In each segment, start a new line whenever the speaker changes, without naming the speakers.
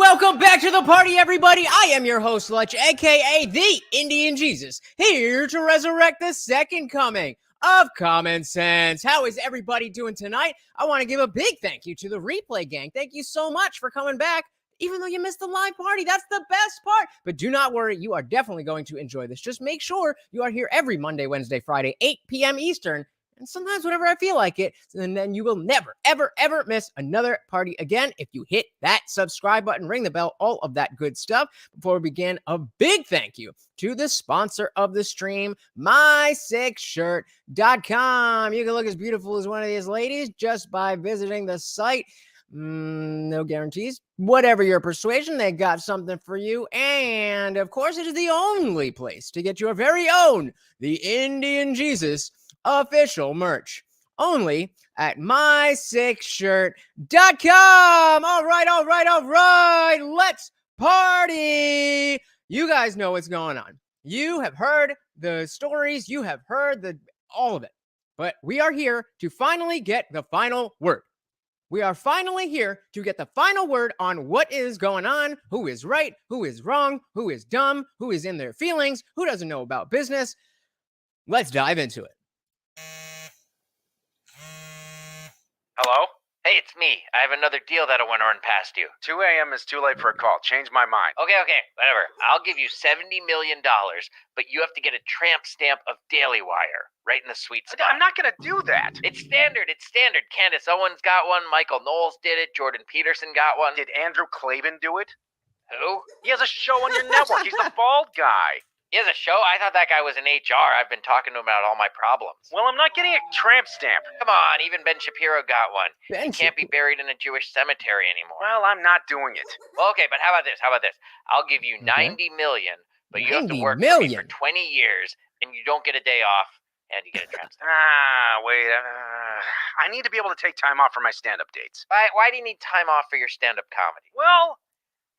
Welcome back to the party, everybody. I am your host, Lutch, aka the IndianJesus, here to resurrect the second coming of common sense. How is everybody doing tonight? I want to give a big thank you to the replay gang. Thank you so much for coming back, even though you missed the live party. That's the best part. But do not worry, you are definitely going to enjoy this. Just make sure you are here every Monday, Wednesday, Friday, 8 p.m. Eastern. And sometimes whenever I feel like it, and then you will never, ever, ever miss another party again if you hit that subscribe button, ring the bell, all of that good stuff. Before we begin, a big thank you to the sponsor of the stream, my6shirt.com. You can look as beautiful as one of these ladies just by visiting the site. No guarantees. Whatever your persuasion, they got something for you. And of course, it is the only place to get your very own, the IndianJesus official merch, only at my6shirt.com. All right. Let's party. You guys know what's going on. You have heard the stories. You have heard all of it. But we are here to finally get the final word. We are finally here to get the final word on what is going on, who is right, who is wrong, who is dumb, who is in their feelings, who doesn't know about business. Let's dive into it.
Hello? Hey, it's me. I have another deal that I want to run past you.
2 a.m. is too late for a call. Change my mind.
Okay, whatever. I'll give you $70 million, but you have to get a tramp stamp of Daily Wire right in the sweet spot.
I'm not going to do that.
It's standard. Candace Owens got one. Michael Knowles did it. Jordan Peterson got one.
Did Andrew Klavan do it?
Who?
He has a show on your network. He's the bald guy.
He has a show? I thought that guy was in HR. I've been talking to him about all my problems.
Well, I'm not getting a tramp stamp.
Come on, even Ben Shapiro got one.
Ben
He can't be buried in a Jewish cemetery anymore.
Well, I'm not doing it.
Well, okay, but how about this? I'll give you $90 million, but you have to work for me for 20 years, and you don't get a day off, and you get a tramp stamp.
Wait. I need to be able to take time off for my stand-up dates.
Why do you need time off for your stand-up comedy?
Well,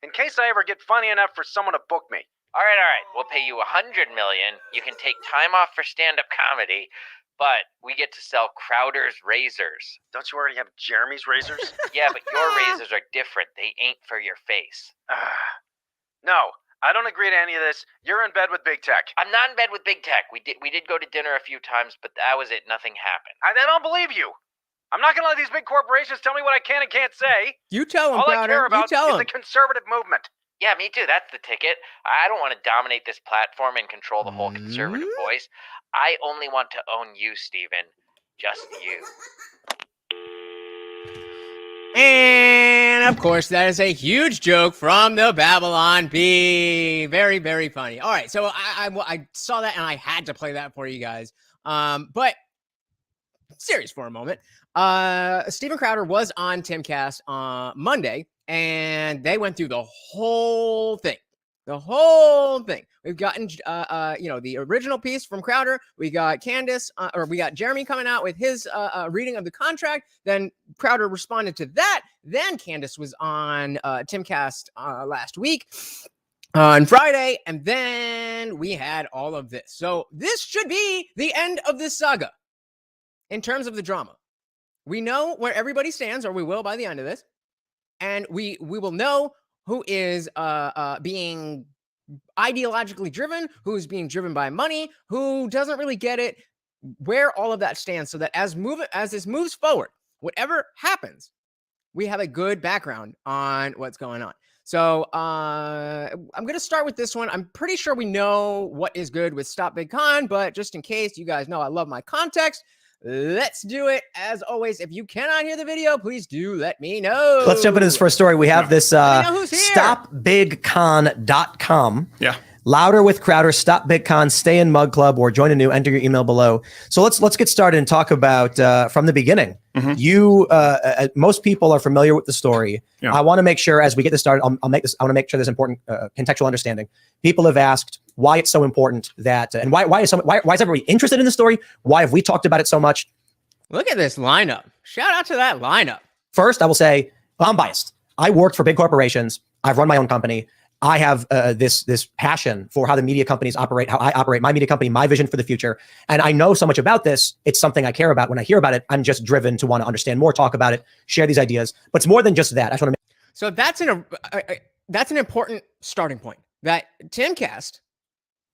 in case I ever get funny enough for someone to book me.
All right. We'll pay you $100 million. You can take time off for stand-up comedy, but we get to sell Crowder's razors.
Don't you already have Jeremy's razors?
Yeah, but your razors are different. They ain't for your face.
No, I don't agree to any of this. You're in bed with big tech.
I'm not in bed with big tech. We did go to dinner a few times, but that was it. Nothing happened.
I don't believe you. I'm not going to let these big corporations tell me what I can and can't say.
You tell them,
All I care about is
them.
the conservative movement.
Yeah, me too. That's the ticket. I don't want to dominate this platform and control the whole conservative voice. I only want to own you, Steven. Just you.
And of course, that is a huge joke from the Babylon Bee. Very, very funny. All right, so I saw that and I had to play that for you guys. But serious for a moment. Steven Crowder was on Timcast on Monday, and they went through the whole thing. We've gotten, the original piece from Crowder. We got we got Jeremy coming out with his reading of the contract. Then Crowder responded to that. Then Candace was on Timcast last week on Friday. And then we had all of this. So this should be the end of this saga in terms of the drama. We know where everybody stands, or we will by the end of this. And we will know who is being ideologically driven, who's being driven by money, who doesn't really get it, where all of that stands, so that as this moves forward, whatever happens, we have a good background on what's going on. So I'm going to start with this one. I'm pretty sure we know what is good with Stop Big Con, but just in case, you guys know I love my context. Let's do it. As always, if you cannot hear the video, please do let me know.
Let's jump into this first story. We have this stopbigcon.com.
Yeah.
Louder with Crowder, Stop Big Con, stay in Mug Club, or join a new, enter your email below. So let's get started and talk about from the beginning. Mm-hmm. Most people are familiar with the story. Yeah. I want to make sure as we get this started, I want to make sure there's important contextual understanding. People have asked why it's so important that, and why is everybody interested in the story? Why have we talked about it so much?
Look at this lineup. Shout out to that lineup.
First, I will say, I'm biased. I worked for big corporations. I've run my own company. I have this passion for how the media companies operate, how I operate my media company, my vision for the future. And I know so much about this. It's something I care about. When I hear about it, I'm just driven to want to understand more, talk about it, share these ideas. But it's more than just that. I just want to
So that's that's an important starting point. That Timcast,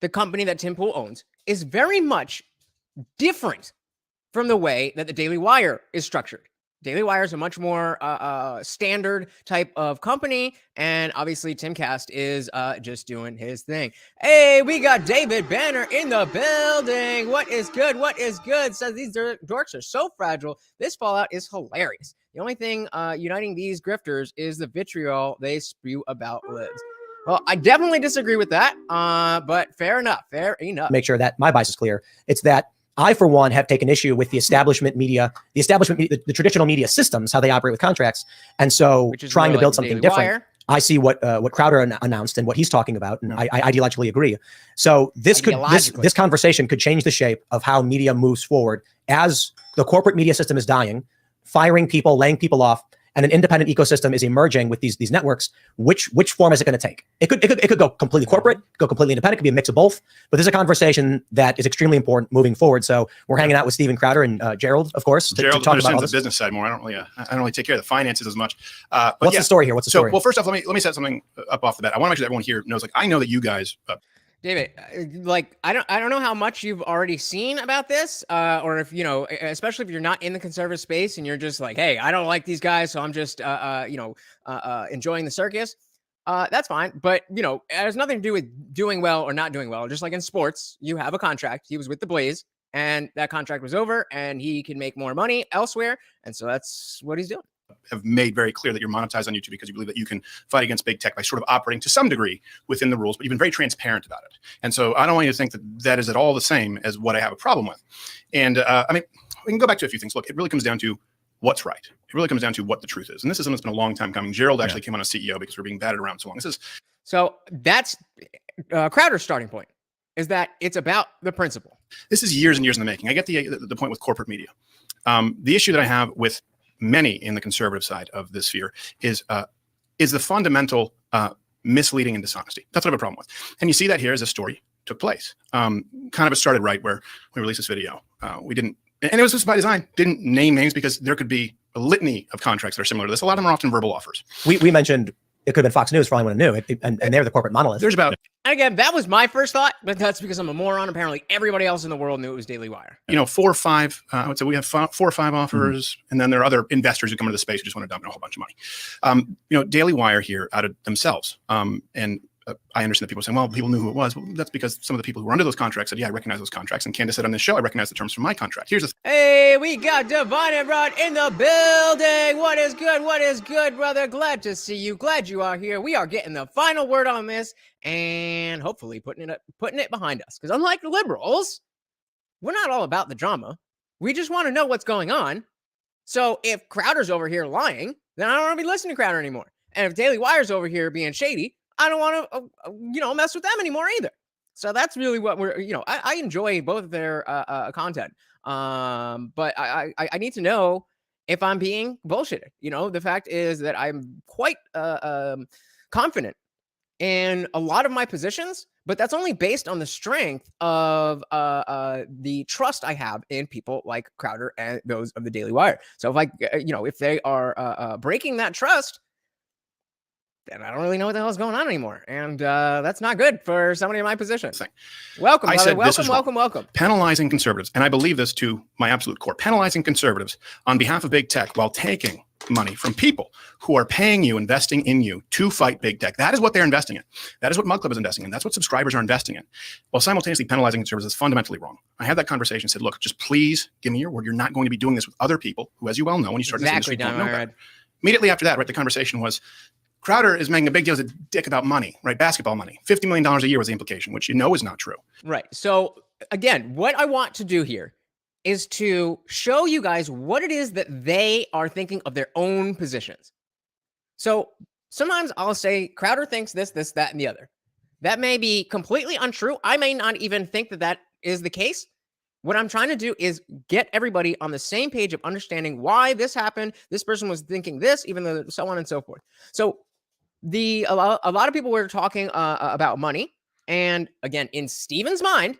the company that Tim Pool owns, is very much different from the way that the Daily Wire is structured. Daily Wire is a much more standard type of company, and obviously Timcast is just doing his thing. Hey, we got David Banner in the building. What is good? What is good? Says these dorks are so fragile. This fallout is hilarious. The only thing uniting these grifters is the vitriol they spew about libs. Well, I definitely disagree with that, but fair enough. Fair enough.
Make sure that my bias is clear. It's that I, for one, have taken issue with the establishment media, the traditional media systems, how they operate with contracts. And so trying to build something different.
Wire.
I see what Crowder announced and what he's talking about, and I ideologically agree. So this conversation could change the shape of how media moves forward as the corporate media system is dying, firing people, laying people off, and an independent ecosystem is emerging with these networks. Which form is it going to take? It could go completely corporate, go completely independent. It could be a mix of both. But this is a conversation that is extremely important moving forward. So we're hanging out with Steven Crowder and Gerald, of course, to talk about all this.
The business side more. I don't really take care of the finances as much. But
what's the story here? What's the story?
Well, first off, let me set something up off the bat. I want to make sure that everyone here knows. Like, I know that you guys.
David, like I don't know how much you've already seen about this, or if especially if you're not in the conservative space and you're just like, hey, I don't like these guys, so I'm just enjoying the circus. That's fine, but it has nothing to do with doing well or not doing well. Just like in sports, you have a contract. He was with the Blaze, and that contract was over, and he can make more money elsewhere, and so that's what he's doing.
Have made very clear that you're monetized on YouTube because you believe that you can fight against big tech by sort of operating to some degree within the rules, but you've been very transparent about it. And so I don't want you to think that that is at all the same as what I have a problem with. And I mean, we can go back to a few things. Look, it really comes down to what's right. It really comes down to what the truth is. And this is something that's been a long time coming. Gerald actually came on as CEO because we're being batted around so long.
So that's Crowder's starting point, is that it's about the principle.
This is years and years in the making. I get the point with corporate media. The issue that I have with many in the conservative side of this sphere is the fundamental misleading and dishonesty. That's what I have a problem with. And you see that here as a story took place. Kind of it started right where we released this video. We didn't, and it was just by design, didn't name names because there could be a litany of contracts that are similar to this. A lot of them are often verbal offers. We mentioned it could have been Fox News for all anyone knew, and they're the corporate monolith.
And again, that was my first thought, but that's because I'm a moron. Apparently, everybody else in the world knew it was Daily Wire.
4 or 5. I would say we have 4 or 5 offers, and then there are other investors who come into the space who just want to dump in a whole bunch of money. Daily Wire here outed themselves, and I understand that people are saying, well, people knew who it was. Well, that's because some of the people who were under those contracts said, yeah, I recognize those contracts. And Candace said on this show, I recognize the terms from my contract. Here's the
Hey, we got Divine and Rod in the building. What is good? What is good, brother? Glad to see you. Glad you are here. We are getting the final word on this and hopefully putting it behind us. Because unlike the liberals, we're not all about the drama. We just want to know what's going on. So if Crowder's over here lying, then I don't want to be listening to Crowder anymore. And if Daily Wire's over here being shady, I don't want to, mess with them anymore either. So that's really what we're, I enjoy both of their content. But I need to know if I'm being bullshitted. The fact is that I'm quite confident in a lot of my positions, but that's only based on the strength of the trust I have in people like Crowder and those of the Daily Wire. So if they are breaking that trust, then I don't really know what the hell is going on anymore. And that's not good for somebody in my position. Welcome, brother. Welcome.
Penalizing conservatives, and I believe this to my absolute core, penalizing conservatives on behalf of big tech while taking money from people who are paying you, investing in you to fight big tech. That is what they're investing in. That is what Mug Club is investing in. That's what subscribers are investing in. While simultaneously penalizing conservatives is fundamentally wrong. I had that conversation and said, look, just please give me your word. You're not going to be doing this with other people who, as you well know, when you start this industry, don't know better. Immediately after that, right, the conversation was, Crowder is making a big deal as a dick about money, right? Basketball money. $50 million a year was the implication, which is not true.
Right. So again, what I want to do here is to show you guys what it is that they are thinking of their own positions. So sometimes I'll say Crowder thinks this, that, and the other. That may be completely untrue. I may not even think that that is the case. What I'm trying to do is get everybody on the same page of understanding why this happened. This person was thinking this, even though so on and so forth. So a lot of people were talking about money. And again, in Steven's mind,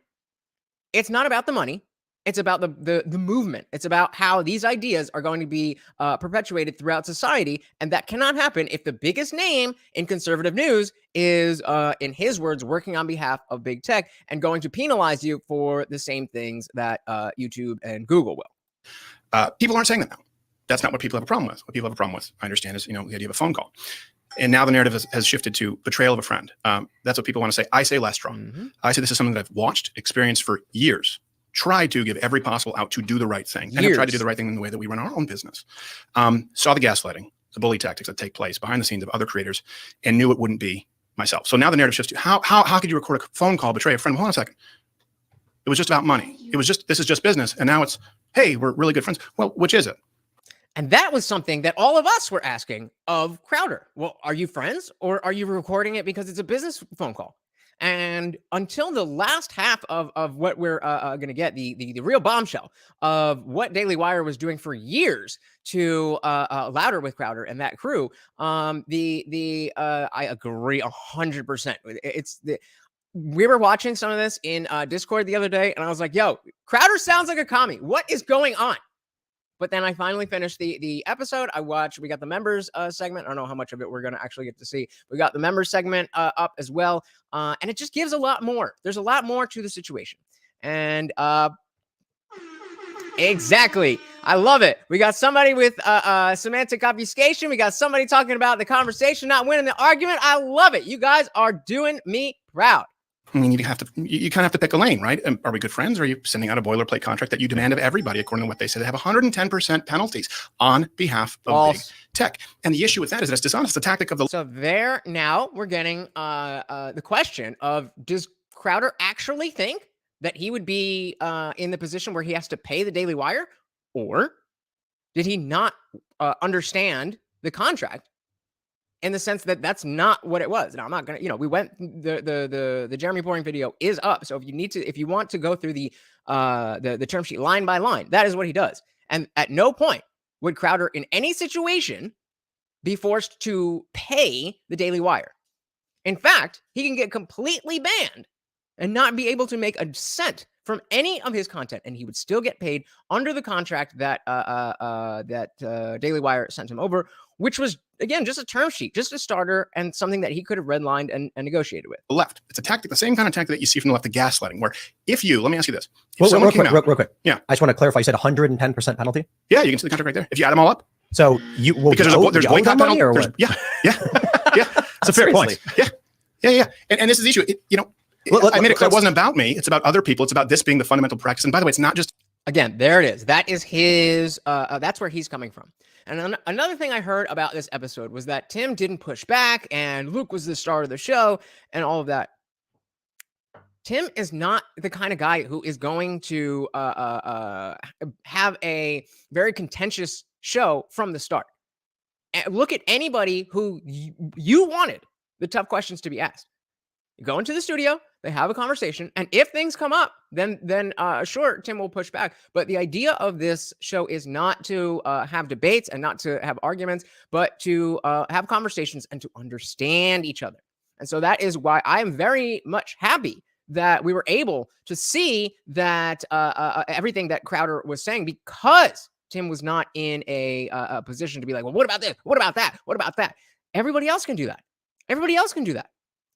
it's not about the money. It's about the movement. It's about how these ideas are going to be perpetuated throughout society, and that cannot happen if the biggest name in conservative news is, in his words, working on behalf of big tech and going to penalize you for the same things that YouTube and Google will.
People aren't saying that now. That's not what people have a problem with. What people have a problem with, I understand, is the idea of a phone call. And now the narrative has shifted to betrayal of a friend. That's what people want to say. I say less strong. I say this is something that I've watched, experienced for years. Tried to give every possible out to do the right thing. And have tried to do the right thing in the way that we run our own business. Saw the gaslighting, the bully tactics that take place behind the scenes of other creators, and knew it wouldn't be myself. So now the narrative shifts to how could you record a phone call, betray a friend? Hold on a second. It was just about money. It was just, this is just business. And now it's, hey, we're really good friends. Well, which is it?
And that was something that all of us were asking of Crowder. Well, are you friends, or are you recording it because it's a business phone call? And until the last half of what we're going to get, the real bombshell of what Daily Wire was doing for years to louder with Crowder and that crew, I agree 100%. We were watching some of this in Discord the other day, and I was like, yo, Crowder sounds like a commie. What is going on? But then I finally finished the episode. We got the members segment. I don't know how much of it we're going to actually get to see. We got the members segment up as well. And it just gives a lot more. There's a lot more to the situation. And exactly. I love it. We got somebody with semantic obfuscation. We got somebody talking about the conversation, not winning the argument. I love it. You guys are doing me proud.
I mean, you kind of have to pick a lane, right? Are we good friends? Or are you sending out a boilerplate contract that you demand of everybody, according to what they say? They have 110% penalties on behalf of big tech. And the issue with that is that it's dishonest. The tactic of the...
So there, now we're getting the question of, does Crowder actually think that he would be in the position where he has to pay the Daily Wire? Or did he not understand the contract? In the sense that that's not what it was. Now I'm not gonna, we went the Jeremy Boring video is up. So if you want to go through the term sheet line by line, that is what he does. And at no point would Crowder in any situation be forced to pay the Daily Wire. In fact, he can get completely banned and not be able to make a cent from any of his content, and he would still get paid under the contract that Daily Wire sent him over, which was, again, just a term sheet, just a starter, and something that he could have redlined and negotiated with.
The left. It's a tactic, the same kind of tactic that you see from the left, the gaslighting, where let me ask you this.
Real quick. Yeah. I just want to clarify. You said 110% penalty?
Yeah, you can see the contract right there. If you add them all up.
So because
there's boycott penalty.
Or what?
Yeah. It's a fair point. Yeah. And this is the issue. I made it clear it wasn't about me. It's about other people. It's about this being the fundamental practice. And by the way, it's not just...
Again, there it is. That is his... that's where he's coming from. And another thing I heard about this episode was that Tim didn't push back and Luke was the star of the show and all of that. Tim is not the kind of guy who is going to have a very contentious show from the start. And look at anybody who you wanted the tough questions to be asked. You go into the studio, they have a conversation, and if things come up, then sure, Tim will push back. But the idea of this show is not to have debates and not to have arguments, but to have conversations and to understand each other. And so that is why I am very much happy that we were able to see that everything that Crowder was saying, because Tim was not in a position to be like, well, what about this? What about that? What about that? Everybody else can do that. Everybody else can do that.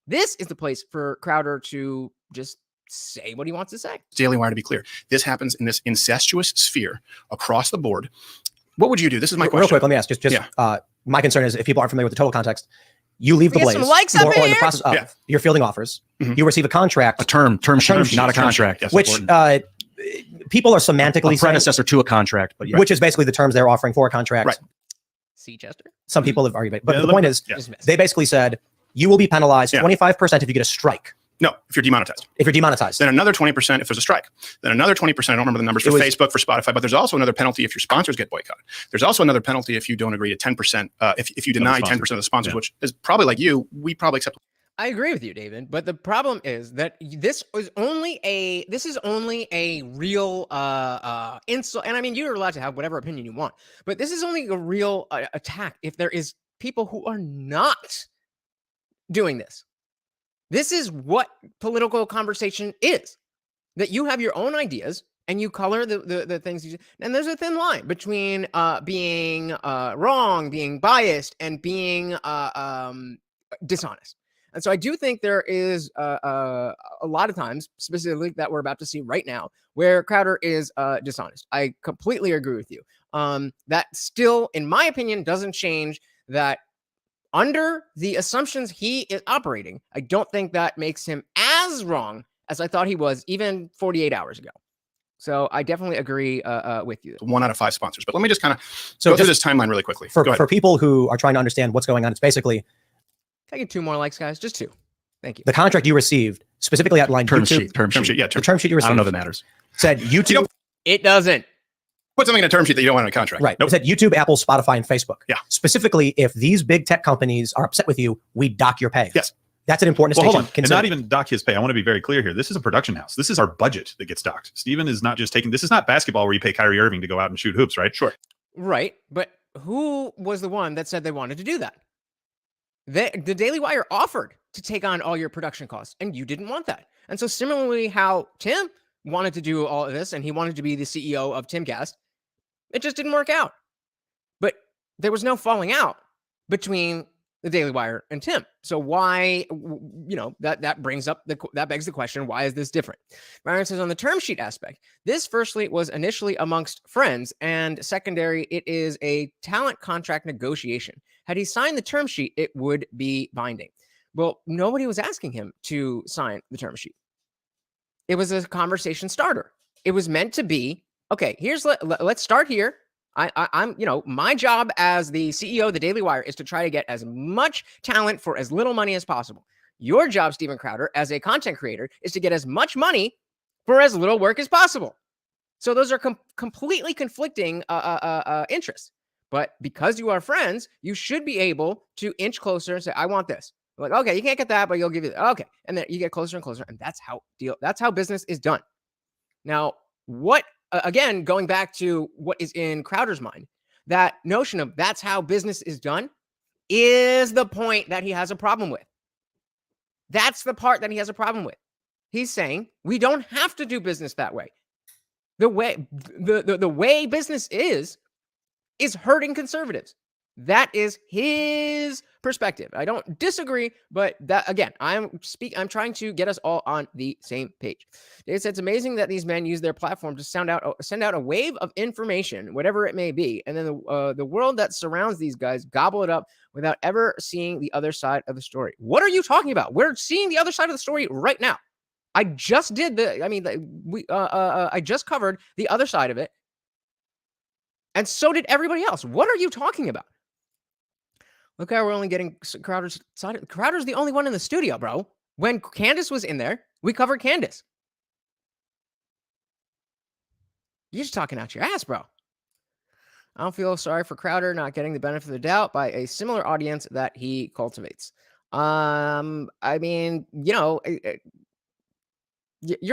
This is the place for Crowder to just say what he wants to say.
Daily Wire, to be clear, this happens in this incestuous sphere across the board. What would you do? This is my question.
Real quick, let me ask. My concern is if people aren't familiar with the total context, you leave the blaze,
some likes up
or in the process of you're fielding offers, you receive a contract,
a term sheet, not a contract,
which people are semantically
a predecessor to a contract, but
which is basically the terms they're offering for a contract.
Right.
See, Chester.
Some people have argued, but the point is, they basically said you will be penalized 25% if you get a strike.
No, if you're demonetized.
If you're demonetized.
Then another 20% if there's a strike. Then another 20%, I don't remember the numbers for Facebook, for Spotify, but there's also another penalty if your sponsors get boycotted. There's also another penalty if you don't agree to 10%, if you deny 10% of the sponsors, which is probably like you, we probably accept.
I agree with you, David, but the problem is that this is only a real insult. And I mean, you're allowed to have whatever opinion you want, but this is only a real attack if there is people who are not doing this. This is what political conversation is, that you have your own ideas and you color the things you do. And there's a thin line between being wrong, being biased, and being dishonest. And so I do think there is a lot of times, specifically that we're about to see right now, where Crowder is dishonest. I completely agree with you. That still, in my opinion, doesn't change that under the assumptions he is operating. I don't think that makes him as wrong as I thought he was even 48 hours ago. So I definitely agree with you.
1 out of 5 sponsors. But let me just kind of go through this timeline really quickly.
For people who are trying to understand what's going on, it's basically...
Can I get 2 more likes, guys? Just 2. Thank you.
The contract you received specifically outlined
Term
YouTube.
sheet. Term sheet.
Yeah,
The term sheet you received.
I don't know if it matters.
Said YouTube.
It doesn't.
Put something in a term sheet that you don't want in a contract.
Right.
Nope.
It said YouTube, Apple, Spotify, and Facebook.
Yeah.
Specifically, if these big tech companies are upset with you, we dock your pay.
Yes.
That's an important
Well,
distinction.
hold on. And not even dock his pay. I want to be very clear here. This is a production house. This is our budget that gets docked. Steven is not just taking, this is not basketball where you pay Kyrie Irving to go out and shoot hoops, right?
Sure.
Right. But who was the one that said they wanted to do that? The Daily Wire offered to take on all your production costs, and you didn't want that. And so similarly, how Tim wanted to do all of this, and he wanted to be the CEO of Timcast, it just didn't work out. But there was no falling out between the Daily Wire and Tim. So why, that brings up that begs the question, why is this different? Byron says on the term sheet aspect, this firstly was initially amongst friends, and secondary, it is a talent contract negotiation. Had he signed the term sheet, it would be binding. Well, nobody was asking him to sign the term sheet. It was a conversation starter. It was meant to be, okay, let's start here. I'm, my job as the CEO of the Daily Wire is to try to get as much talent for as little money as possible. Your job, Steven Crowder, as a content creator, is to get as much money for as little work as possible. So those are completely conflicting interests. But because you are friends, you should be able to inch closer and say, I want this. Like, okay, you can't get that, but you'll give you that. Okay. And then you get closer and closer. And that's how business is done. Now, again, going back to what is in Crowder's mind, that notion of that's how business is done is the point that he has a problem with. That's the part that he has a problem with. He's saying we don't have to do business that way. The way business is hurting conservatives. That is his perspective. I don't disagree, but that again, I'm trying to get us all on the same page. Dave said it's amazing that these men use their platform to send out a wave of information, whatever it may be, and then the world that surrounds these guys gobble it up without ever seeing the other side of the story. What are you talking about? We're seeing the other side of the story right now. I just did I just covered the other side of it, and so did everybody else. What are you talking about? Look how we're only getting Crowder's side. Crowder's the only one in the studio, bro. When Candace was in there, we covered Candace. You're just talking out your ass, bro. I don't feel sorry for Crowder not getting the benefit of the doubt by a similar audience that he cultivates. I mean, you're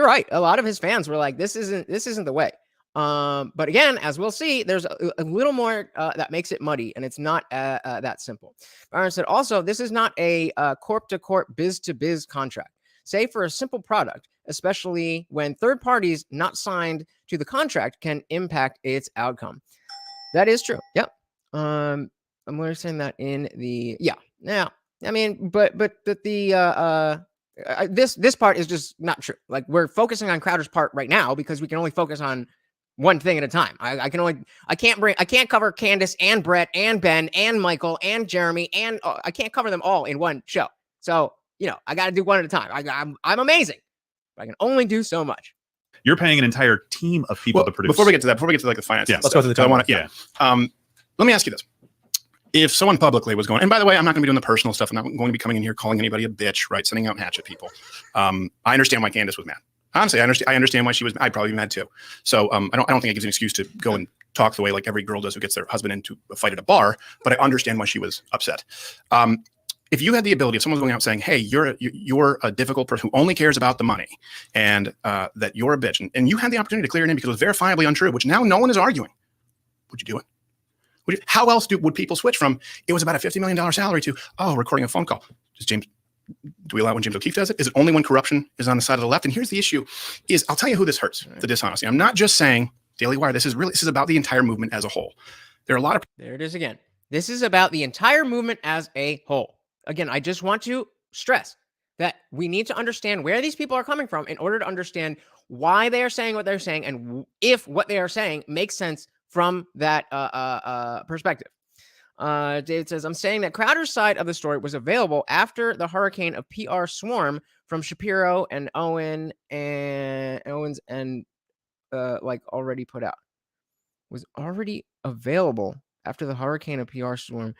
right. A lot of his fans were like, this isn't the way. But again, as we'll see, there's a little more that makes it muddy, and it's not that simple. Byron said, also, this is not a corp-to-corp, biz-to-biz contract. Say for a simple product, especially when third parties not signed to the contract can impact its outcome. That is true. Yep. I'm saying that in the Now, I mean, but this part is just not true. Like, we're focusing on Crowder's part right now because we can only focus on one thing at a time. I can't cover Candace and Brett and Ben and Michael and Jeremy, and I can't cover them all in one show. So, I got to do one at a time. I'm amazing, but I can only do so much.
You're paying an entire team of people to produce.
Before we get to like the finance,
yeah,
let's go to the time.
Let me ask you this. If someone publicly was going, and by the way, I'm not going to be doing the personal stuff. I'm not going to be coming in here calling anybody a bitch, right? Sending out hatchet people. I understand why Candace was mad. Honestly, I understand why she was. I'd probably be mad too. So I don't think it gives an excuse to go and talk the way like every girl does who gets their husband into a fight at a bar. But I understand why she was upset. If you had the ability, if someone's going out saying, "Hey, you're a difficult person who only cares about the money, and that you're a bitch," and you had the opportunity to clear your name because it was verifiably untrue, which now no one is arguing, would you do it? How else would people switch from it was about a $50 million salary to recording a phone call? Does James Do we allow it when James O'Keefe does it? Is it only when corruption is on the side of the left? And here's the issue is, I'll tell you who this hurts, the dishonesty. I'm not just saying Daily Wire. This is about the entire movement as a whole. There are a lot of...
There it is again. This is about the entire movement as a whole. Again, I just want to stress that we need to understand where these people are coming from in order to understand why they are saying what they're saying and if what they are saying makes sense from that perspective. David says, I'm saying that Crowder's side of the story was available after the hurricane of PR swarm from Shapiro and Owens and like already put out. Was already available after the hurricane of PR swarm.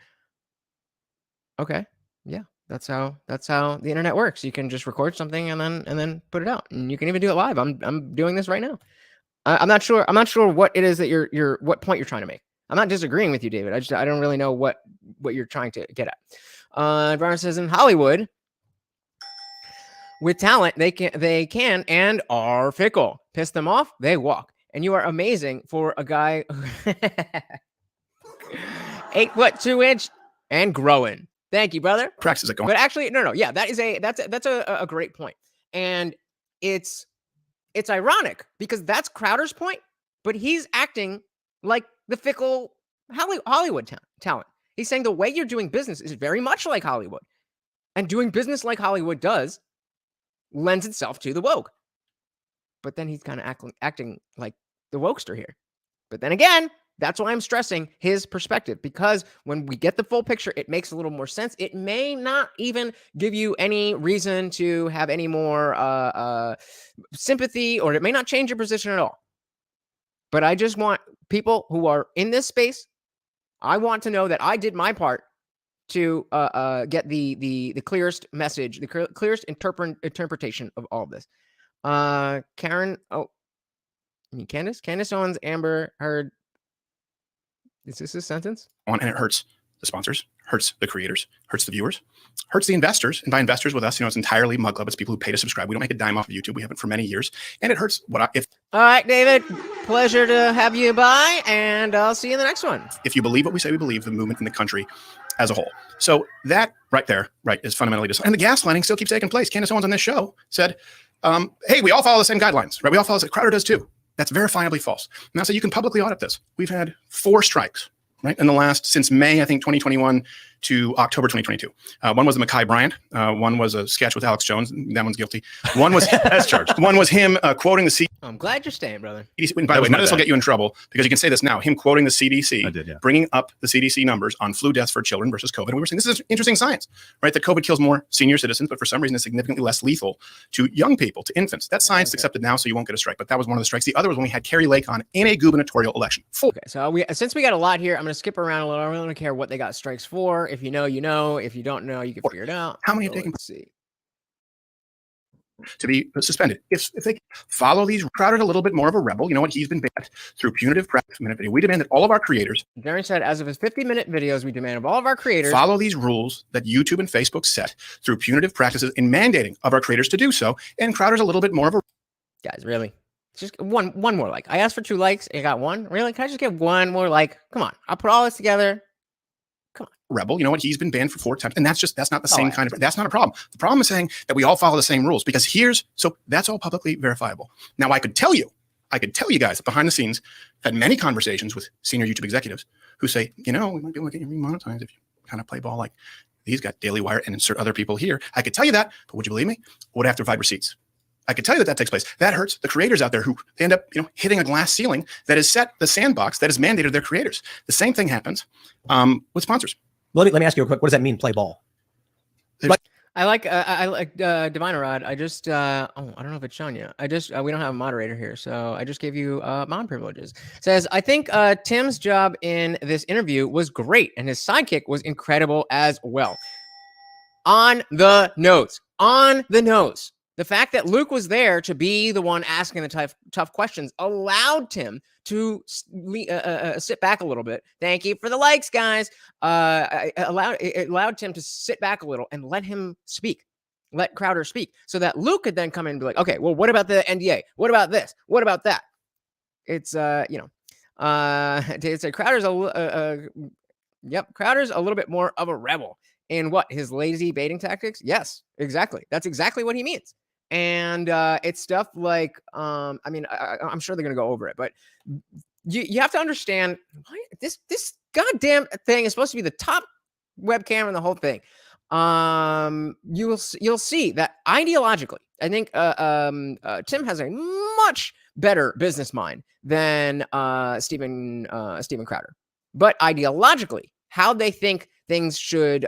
Okay. Yeah. That's how the internet works. You can just record something and then put it out. And you can even do it live. I'm doing this right now. I'm not sure what it is that what point you're trying to make. I'm not disagreeing with you, David. I don't really know what you're trying to get at. Brian says, in Hollywood, with talent, they can and are fickle. Piss them off, they walk. And you are amazing for a guy 8 foot 2 inch and growing. Thank you, brother.
Practice it going.
But actually, no. Yeah, that's a great point. And it's ironic because that's Crowder's point, but he's acting like the fickle Hollywood talent. He's saying the way you're doing business is very much like Hollywood. And doing business like Hollywood does lends itself to the woke. But then he's kind of acting like the wokester here. But then again, that's why I'm stressing his perspective, because when we get the full picture, it makes a little more sense. It may not even give you any reason to have any more sympathy, or it may not change your position at all. But I just want people who are in this space, I want to know that I did my part to get the clearest message, the clearest interpretation of all of this. Karen, Candace Owens, Amber Heard. Is this a sentence?
And it hurts the sponsors, hurts the creators, hurts the viewers, hurts the investors. And by investors with us, it's entirely Mug Club. It's people who pay to subscribe. We don't make a dime off of YouTube. We haven't for many years. And it hurts All
right, David, pleasure to have you by, and I'll see you in the next one.
If you believe what we say we believe, the movement in the country as a whole. So that right there, is fundamentally and the gaslighting still keeps taking place. Candace Owens on this show said, hey, we all follow the same guidelines, right? We all follow the Crowder does too. That's verifiably false. Now, so you can publicly audit this. We've had 4 strikes, right, in the last, since May, I think, 2021 to October 2022. One was the Mackay Bryant. One was a sketch with Alex Jones. That one's guilty. One was that's charged. One was him quoting the CDC.
I'm glad you're staying, brother.
By the way, none of this will get you in trouble because you can say this now. Him quoting the CDC,
I did, yeah.
Bringing up the CDC numbers on flu deaths for children versus COVID. And we were saying this is interesting science, right? That COVID kills more senior citizens, but for some reason is significantly less lethal to young people, to infants. That science is accepted now, so you won't get a strike. But that was one of the strikes. The other was when we had Carrie Lake on in a gubernatorial election.
Okay, so since we got a lot here, I'm going to skip around a little. I really don't care what they got strikes for. If you know, you know. If you don't know, you can figure it out.
How many have taken?
Let's see.
To be suspended. If they follow these, Crowder's a little bit more of a rebel. You know what? He's been banned through punitive practice. We demand that all of our creators.
Darren said, as of his 50-minute videos, we demand of all of our creators
follow these rules that YouTube and Facebook set through punitive practices in mandating of our creators to do so. And Crowder's a little bit more of a
guys. Really, just one more like. I asked for 2 likes. I got 1. Really? Can I just get 1 more like? Come on, I'll put all this together.
Rebel. You know what? He's been banned for 4 times. And that's not the same kind of, that's not a problem. The problem is saying that we all follow the same rules because so that's all publicly verifiable. Now I could tell you guys that behind the scenes, had many conversations with senior YouTube executives who say, we might be able to get you remonetized if you kind of play ball like these got Daily Wire and insert other people here. I could tell you that, but would you believe me? I would have to provide receipts. I could tell you that takes place. That hurts the creators out there who they end up, hitting a glass ceiling that is set the sandbox that is mandated their creators. The same thing happens with sponsors.
Let me ask you real quick. What does that mean, play ball?
I like Divine Rod. I just I don't know if it's shown you. We don't have a moderator here, so I just gave you mod privileges. Says, I think Tim's job in this interview was great, and his sidekick was incredible as well. On the nose. The fact that Luke was there to be the one asking the tough questions allowed Tim to sit back a little bit. Thank you for the likes, guys. It allowed Tim to sit back a little and let him speak, let Crowder speak, so that Luke could then come in and be like, okay, well, what about the NDA? What about this? What about that? It's Crowder's Crowder's a little bit more of a rebel. in what, his lazy baiting tactics? Yes, exactly. That's exactly what he means. And it's stuff like, I mean, I'm sure they're going to go over it, but you have to understand why this goddamn thing is supposed to be the top webcam in the whole thing. You'll see that ideologically, I think Tim has a much better business mind than Steven Crowder. But ideologically, how they think things should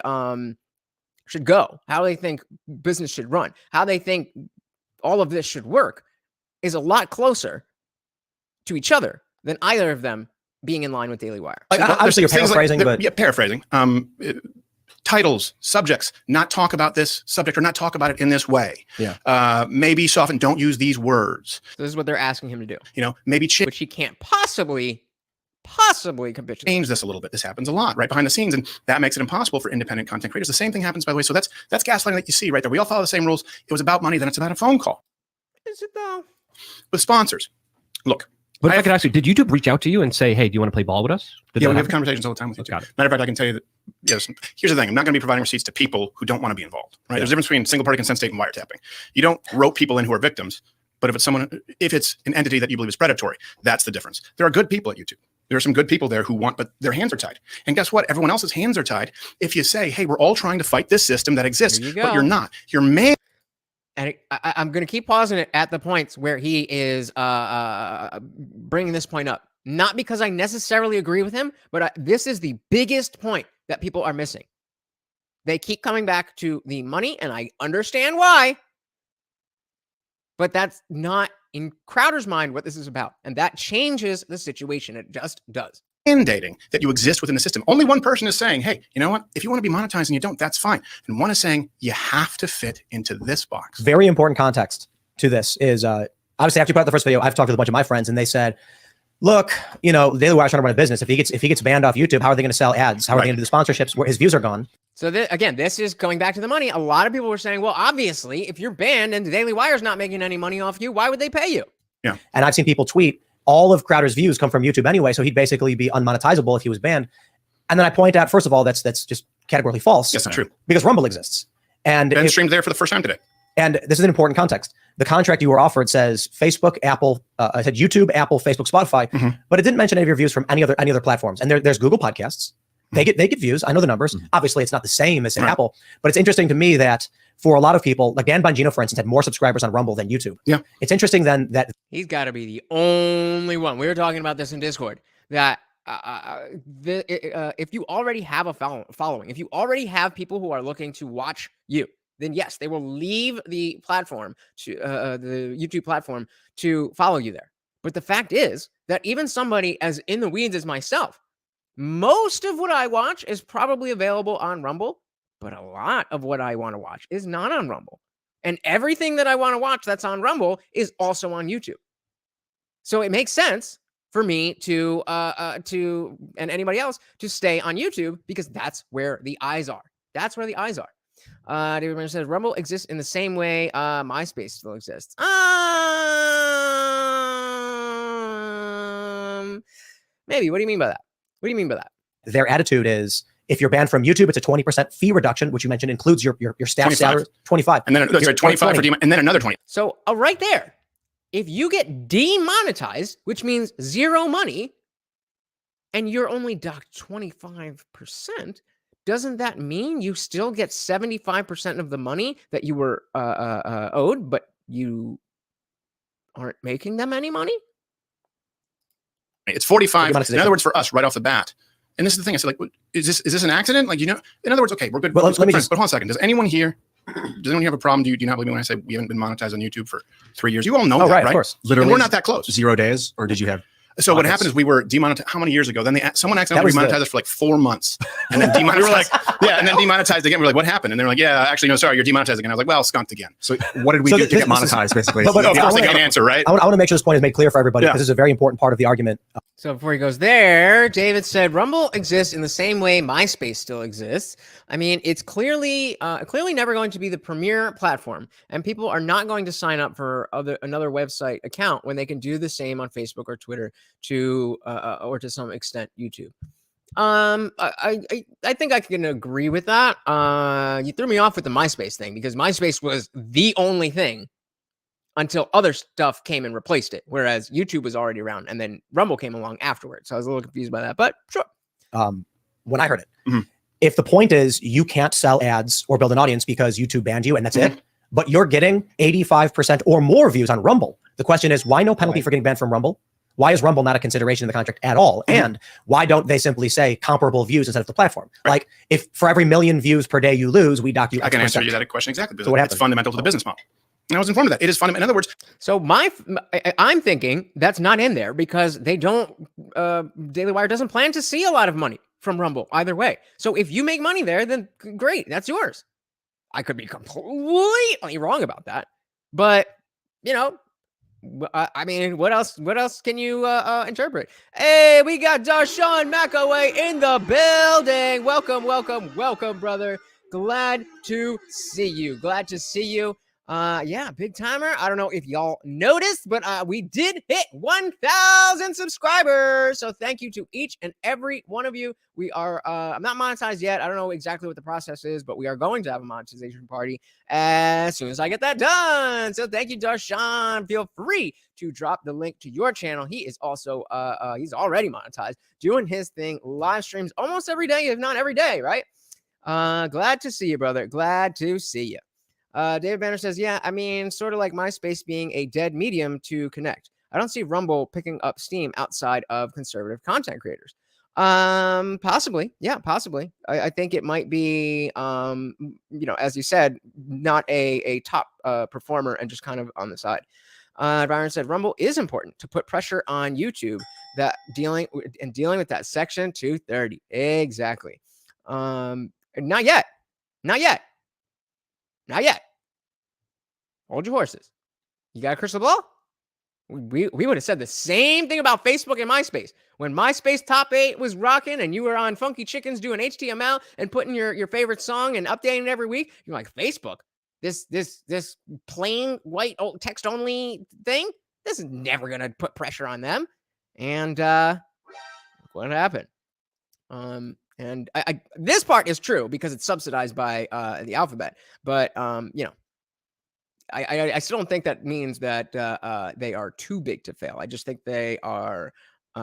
go, how they think business should run, how they think all of this should work is a lot closer to each other than either of them being in line with Daily Wire.
Obviously, you're paraphrasing, but
yeah, paraphrasing. Titles, subjects, not talk about this subject or not talk about it in this way.
Yeah.
Maybe soften, don't use these words.
So this is what they're asking him to do.
You know, maybe
which he can't possibly capitulate.
Change this a little bit. This happens a lot right behind the scenes, and that makes it impossible for independent content creators. The same thing happens, by the way. So that's gaslighting that you see right there. We all follow the same rules. It was about money, then it's about a phone call.
Is it though?
With sponsors. Look.
But if I could ask you, did YouTube reach out to you and say, hey, do you want to play ball with us?
Yeah, we have conversations all the time with YouTube.
Got it.
Matter of fact, I can tell you that, yes, here's the thing. I'm not going to be providing receipts to people who don't want to be involved, right? There's a difference between single party consent state and wiretapping. You don't rope people in who are victims, but if it's an entity that you believe is predatory, that's the difference. There are good people at YouTube. There are some good people there who want, but their hands are tied. And guess what? Everyone else's hands are tied. If you say, hey, we're all trying to fight this system that exists, but you're not. You're man.
And I'm going to keep pausing it at the points where he is bringing this point up. Not because I necessarily agree with him, but this is the biggest point that people are missing. They keep coming back to the money, and I understand why. But that's not in Crowder's mind what this is about. And that changes the situation. It just does.
Mandating that you exist within the system. Only one person is saying, hey, you know what? If you want to be monetized and you don't, that's fine. And one is saying you have to fit into this box.
Very important context to this is, obviously, after you put out the first video, I've talked with a bunch of my friends, and they said, look, you know, Daily Wire's trying to run a business. If he gets banned off YouTube, how are they going to sell ads? How are they going to do the sponsorships where his views are gone?
So again, this is going back to the money. A lot of people were saying, well, obviously, if you're banned and the Daily Wire's not making any money off you, why would they pay you?
Yeah.
And I've seen people tweet, all of Crowder's views come from YouTube anyway, so he'd basically be unmonetizable if he was banned. And then I point out, first of all, that's just categorically false.
Yes, that's true.
Because Rumble exists. And
Ben streamed there for the first time today.
And this is an important context. The contract you were offered says Facebook, Apple, I said YouTube, Apple, Facebook, Spotify, but it didn't mention any of your views from any other platforms. And there's Google Podcasts. They get views. I know the numbers. Obviously, it's not the same as Apple, but it's interesting to me that for a lot of people, like Dan Bongino, for instance, had more subscribers on Rumble than YouTube.
Yeah.
It's interesting then that
he's got to be the only one. We were talking about this in Discord that if you already have a following, if you already have people who are looking to watch you, then yes, they will leave the platform to the YouTube platform to follow you there. But the fact is that even somebody as in the weeds as myself, most of what I watch is probably available on Rumble, but a lot of what I want to watch is not on Rumble. And everything that I want to watch that's on Rumble is also on YouTube. So it makes sense for me to and anybody else to stay on YouTube because that's where the eyes are. That's where the eyes are. David says Rumble exists in the same way MySpace still exists. Maybe. What do you mean by that? What do you mean by that?
Their attitude is, if you're banned from YouTube, it's a 20% fee reduction, which you mentioned includes your staff
25.
salary. 25.
And then 25 for and then another 20.
So right there, if you get demonetized, which means zero money, and you're only docked 25%, doesn't that mean you still get 75% of the money that you were owed, but you aren't making them any money?
It's 45. In other words, for us, right off the bat. And this is the thing. I said, like, is this an accident? Like, you know, in other words, okay, we're good.
Well, let me
friends, but hold on a second. Does anyone here have a problem? Do you not believe me when I say we haven't been monetized on YouTube for 3 years? You all know that, right?
Of course.
Literally,
and we're not that close.
0 days, or did you have?
So what happened is we were demonetized. How many years ago? Then someone accidentally demonetized us for like 4 months, and then demonetized. We were like, yeah, and then demonetized again. We're like, what happened? And they're like, yeah, actually, no, sorry, you're demonetized again. I was like, well, skunked again.
So what did we do to get monetized, basically?
But
of course, they get an answer, right?
I want to make sure this point is made clear for everybody because this is a very important part of the argument.
So before he goes there, David said Rumble exists in the same way MySpace still exists. I mean, it's clearly never going to be the premier platform, and people are not going to sign up for another website account when they can do the same on Facebook or Twitter or to some extent YouTube. I think I can agree with that. You threw me off with the MySpace thing because MySpace was the only thing until other stuff came and replaced it, whereas YouTube was already around, and then Rumble came along afterwards. So I was a little confused by that, but sure.
When I heard it, if the point is you can't sell ads or build an audience because YouTube banned you and that's it, but you're getting 85% or more views on Rumble, the question is, why no penalty for getting banned from Rumble? Why is Rumble not a consideration in the contract at all? And why don't they simply say comparable views instead of the platform? Like, if for every 1 million views per day you lose, we dock you X%.
I can answer you that question exactly, because
So what
it's fundamental to the business model. And I was informed of that. It is fundamental. In other words,
so I'm thinking that's not in there because they don't, Daily Wire doesn't plan to see a lot of money from Rumble either way. So if you make money there, then great, that's yours. I could be completely wrong about that, but you know, I mean, what else can you interpret? Hey, we got Darshawn McAway in the building. Welcome, brother. Glad to see you. Yeah, big timer. I don't know if y'all noticed, but we did hit 1,000 subscribers. So thank you to each and every one of you. We are, I'm not monetized yet. I don't know exactly what the process is, but we are going to have a monetization party as soon as I get that done. So thank you, Darshawn. Feel free to drop the link to your channel. He is also, he's already monetized, doing his thing, live streams almost every day, if not every day, right? Glad to see you, brother. Glad to see you. David Banner says, yeah, I mean, sort of like MySpace being a dead medium to connect. I don't see Rumble picking up steam outside of conservative content creators. Possibly. Yeah, possibly. I think it might be, you know, as you said, not a top performer and just kind of on the side. Byron said, Rumble is important to put pressure on YouTube that dealing with that section 230. Exactly. Not yet. Hold your horses. You got a crystal ball? We would have said the same thing about Facebook and MySpace. When MySpace top 8 was rocking and you were on Funky Chickens doing HTML and putting your favorite song and updating it every week, you're like, Facebook, this plain white text only thing, this is never gonna put pressure on them. And what happened? And I this part is true because it's subsidized by the alphabet, but you know, I still don't think that means that they are too big to fail. I just think they are,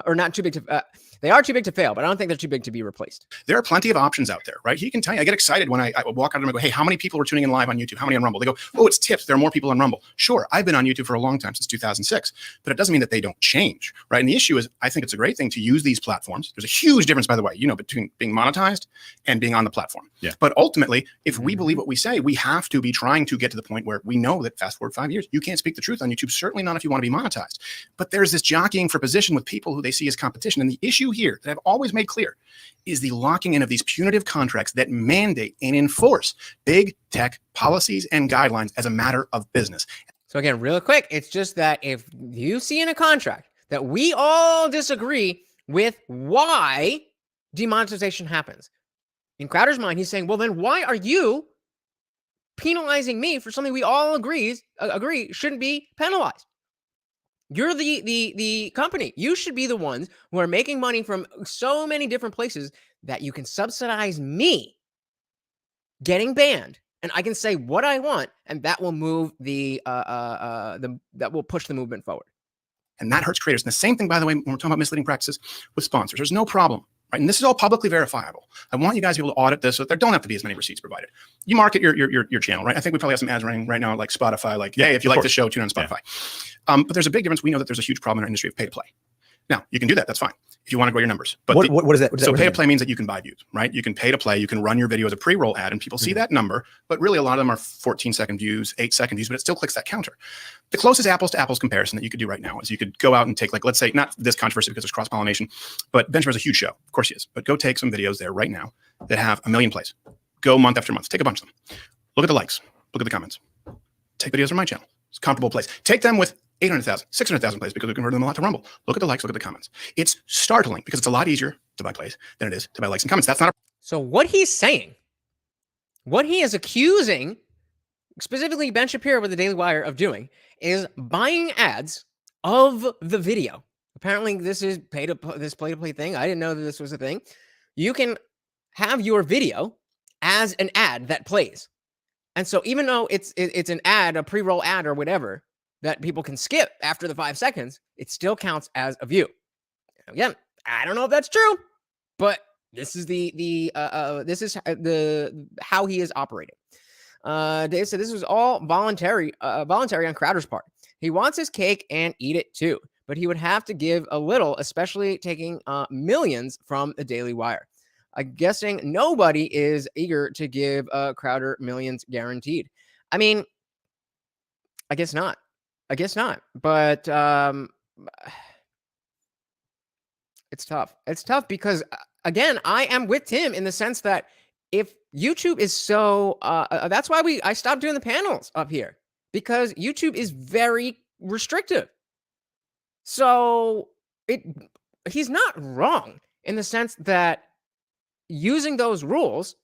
or not too big to. They are too big to fail, but I don't think they're too big to be replaced.
There are plenty of options out there, right? He can tell you. I get excited when I walk out and I go, hey, how many people are tuning in live on YouTube? How many on Rumble? They go, oh, it's tips. There are more people on Rumble. Sure, I've been on YouTube for a long time, since 2006, but it doesn't mean that they don't change, right? And the issue is, I think it's a great thing to use these platforms. There's a huge difference, by the way, you know, between being monetized and being on the platform. Yeah. But ultimately, if we believe what we say, we have to be trying to get to the point where we know that fast forward 5 years, you can't speak the truth on YouTube, certainly not if you want to be monetized. But there's this jockeying for position with people who they see as competition. And the issue here that I've always made clear is the locking in of these punitive contracts that mandate and enforce big tech policies and guidelines as a matter of business.
So again, real quick, it's just that if you see in a contract that we all disagree with why demonetization happens, in Crowder's mind, he's saying, well, then why are you penalizing me for something we all agree shouldn't be penalized? You're the company. You should be the ones who are making money from so many different places that you can subsidize me getting banned, and I can say what I want, and that will move that will push the movement forward.
And that hurts creators. And the same thing, by the way, when we're talking about misleading practices with sponsors, there's no problem. Right? And this is all publicly verifiable. I want you guys to be able to audit this so that there don't have to be as many receipts provided. You market your channel, right? I think we probably have some ads running right now, like Spotify, like, yeah, if you like the show, tune on Spotify. Yeah. But there's a big difference. We know that there's a huge problem in our industry of pay to play. Now, you can do that. That's fine if you want to grow your numbers. But
what is that?
So pay to play means that you can buy views, right? You can pay to play. You can run your video as a pre-roll ad, and people see that number. But really, a lot of them are 14-second views, 8-second views, but it still clicks that counter. The closest apples to apples comparison that you could do right now is you could go out and take, like, let's say, not this controversy because there's cross-pollination, but Benjamin is a huge show. Of course he is. But go take some videos there right now that have 1 million plays. Go month after month. Take a bunch of them. Look at the likes. Look at the comments. Take videos from my channel. It's comparable plays. Take them with 800,000, 600,000 plays because we converted them a lot to Rumble. Look at the likes, look at the comments. It's startling because it's a lot easier to buy plays than it is to buy likes and comments. That's not a...
So what he's saying, what he is accusing, specifically Ben Shapiro with the Daily Wire of doing, is buying ads of the video. Apparently this is play to play thing. I didn't know that this was a thing. you can have your video as an ad that plays. And so even though it's an ad, a pre-roll ad or whatever that people can skip after the 5 seconds, it still counts as a view. Again, I don't know if that's true, but this is how he is operating. Dave said this was all voluntary on Crowder's part. He wants his cake and eat it too, but he would have to give a little, especially taking millions from the Daily Wire. I'm guessing nobody is eager to give Crowder millions guaranteed. I mean, I guess not. But it's tough. It's tough because, again, I am with Tim in the sense that if YouTube is so, that's why I stopped doing the panels up here, because YouTube is very restrictive. So he's not wrong in the sense that using those rules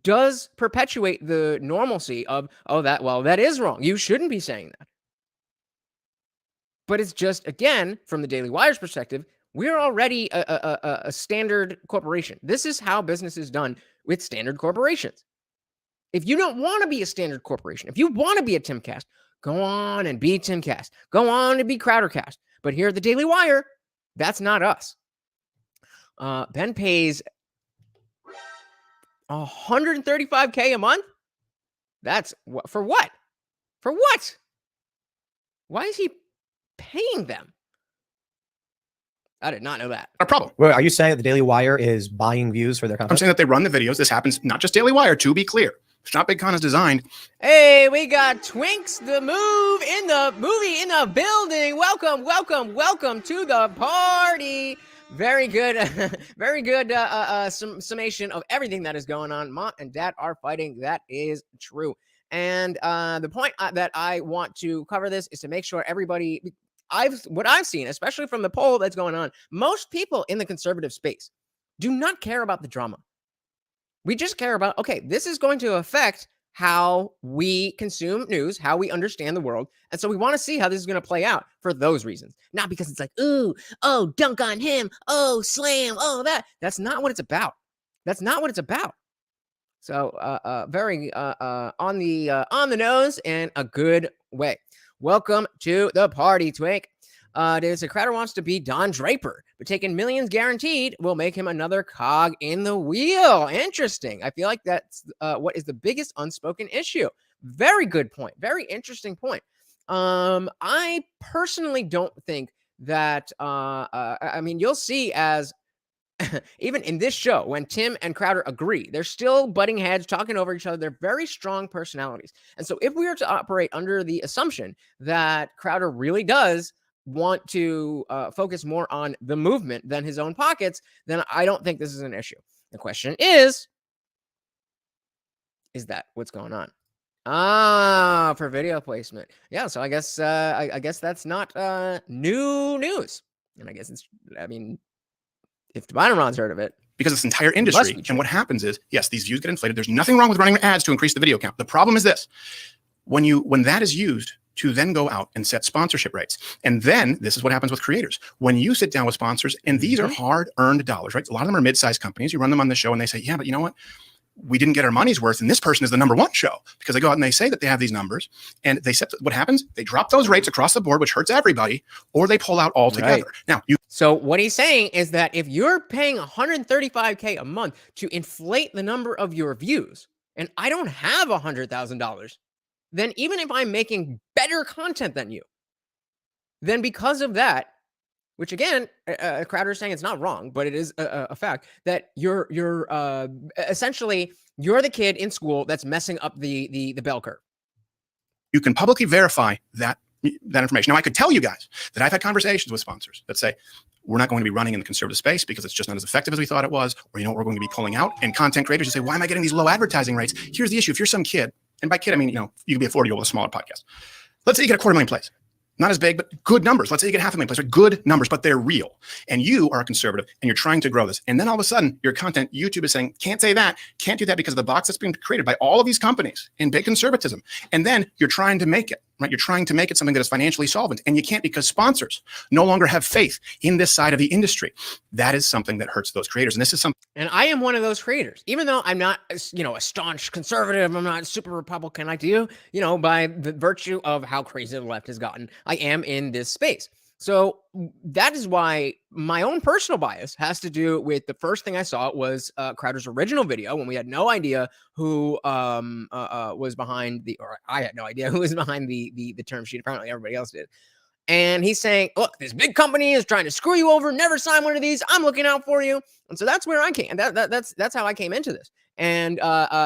does perpetuate the normalcy of, that is wrong. You shouldn't be saying that. But it's just, again, from the Daily Wire's perspective, we're already a standard corporation. This is how business is done with standard corporations. If you don't want to be a standard corporation, if you want to be a Timcast, go on and be Timcast. Go on and be Crowdercast. But here at the Daily Wire, that's not us. Ben pays $135K a month. That's for what? For what? Why is he paying them? I did not know that.
A problem.
Well, are you saying that the Daily Wire is buying views for their content?
I'm saying that they run the videos. This happens not just Daily Wire, to be clear. Shop Big Con is designed.
Hey, we got Twinks the movie in the building. Welcome to the party. Very good, very good summation of everything that is going on. Mom and Dad are fighting. That is true. And the point that I want to cover this is to make sure everybody, what I've seen, especially from the poll that's going on, most people in the conservative space do not care about the drama. We just care about, okay, this is going to affect how we consume news, how we understand the world. And so we want to see how this is going to play out for those reasons. Not because it's like, ooh, oh, dunk on him, oh, slam, oh, that. That's not what it's about. That's not what it's about. So very on the nose in a good way. Welcome to the party, Twink. David said Crowder wants to be Don Draper, but taking millions guaranteed will make him another cog in the wheel. Interesting. I feel like that's what is the biggest unspoken issue. Very good point. Very interesting point. I personally don't think that, I mean, you'll see as even in this show, when Tim and Crowder agree, they're still butting heads, talking over each other. They're very strong personalities. And so if we were to operate under the assumption that Crowder really does want to focus more on the movement than his own pockets, then I don't think this is an issue. The question is that what's going on? For video placement. Yeah, so I guess that's not new news. And I guess it's, I mean, if Ron's heard of it.
Because it's entire industry. And what happens is, yes, these views get inflated. There's nothing wrong with running ads to increase the video count. The problem is this. When that is used to then go out and set sponsorship rates. And then this is what happens with creators. When you sit down with sponsors, and these are hard-earned dollars, right? A lot of them are mid-sized companies. You run them on the show and they say, yeah, but you know what? We didn't get our money's worth, and this person is the #1 show, because they go out and they say that they have these numbers, and they set what happens? They drop those rates across the board, which hurts everybody, or they pull out altogether. Right. Now,
so what he's saying is that if you're paying $135K a month to inflate the number of your views, and I don't have $100,000, then even if I'm making better content than you, then because of that, which again, Crowder is saying it's not wrong, but it is a fact that you're essentially you're the kid in school that's messing up the bell curve.
You can publicly verify that information. Now, I could tell you guys that I've had conversations with sponsors that say, we're not going to be running in the conservative space because it's just not as effective as we thought it was, or you know, we're going to be pulling out. And content creators who say, why am I getting these low advertising rates? Here's the issue. If you're some kid, and by kid, I mean, you know, you could be a 40-year-old with a smaller podcast. Let's say you get 250,000 plays. Not as big, but good numbers. Let's say you get 500,000 plays, right? Good numbers, but they're real. And you are a conservative and you're trying to grow this. And then all of a sudden, your content, YouTube is saying, can't say that, can't do that because of the box that's being created by all of these companies in big conservatism. And then you're trying to make it, right? You're trying to make it something that is financially solvent, and you can't because sponsors no longer have faith in this side of the industry. That is something that hurts those creators. And this is something.
And I am one of those creators, even though I'm not, a staunch conservative. I'm not super Republican. I do, by the virtue of how crazy the left has gotten, I am in this space. So that is why my own personal bias has to do with the first thing I saw was Crowder's original video when we had no idea who was behind or I had no idea who was behind the term sheet. Apparently everybody else did. And he's saying, look, this big company is trying to screw you over. Never sign one of these. I'm looking out for you. And so that's where I came. That's how I came into this. And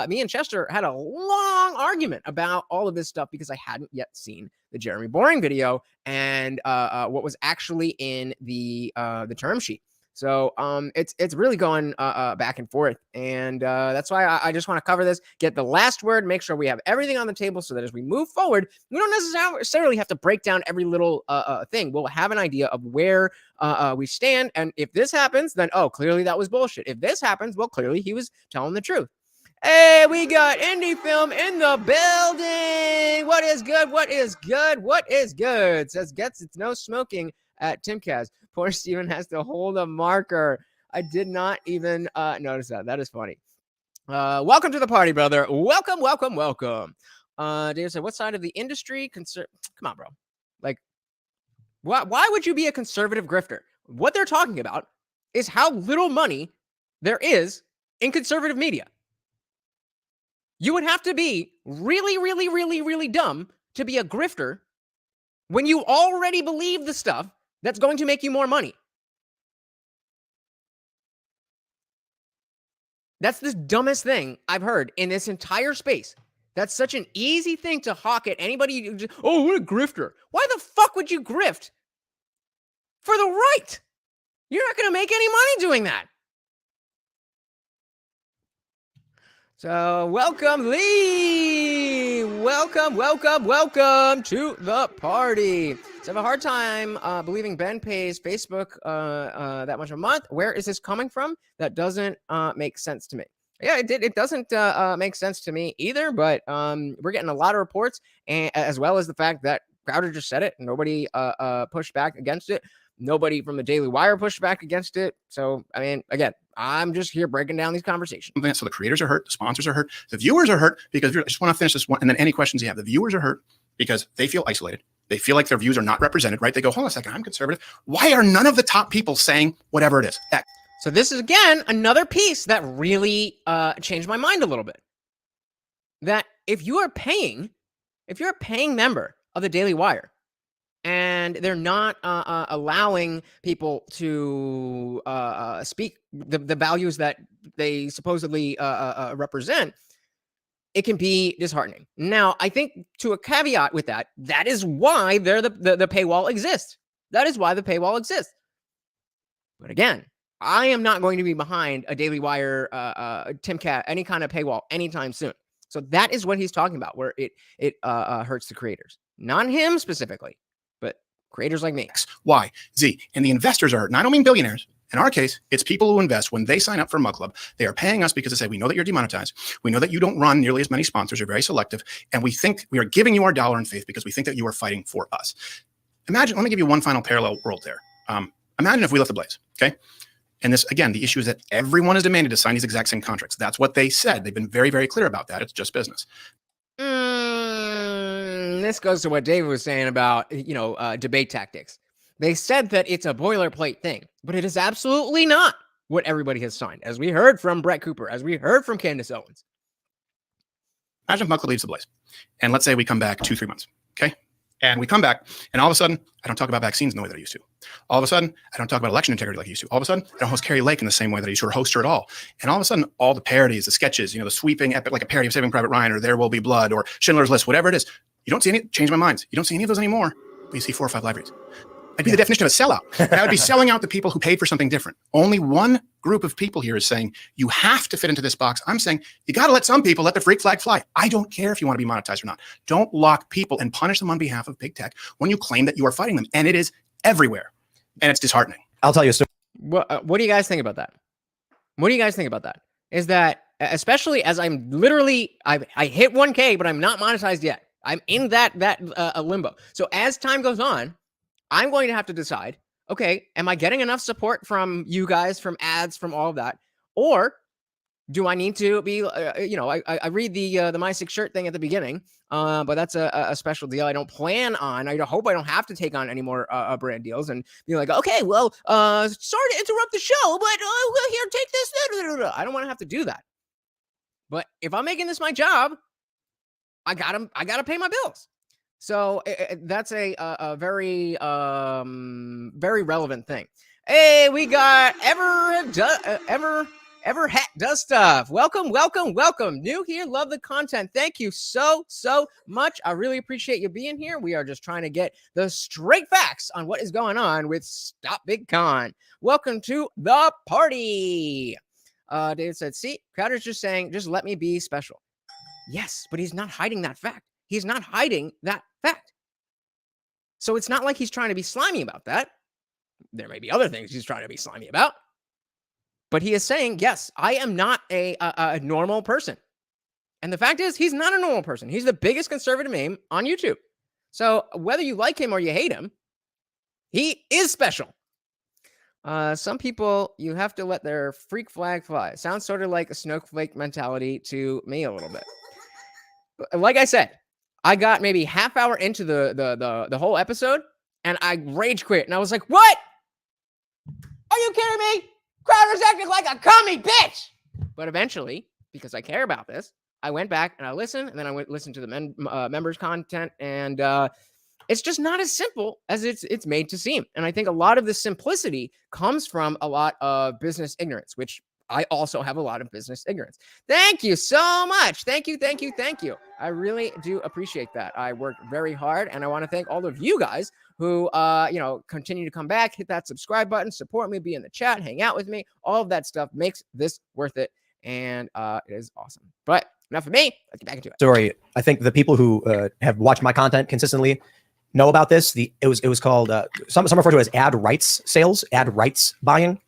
me and Chester had a long argument about all of this stuff because I hadn't yet seen the Jeremy Boring video and what was actually in the term sheet. So it's really going back and forth, and that's why I just want to cover this, get the last word, make sure we have everything on the table, so that as we move forward, we don't necessarily have to break down every little thing. We'll have an idea of where we stand, and if this happens, then clearly that was bullshit. If this happens, well, clearly he was telling the truth. Hey, we got Indie Film in the building. What is good? What is good? What is good? Says gets it's no smoking at Timcast. Poor Steven has to hold a marker. I did not even notice that. That is funny. Welcome to the party, brother. Welcome, welcome, welcome. Dave said, what side of the industry? Come on, bro. Like, why would you be a conservative grifter? What they're talking about is how little money there is in conservative media. You would have to be really, really, really, really dumb to be a grifter when you already believe the stuff that's going to make you more money. That's the dumbest thing I've heard in this entire space. That's such an easy thing to hawk at anybody. Oh, what a grifter. Why the fuck would you grift for the right? You're not going to make any money doing that. So welcome, Lee. Welcome, welcome, welcome to the party. So I have a hard time believing Ben pays Facebook that much a month. Where is this coming from? That doesn't make sense to me. Yeah, it doesn't make sense to me either, but we're getting a lot of reports, and as well as the fact that Crowder just said it. Nobody pushed back against it. Nobody from the Daily Wire pushed back against it. So, I mean, again, I'm just here breaking down these conversations.
So the creators are hurt, the sponsors are hurt, the viewers are hurt because I just want to finish this one, and then any questions you have. The viewers are hurt because they feel isolated. They feel like their views are not represented, right? They go, hold on a second, I'm conservative. Why are none of the top people saying whatever it is?
So this is, again, another piece that really changed my mind a little bit. That if you're a paying member of the Daily Wire, and they're not allowing people to speak the values that they supposedly represent, it can be disheartening. Now, I think to a caveat with that, that is why the paywall exists. That is why the paywall exists. But again, I am not going to be behind a Daily Wire, timcast, any kind of paywall anytime soon. So that is what he's talking about, where it hurts the creators, not him specifically, but creators like me.
Y, Z, and the investors are hurt. And I don't mean billionaires. In our case, it's people who invest when they sign up for Mug Club. They are paying us because they say, we know that you're demonetized. We know that you don't run nearly as many sponsors. You're very selective. And we think we are giving you our dollar in faith because we think that you are fighting for us. Imagine, let me give you one final parallel world there. Imagine if we left the blaze, okay? And this, again, the issue is that everyone is demanded to sign these exact same contracts. That's what they said. They've been very, very clear about that. It's just business.
This goes to what David was saying about, debate tactics. They said that it's a boilerplate thing, but it is absolutely not what everybody has signed, as we heard from Brett Cooper, as we heard from Candace Owens.
Imagine if Mug Club leaves the blaze. And let's say we come back 2-3 months, okay? And we come back, and all of a sudden, I don't talk about vaccines in the way that I used to. All of a sudden, I don't talk about election integrity like I used to. All of a sudden, I don't host Carrie Lake in the same way that I used to, or host her at all. And all of a sudden, all the parodies, the sketches, the sweeping epic, like a parody of Saving Private Ryan, or There Will Be Blood, or Schindler's List, whatever it is. You don't see any, change my minds. You don't see any of those anymore, but you see 4 or 5 libraries. I'd be the definition of a sellout. And I would be selling out the people who paid for something different. Only one group of people here is saying, you have to fit into this box. I'm saying, you got to let some people let the freak flag fly. I don't care if you want to be monetized or not. Don't lock people and punish them on behalf of big tech when you claim that you are fighting them. And it is everywhere. And it's disheartening.
I'll tell you a story.
What do you guys think about that? What do you guys think about that? Is that, especially as I'm literally, I hit 1K, but I'm not monetized yet. I'm in that limbo. So as time goes on, I'm going to have to decide, okay, am I getting enough support from you guys, from ads, from all of that? Or do I need to be, I read the My Six Shirt thing at the beginning, but that's a special deal. I don't plan on, I hope I don't have to take on any more brand deals and be like, okay, well, sorry to interrupt the show, but here, take this. I don't want to have to do that. But if I'm making this my job, I gotta pay my bills. So that's a very, very relevant thing. Hey, we got Ever Hat Does Stuff. Welcome. New here. Love the content. Thank you so much. I really appreciate you being here. We are just trying to get the straight facts on what is going on with Stop Big Con. Welcome to the party. David said, see, Crowder's just saying, just let me be special. Yes, but he's not hiding that fact. He's not hiding that fact. So it's not like he's trying to be slimy about that. There may be other things he's trying to be slimy about. But he is saying, yes, I am not a normal person. And the fact is, he's not a normal person. He's the biggest conservative name on YouTube. So whether you like him or you hate him, he is special. Some people, you have to let their freak flag fly. Sounds sort of like a snowflake mentality to me a little bit. Like I said, I got maybe half hour into the whole episode, and I rage quit. And I was like, what? Are you kidding me? Crowder's acting like a commie bitch. But eventually, because I care about this, I went back and I listened, and then I went listen to the members' content, and it's just not as simple as it's made to seem. And I think a lot of the simplicity comes from a lot of business ignorance, which I also have a lot of business ignorance. Thank you so much. Thank you. I really do appreciate that. I worked very hard, and I want to thank all of you guys who, continue to come back, hit that subscribe button, support me, be in the chat, hang out with me. All of that stuff makes this worth it, and it is awesome. But enough of me. Let's get back into it.
Story. I think the people who have watched my content consistently know about this. It was called some refer to it as ad rights sales, ad rights buying.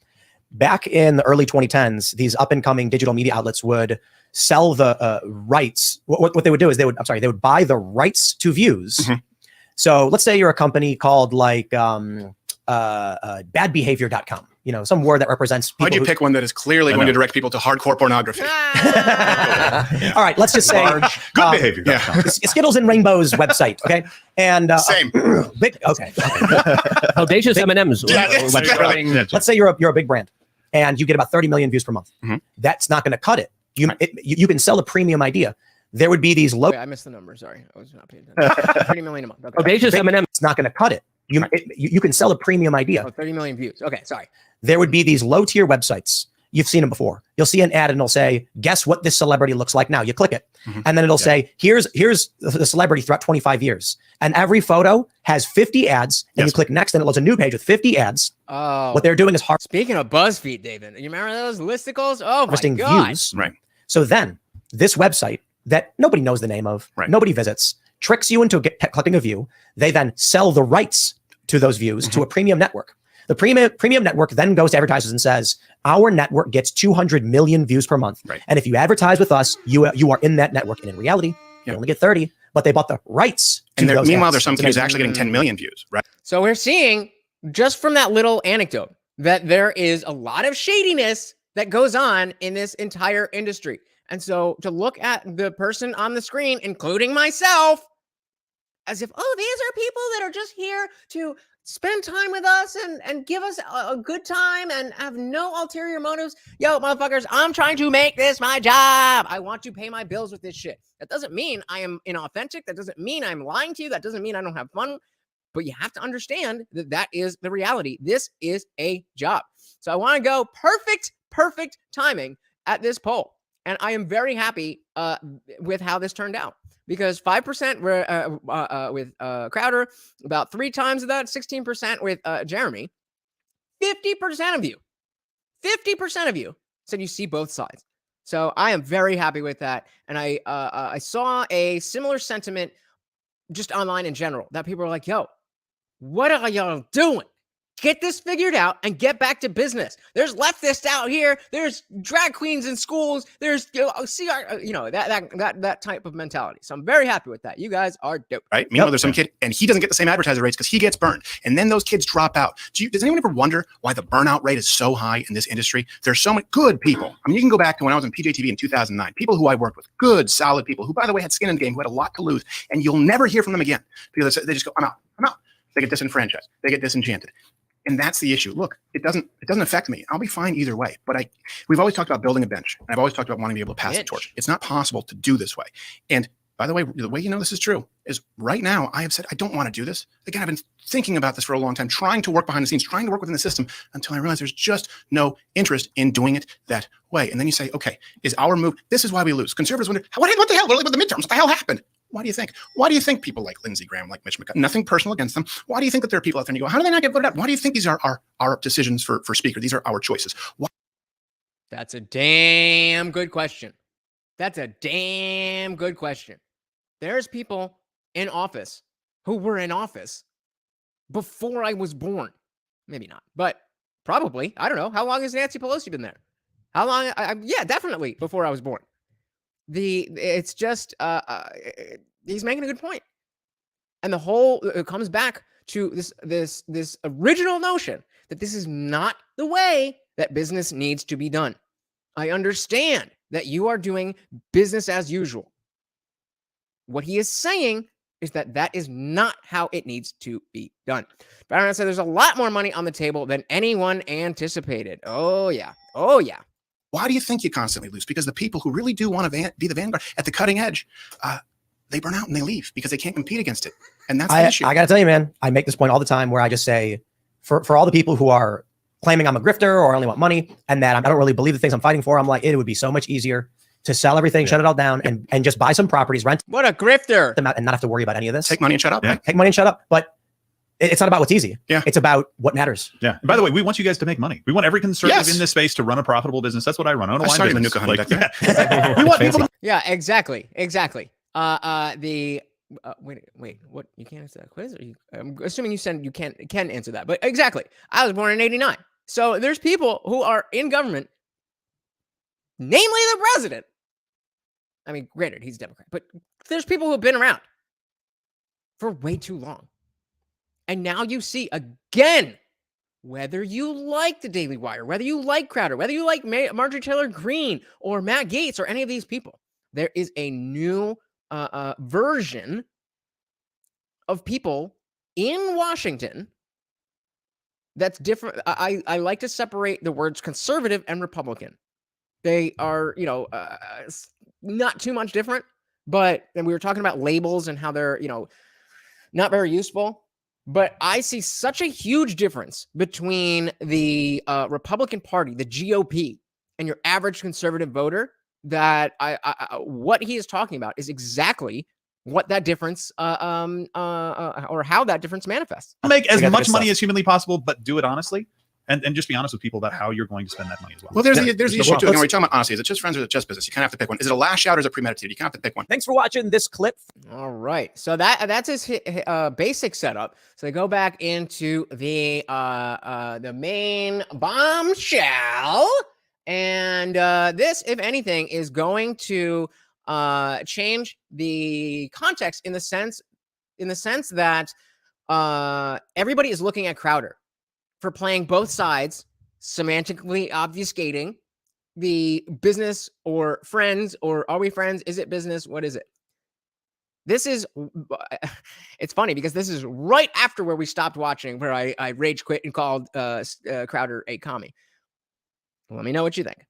Back in the early 2010s, these up and coming digital media outlets would sell the rights. What they would do is they would buy the rights to views. Mm-hmm. So let's say you're a company called like badbehavior.com, some word that represents people.
Why'd you pick one that is clearly going to direct people to hardcore pornography?
Yeah. All right, let's just say
good behavior.
Yeah. Skittles and Rainbows website, okay? And
same.
Big, okay.
Audacious M&M's.
Let's say you're a big brand and you get about 30 million views per month. Mm-hmm. That's not going to cut it. You can sell a premium idea. There would be these low.
I missed the number. Sorry, I was not paying attention. 30 million a month. Okay.
Audacious M&M.
It's not going to cut it. You can sell a premium idea.
30 million views. Okay, sorry.
There would be these low tier websites. You've seen them before. You'll see an ad and it'll say, guess what this celebrity looks like now. You click it. Mm-hmm. And then it'll say, here's the celebrity throughout 25 years. And every photo has 50 ads. And you click next and it loads a new page with 50 ads.
Oh.
What they're doing is hard.
Speaking of BuzzFeed, David, you remember those listicles? Oh my God.
Views. Right. So then this website that nobody knows the name of, nobody visits, tricks you into collecting a view. They then sell the rights to those views to a premium network. The premium network then goes to advertisers and says, our network gets 200 million views per month. Right. And if you advertise with us, you are in that network. And in reality, you only get 30, but they bought the rights.
And meanwhile, there's some kids actually getting 10 million views. Right.
So we're seeing just from that little anecdote that there is a lot of shadiness that goes on in this entire industry. And so to look at the person on the screen, including myself, as if, oh, these are people that are just here to spend time with us and give us a good time and have no ulterior motives. Yo, motherfuckers, I'm trying to make this my job. I want to pay my bills with this shit. That doesn't mean I am inauthentic. That doesn't mean I'm lying to you. That doesn't mean I don't have fun. But you have to understand that that is the reality. This is a job. So I want to go perfect timing at this poll. And I am very happy with how this turned out. Because 5% were with Crowder, about 3 times of that, 16% with Jeremy. 50% of you said you see both sides. So I am very happy with that. And I saw a similar sentiment just online in general, that people are like, yo, what are y'all doing? Get this figured out and get back to business. There's leftists out here. There's drag queens in schools. There's that type of mentality. So I'm very happy with that. You guys are dope.
Right? Meanwhile, there's some kid, and he doesn't get the same advertiser rates because he gets burned. And then those kids drop out. Does anyone ever wonder why the burnout rate is so high in this industry? There's so many good people. I mean, you can go back to when I was on PJTV in 2009. People who I worked with, good, solid people who, by the way, had skin in the game, who had a lot to lose. And you'll never hear from them again because they just go, I'm out. They get disenfranchised. They get disenchanted. And that's the issue. Look, it doesn't affect me. I'll be fine either way. But we've always talked about building a bench. And I've always talked about wanting to be able to pass the torch. It's not possible to do this way. And by the way this is true is right now I have said I don't want to do this. Again, I've been thinking about this for a long time, trying to work behind the scenes, trying to work within the system until I realized there's just no interest in doing it that way. And then you say, okay, is our move? This is why we lose. Conservatives wonder, what the hell? What the midterms? What the hell happened? Why do you think? Why do you think people like Lindsey Graham, like Mitch McConnell, nothing personal against them? Why do you think that there are people out there and you go, how do they not get voted out? Why do you think these are our decisions for speaker? These are our choices. Why?
That's a damn good question. There's people in office who were in office before I was born. Maybe not, but probably. I don't know. How long has Nancy Pelosi been there? How long? Yeah, definitely before I was born. It's just he's making a good point, and it comes back to this original notion that this is not the way that business needs to be done. I understand that you are doing business as usual. What he is saying is that is not how it needs to be done. Baron said there's a lot more money on the table than anyone anticipated. Oh yeah.
Why do you think you constantly lose? Because the people who really do want to be the vanguard at the cutting edge, they burn out and they leave because they can't compete against it. And that's the issue.
I got to tell you, man, I make this point all the time where I just say, for all the people who are claiming I'm a grifter or I only want money and that I don't really believe the things I'm fighting for, I'm like, it would be so much easier to sell everything, shut it all down, and just buy some properties, rent
what a grifter,
them out, and not have to worry about any of this.
Take money and shut up.
Yeah.
Right?
Take money and shut up. But it's not about what's easy.
Yeah.
It's about what matters.
Yeah. And by the way, we want you guys to make money. We want every conservative in this space to run a profitable business. That's what I run. I own a wine business. We want people to.
Yeah, exactly. Wait, what? You can't answer that quiz? I'm assuming you said you can answer that, but exactly. I was born in 89. So there's people who are in government, namely the president. I mean, granted, he's a Democrat, but there's people who have been around for way too long. And now you see again, whether you like the Daily Wire, whether you like Crowder, whether you like Marjorie Taylor Greene or Matt Gaetz or any of these people, there is a new version of people in Washington that's different. I like to separate the words conservative and Republican. They are, not too much different, and we were talking about labels and how they're, not very useful. But I see such a huge difference between the Republican Party, the GOP, and your average conservative voter that what he is talking about is exactly what that difference or how that difference manifests.
Make as much money as humanly possible, but do it honestly. And just be honest with people about how you're going to spend that money as well.
Well, there's the issue too. We're talking about honesty. Is it just friends or is it just business? You kind of have to pick one. Is it a lash out or is it premeditated? You kind of have to pick one.
Thanks for watching this clip.
All right. So that's his basic setup. So they go back into the main bombshell. And this, if anything, is going to change the context in the sense that everybody is looking at Crowder for playing both sides, semantically obfuscating the business or friends, or are we friends? Is it business? What is it? It's funny because this is right after where we stopped watching, where I rage quit and called Crowder a commie. Let me know what you think.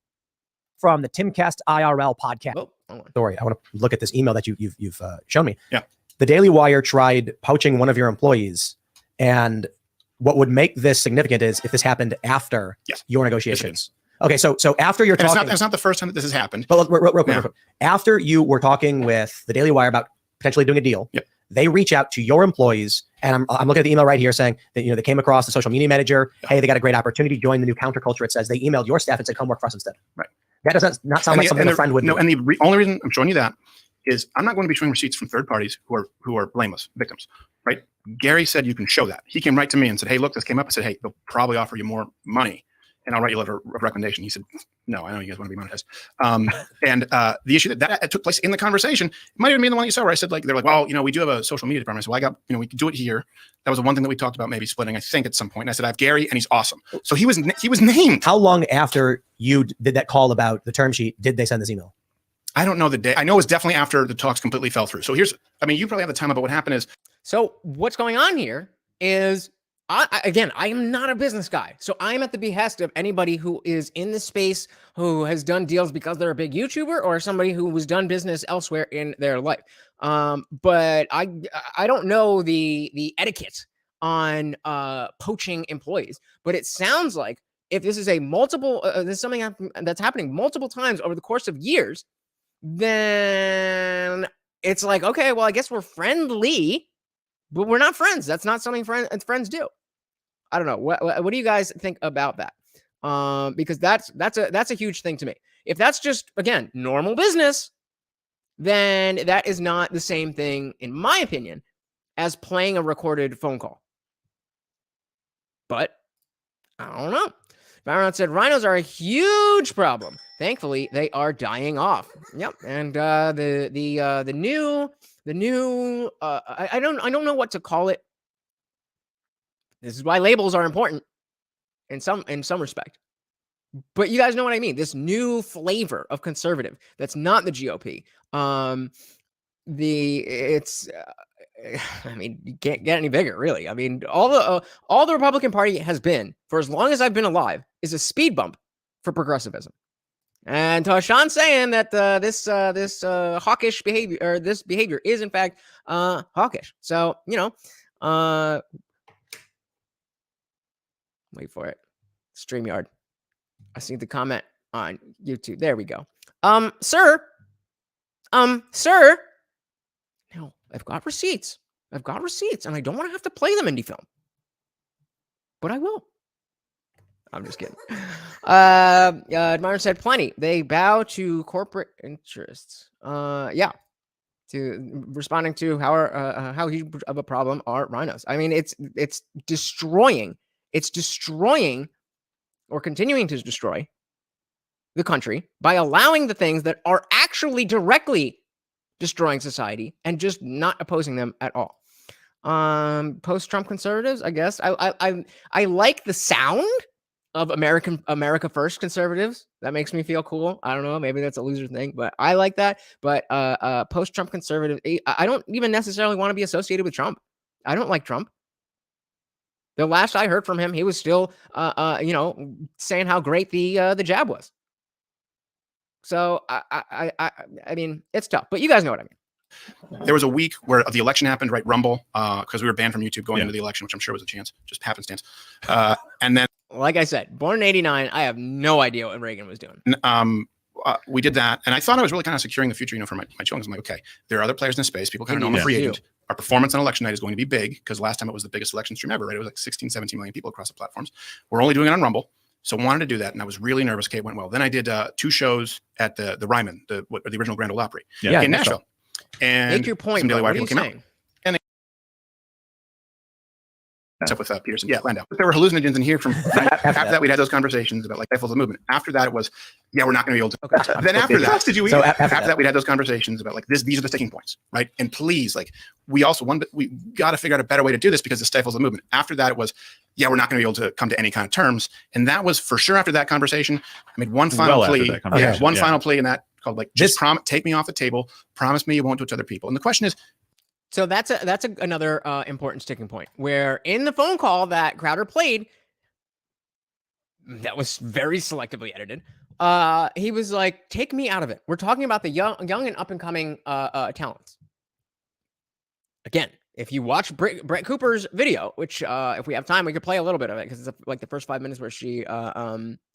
From the Timcast IRL podcast. Sorry, I want to look at this email that you've shown me.
Yeah.
The Daily Wire tried poaching one of your employees, and what would make this significant is if this happened after your negotiations. Okay, so after you're talking,
it's not the first time that this has happened.
But real quick, after you were talking with the Daily Wire about potentially doing a deal, they reach out to your employees, and I'm looking at the email right here saying that they came across the social media manager. Hey, they got a great opportunity. Join the new counterculture. It says they emailed your staff and said, "Come work for us instead." Right. That does not sound like something a friend would do.
No, and the only reason I'm showing you that is I'm not going to be showing receipts from third parties who are blameless victims. Right? Gary said you can show that. He came right to me and said, hey, look, this came up. I said, hey, they'll probably offer you more money, and I'll write you a letter of recommendation. He said, no, I know you guys want to be monetized. And the issue that took place in the conversation, it might even be the one that you saw where I said, like, they're like, well, we do have a social media department. So I got, we could do it here. That was the one thing that we talked about maybe splitting, I think, at some point. And I said, I have Gary, and he's awesome. So he was named.
How long after you did that call about the term sheet did they send this email?
I don't know the day. I know it was definitely after the talks completely fell through. So you probably have the time about what happened is.
So what's going on here is, I am not a business guy. So I'm at the behest of anybody who is in the space, who has done deals because they're a big YouTuber, or somebody who has done business elsewhere in their life. But I don't know the etiquette on poaching employees. But it sounds like if this is this is something that's happening multiple times over the course of years, then it's like, okay, well, I guess we're friendly, but we're not friends. That's not something friends do. I don't know. What do you guys think about that? Because that's a huge thing to me. If that's just, again, normal business, then that is not the same thing, in my opinion, as playing a recorded phone call. But I don't know. Byron said rhinos are a huge problem. Thankfully, they are dying off. Yep, and the new I don't know what to call it. This is why labels are important in some respect. But you guys know what I mean. This new flavor of conservative that's not the GOP. I mean, you can't get any bigger, really. I mean, all the Republican Party has been, for as long as I've been alive, is a speed bump for progressivism. And Sean's saying that this hawkish behavior, or this behavior, is in fact hawkish. So wait for it. StreamYard. I see the comment on YouTube. There we go. Sir. No, I've got receipts. And I don't want to have to play them indie film. But I will. I'm just kidding. Admirer said plenty. They bow to corporate interests. Yeah. To responding to how huge of a problem are rhinos. I mean, it's destroying. It's destroying, or continuing to destroy, the country by allowing the things that are actually directly destroying society and just not opposing them at all. Post-Trump conservatives, I guess. I like the sound of America First conservatives. That makes me feel cool. I don't know, maybe that's a loser thing, but I like that. But post-Trump conservative, I don't even necessarily want to be associated with Trump. I don't like Trump. The last I heard from him, he was still saying how great the jab was. So I mean, it's tough, but you guys know what I mean.
There was a week where the election happened, right? Rumble, because we were banned from YouTube going into the election, which I'm sure was a chance, just happenstance. And then,
like I said, born in '89, I have no idea what Reagan was doing.
We did that, and I thought I was really kind of securing the future, for my children. I'm like, okay, there are other players in the space. People kind of know I'm a free agent. Our performance on election night is going to be big, because last time it was the biggest election stream ever, right? It was like 16, 17 million people across the platforms. We're only doing it on Rumble. So I wanted to do that, and I was really nervous. Okay, it went well. Then I did 2 shows at the Ryman, the original Grand Ole Opry in Nashville. And
make your point.
Some Daily Wire
people
came out. What's up with Peterson? Yeah, Landau. But there were hallucinogens in here from after that we'd had those conversations about like stifles the movement. After that it was, we're not going to be able to. Okay. Then after that, after that we'd had those conversations about like these are the sticking points, right? And please, like we got to figure out a better way to do this because it stifles the movement. After that it was, we're not going to be able to come to any kind of terms. And that was for sure after that conversation. I made one final plea. Final plea, and that called like take me off the table. Promise me you won't do it to other people. And the question is.
So that's another important sticking point, where in the phone call that Crowder played, that was very selectively edited, he was like, take me out of it. We're talking about the young and up and coming talents. Again, if you watch Brett Cooper's video, which if we have time, we could play a little bit of it because it's like the first 5 minutes where she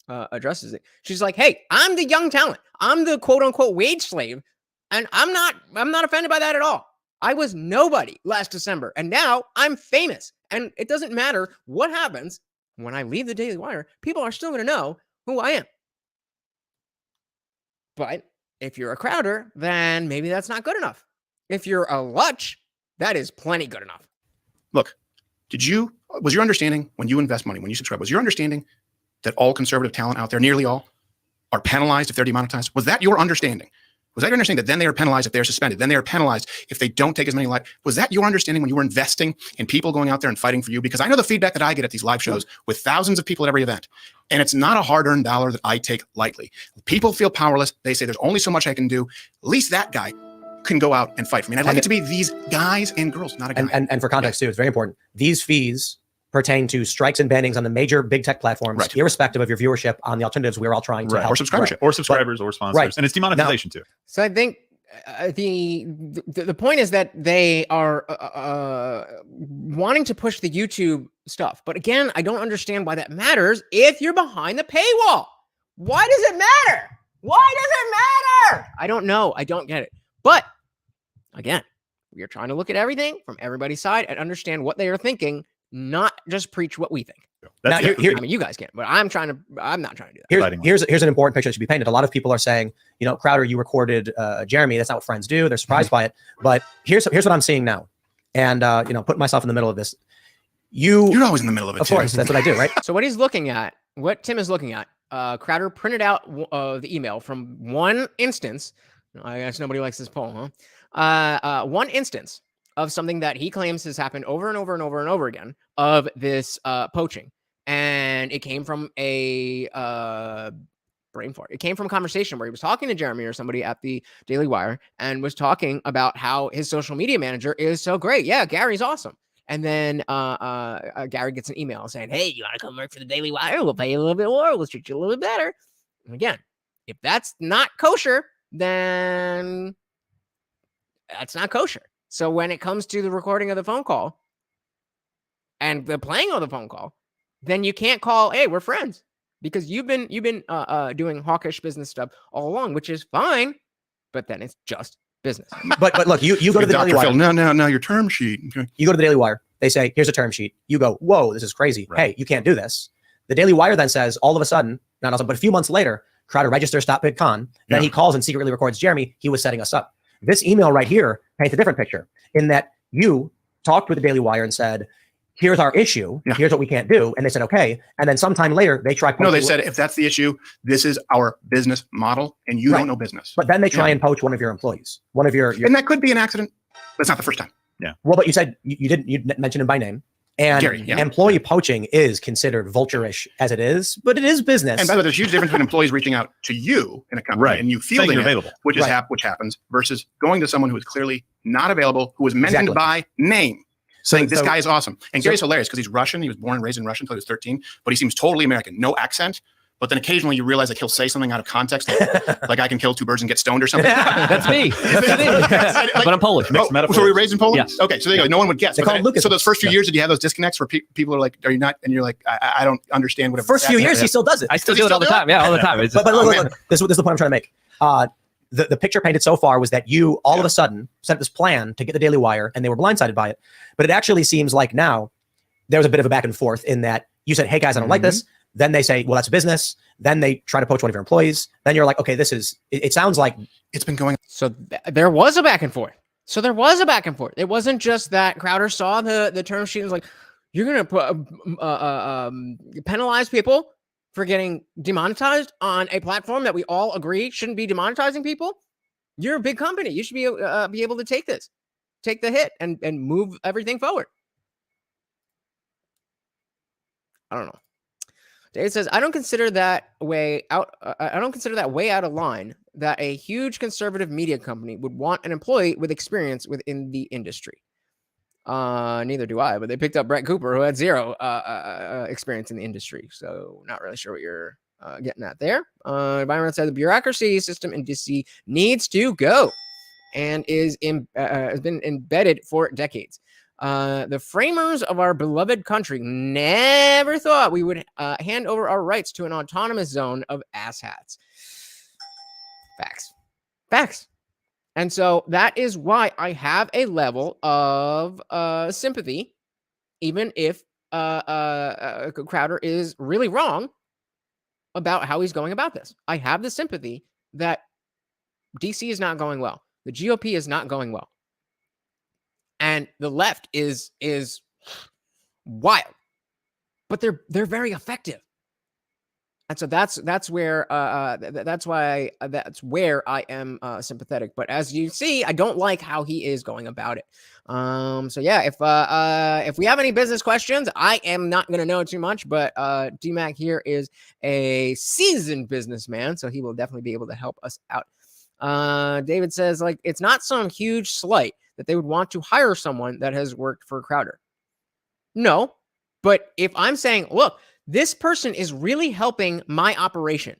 addresses it. She's like, hey, I'm the young talent. I'm the quote unquote wage slave. And I'm not offended by that at all. I was nobody last December, and now I'm famous. And it doesn't matter what happens when I leave the Daily Wire, people are still going to know who I am. But if you're a Crowder, then maybe that's not good enough. If you're a Lutch, that is plenty good enough.
look, was your understanding when you invest money, when you subscribe, was your understanding that all conservative talent out there, nearly all, are penalized if they're demonetized? Was that your understanding? Was that your understanding that then they are penalized if they're suspended? Then they are penalized if they don't take as many live? Was that your understanding when you were investing in people going out there and fighting for you? Because I know the feedback that I get at these live shows with thousands of people at every event. And it's not a hard-earned dollar that I take lightly. People feel powerless. They say there's only so much I can do. At least that guy can go out and fight for me. And I'd like it to be these guys and girls, not a guy.
And for context too, it's very important. These fees pertain to strikes and bannings on the major big tech platforms, irrespective of your viewership on the alternatives. We're all trying to help.
Or subscribership, or subscribers, or sponsors. And it's demonetization too.
So I think the point is that they are wanting to push the YouTube stuff. But again, I don't understand why that matters if you're behind the paywall. Why does it matter? Why does it matter? I don't know. I don't get it. But again, we are trying to look at everything from everybody's side and understand what they are thinking, not just preach what we think.
Now,
I mean, you guys can, but I'm not trying to do that.
Here's an important picture that should be painted. A lot of people are saying, you know, Crowder, you recorded Jeremy. That's not what friends do. They're surprised by it. But here's what I'm seeing now. And, you know, putting myself in the middle of this. You're
always in the middle of it.
Of course, that's what I do, right?
So what he's looking at, what Tim is looking at, Crowder printed out the email from one instance. I guess nobody likes this poll, huh? One instance of something that he claims has happened over and over and over and over again of this poaching. And it came from a brain fart. It came from a conversation where he was talking to Jeremy or somebody at the Daily Wire and was talking about how his social media manager is so great. Yeah, Gary's awesome. And then Gary gets an email saying, hey, you want to come work for the Daily Wire? We'll pay you a little bit more. We'll treat you a little bit better. And again, if that's not kosher, then that's not kosher. So when it comes to the recording of the phone call and the playing of the phone call, then you can't call, hey, we're friends, because you've been doing hawkish business stuff all along, which is fine, but then it's just business.
But look, you go to the Daily Wire.
Phil, no, your term sheet. Okay.
You go to the Daily Wire. They say, here's a term sheet. You go, whoa, this is crazy.
Right.
Hey, you can't do this. The Daily Wire then says, all of a sudden, not also, but a few months later, Crowder registers StopBitCon. Then he calls and secretly records Jeremy. He was setting us up. This email right here paints a different picture in that you talked with the Daily Wire and said, here's our issue. Here's what we can't do. And they said, okay. And then sometime later, they try.
No, they said, if that's the issue, this is our business model and you don't know business.
But then they try and poach one of your employees, one of your.
And that could be an accident, but it's not the first time.
Yeah.
Well, but you said you didn't mention him by name. And
Gary,
employee poaching is considered vulture-ish as it is, but it is business.
And by the way, there's a huge difference between employees reaching out to you in a company and you fielding
available,
which happens, versus going to someone who is clearly not available, who was mentioned by name, saying this guy is awesome. And Gary's hilarious because he's Russian. He was born and raised in Russia until he was 13, but he seems totally American, no accent. But then occasionally you realize like he'll say something out of context, like I can kill two birds and get stoned or something.
That's me. But I'm Polish.
So were you raised in Poland?
Yes.
Okay, so there you go. No one would guess. So those first few years, did you have those disconnects where people are like, "Are you not?" And you're like, "I don't understand what."
First few years, he still does it.
I still do it all the time. Yeah, all the time.
But look, this is the point I'm trying to make. The picture painted so far was that you all of a sudden set this plan to get the Daily Wire, and they were blindsided by it. But it actually seems like now there's a bit of a back and forth in that you said, "Hey guys, I don't like this." Then they say, well, that's business. Then they try to poach one of your employees. Then you're like, okay, this is, it sounds like
it's been going.
So there was a back and forth. It wasn't just that Crowder saw the term sheet and was like, you're going to penalize people for getting demonetized on a platform that we all agree shouldn't be demonetizing people. You're a big company. You should be able to take the hit and move everything forward. I don't know. Dave says, I don't consider that way out of line that a huge conservative media company would want an employee with experience within the industry. Neither do I, but they picked up Brett Cooper, who had zero experience in the industry. So not really sure what you're getting at there. Byron said the bureaucracy system in DC needs to go and has been embedded for decades. The framers of our beloved country never thought we would hand over our rights to an autonomous zone of asshats. Facts. And so that is why I have a level of sympathy, even if Crowder is really wrong about how he's going about this. I have the sympathy that DC is not going well. The GOP is not going well. And the left is Wild. But they're very effective. And so that's where I am sympathetic. But as you see, I don't like how he is going about it. So yeah, if we have any business questions, I am not going to know too much, but DMAC here is a seasoned businessman, so he will definitely be able to help us out. David says, like, it's not some huge slight that they would want to hire someone that has worked for Crowder. No, but if I'm saying, look, this person is really helping my operation.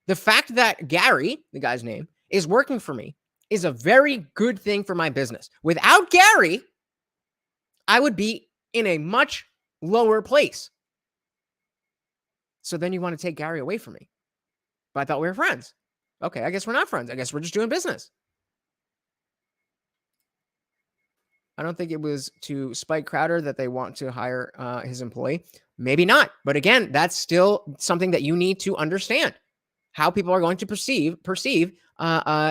The fact that Gary, the guy's name, is working for me is a very good thing for my business. Without Gary, I would be in a much lower place. So then you want to take Gary away from me. But I thought we were friends. Okay, I guess we're not friends. I guess we're just doing business. I don't think it was to spite Crowder that they want to hire his employee. Maybe not. But again, that's still something that you need to understand. How people are going to perceive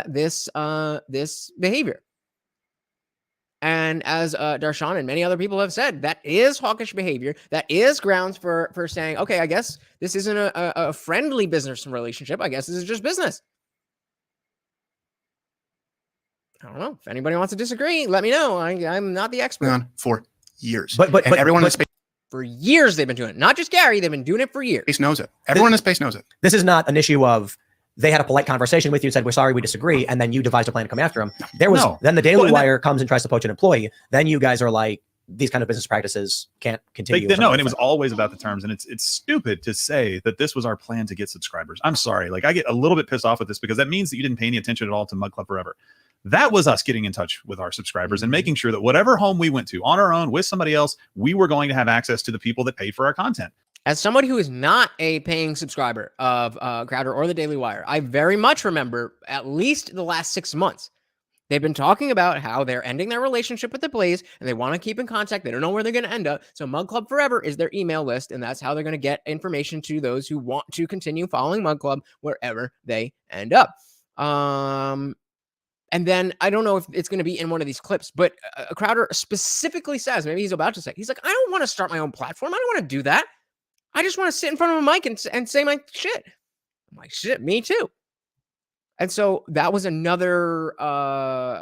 this behavior. And as Darshan and many other people have said, that is hawkish behavior. That is grounds for saying, okay, I guess this isn't a friendly business relationship. I guess this is just business. I don't know. If anybody wants to disagree, let me know. I'm not the expert.
On for years.
But
everyone in the space
For years they've been doing it. Not just Gary, they've been doing it for years.
knows it. Everyone in the space knows it.
This is not an issue of they had a polite conversation with you, said, we're sorry, we disagree, and then you devised a plan to come after him. Then the Daily Wire comes and tries to poach an employee. Then you guys are like, these kind of business practices can't continue.
And it was always about the terms. And it's stupid to say that this was our plan to get subscribers. I'm sorry. Like, I get a little bit pissed off with this because that means that you didn't pay any attention at all to Mug Club Forever. That was us getting in touch with our subscribers and making sure that whatever home we went to on our own with somebody else, we were going to have access to the people that paid for our content.
As somebody who is not a paying subscriber of Crowder or the Daily Wire, I very much remember at least the last 6 months. They've been talking about how they're ending their relationship with the Blaze and they want to keep in contact. They don't know where they're going to end up. So Mug Club Forever is their email list, and that's how they're going to get information to those who want to continue following Mug Club wherever they end up. And then I don't know if it's going to be in one of these clips, but Crowder specifically says, maybe he's about to say, he's like, I don't want to start my own platform. I don't want to do that. I just want to sit in front of a mic and say my shit. I'm like, shit, me too. And so that was another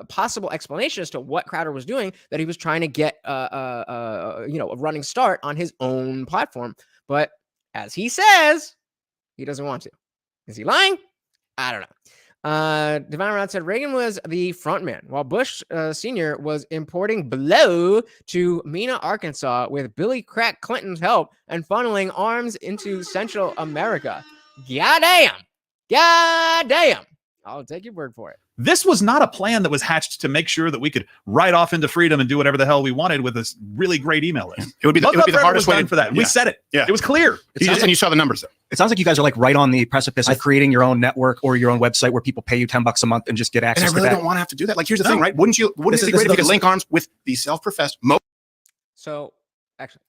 possible explanation as to what Crowder was doing, that he was trying to get a running start on his own platform. But as he says, he doesn't want to. Is he lying? I don't know. Divine Rod said Reagan was the front man, while Bush Sr. was importing blow to Mena, Arkansas, with Billy Crack Clinton's help and funneling arms into Central America. Goddamn. I'll take your word for it.
This was not a plan that was hatched to make sure that we could ride off into freedom and do whatever the hell we wanted with this really great email list.
It would be the hardest way
for that. Yeah. We said it.
Yeah.
It was clear.
And you saw the numbers there.
It sounds like you guys are like right on the precipice of creating your own network or your own website where people pay you $10 a month and just get access
to that. And I really don't want to have to do that. Like, here's the thing, right? Wouldn't it be great if you could link arms with the self-professed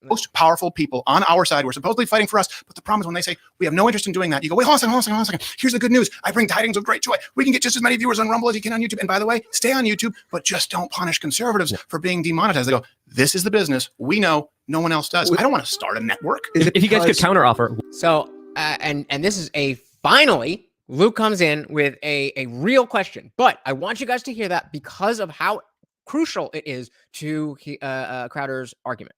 most powerful people on our side who are supposedly fighting for us? But the problem is when they say, we have no interest in doing that, you go, wait, hold on a second. Here's the good news. I bring tidings of great joy. We can get just as many viewers on Rumble as you can on YouTube. And by the way, stay on YouTube, but just don't punish conservatives for being demonetized. They go, this is the business. We know, no one else does. I don't want to start a network.
If you guys could counter offer.
So, and this is finally, Luke comes in with a real question, but I want you guys to hear that because of how crucial it is to Crowder's argument.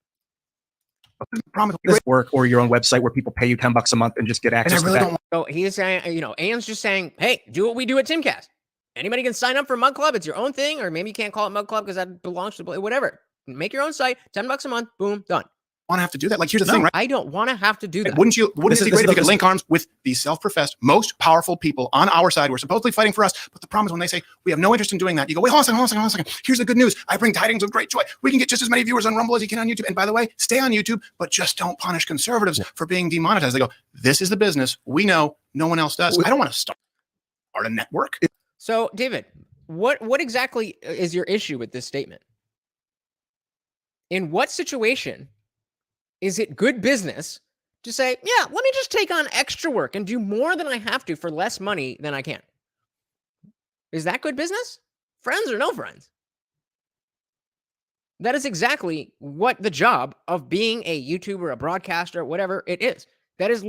Promise work or your own website where people pay you $10 a month and just get access to that.
So he's saying, Ian's just saying, hey, do what we do at Timcast. Anybody can sign up for Mug Club. It's your own thing, or maybe you can't call it Mug Club because that belongs to whatever. Make your own site, $10 a month, boom, done.
Want to have to do that? Like, here's the thing, right?
I don't want to have to do that.
Wouldn't it be great if you could link arms with the self-professed most powerful people on our side who are supposedly fighting for us? But the problem is when they say, we have no interest in doing that, you go, wait, hold on a second. Here's the good news. I bring tidings of great joy. We can get just as many viewers on Rumble as you can on YouTube. And by the way, stay on YouTube, but just don't punish conservatives for being demonetized. They go, this is the business. We know, no one else does. I don't want to start a network.
So, David, what exactly is your issue with this statement? In what situation is it good business to say, yeah, let me just take on extra work and do more than I have to for less money than I can? Is that good business? Friends or no friends? That is exactly what the job of being a YouTuber, a broadcaster, whatever it is. That is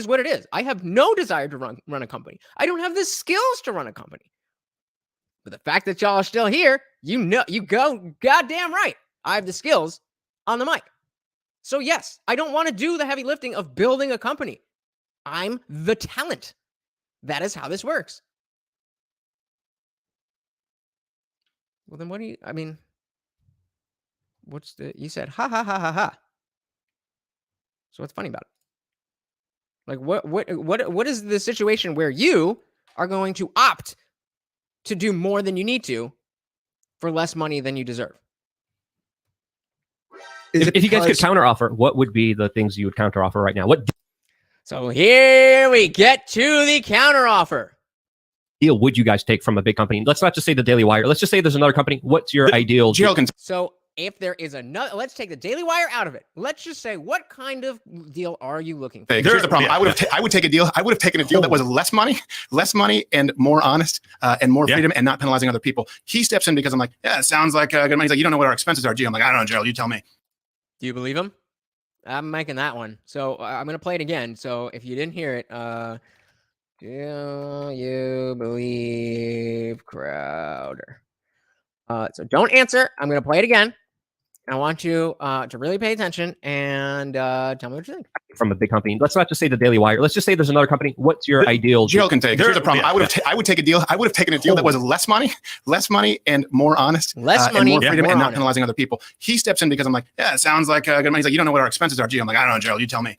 what it is. I have no desire to run a company. I don't have the skills to run a company. But the fact that y'all are still here, you go goddamn right. I have the skills on the mic. So yes, I don't want to do the heavy lifting of building a company. I'm the talent. That is how this works. Well, then you said, ha, ha, ha, ha, ha. So what's funny about it? Like, what is the situation where you are going to opt to do more than you need to for less money than you deserve?
If you guys could counteroffer, what would be the things you would counteroffer right now? What
So here we get to the counteroffer.
deal would you guys take from a big company? Let's not just say the Daily Wire. Let's just say there's another company. What's your ideal deal?
So if there is another, let's take the Daily Wire out of it. Let's just say, what kind of deal are you looking for?
Here's the problem. I would take a deal. I would have taken a deal that was less money, and more honest, and more freedom, and not penalizing other people. He steps in because I'm like, yeah, it sounds like good money. He's like, you don't know what our expenses are, G. I'm like, I don't know, Gerald. You tell me.
Do you believe him? I'm making that one. So I'm going to play it again. So if you didn't hear it, do you believe Crowder? So don't answer. I'm going to play it again. I want you to really pay attention and tell me what you think.
From a big company. Let's not just say the Daily Wire. Let's just say there's another company. What's your ideal deal?
Gerald can take. Here's the problem. I would take a deal. I would have taken a deal that was less money, and more honest,
less money,
and more freedom,
more
and not
honest.
penalizing other people. He steps in because I'm like, yeah, it sounds like good money. He's like, you don't know what our expenses are, G. I'm like, I don't know, Gerald. You tell me.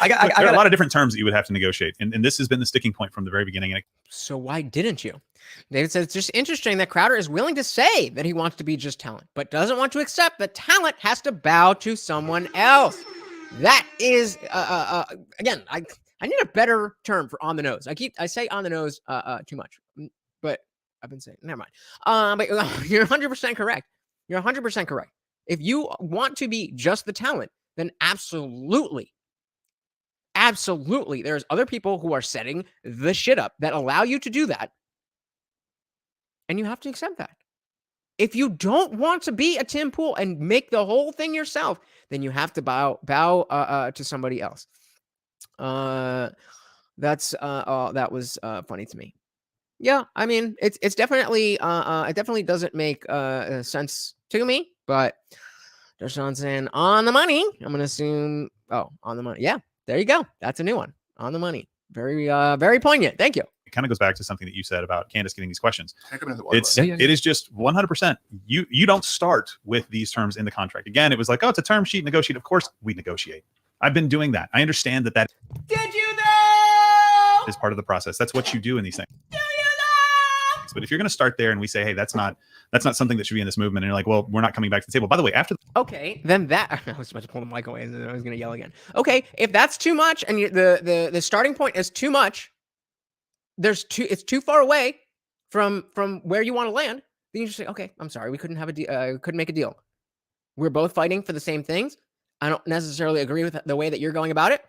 There are a lot of different terms that you would have to negotiate, and this has been the sticking point from the very beginning.
So why didn't you? David says it's just interesting that Crowder is willing to say that he wants to be just talent, but doesn't want to accept that talent has to bow to someone else. That is, again, I need a better term for on the nose. I say on the nose too much, but I've been saying, never mind. But you're 100% correct. You're 100% correct. If you want to be just the talent, then absolutely, there's other people who are setting the shit up that allow you to do that. And you have to accept that. If you don't want to be a Tim Pool and make the whole thing yourself, then you have to bow to somebody else. That was funny to me. Yeah, I mean, it's definitely it definitely doesn't make sense to me. But Deshaun saying on the money. I'm gonna assume. Oh, on the money. Yeah, there you go. That's a new one. On the money. Very very poignant. Thank you.
It kind of goes back to something that you said about Candace getting these questions.
Yeah.
It is just 100%. You don't start with these terms in the contract. Again, it was like, oh, it's a term sheet, negotiate. Of course we negotiate. I've been doing that. I understand that
Did you know?
is part of the process. That's what you do in these things.
Do you know?
But if you're going to start there and we say, hey, that's not something that should be in this movement, and you're like, well, we're not coming back to the table. By the way, after
Okay, then that I was about to pull the mic away and I was going to yell again. Okay, if that's too much and the starting point is too much, it's too far away from where you want to land, then you just say, okay, I'm sorry, we couldn't have couldn't make a deal. We're both fighting for the same things. I don't necessarily agree with the way that you're going about it.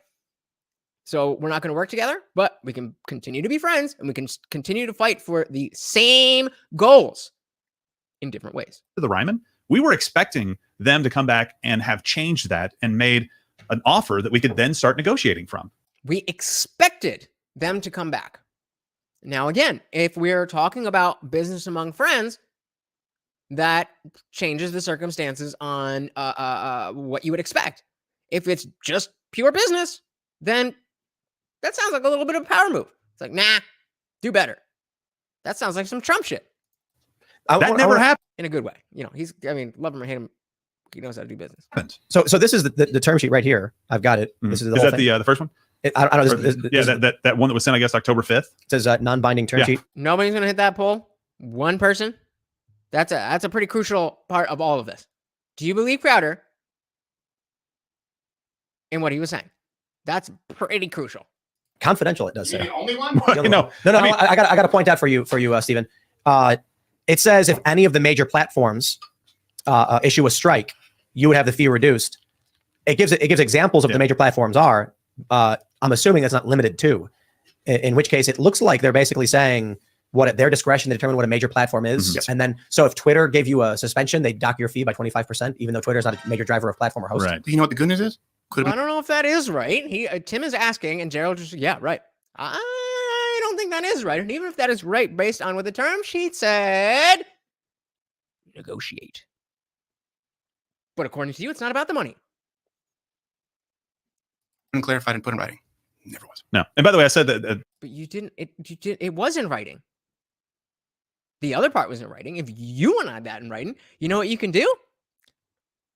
So we're not going to work together, but we can continue to be friends and we can continue to fight for the same goals in different ways.
the Ryman, we were expecting them to come back and have changed that and made an offer that we could then start negotiating from.
We expected them to come back. Now, again, if we're talking about business among friends, that changes the circumstances on what you would expect. If it's just pure business, then that sounds like a little bit of a power move. It's like, nah, do better. That sounds like some Trump shit.
That never happened.
In a good way. You know, love him or hate him, he knows how to do business.
So this is the term sheet right here. I've got it. This is the
Is
whole
that
thing.
the first one?
I don't know.
That one that was sent, I guess, October 5th.
It says non-binding term sheet.
Nobody's going to hit that poll. One person. That's a pretty crucial part of all of this. Do you believe Crowder in what he was saying? That's pretty crucial.
Confidential, it does say.
The only one?
No.
I got to point out for you, Stephen. It says if any of the major platforms issue a strike, you would have the fee reduced. It gives examples of the major platforms are. I'm assuming that's not limited to. In which case, it looks like they're basically saying at their discretion, they determine what a major platform is.
Yes.
And then, so if Twitter gave you a suspension, they dock your fee by 25%, even though Twitter is not a major driver of platform or host.
Right.
You know what the good news is?
Well, I don't know if that is right. Tim is asking, and Gerald just, yeah, right. I don't think that is right. And even if that is right, based on what the term sheet said, negotiate. But according to you, it's not about the money.
Unclarified and put in writing. Never was.
No. And by the way, I said that.
But you didn't. It was in writing. The other part was in writing. If you want to add that in writing, you know what you can do?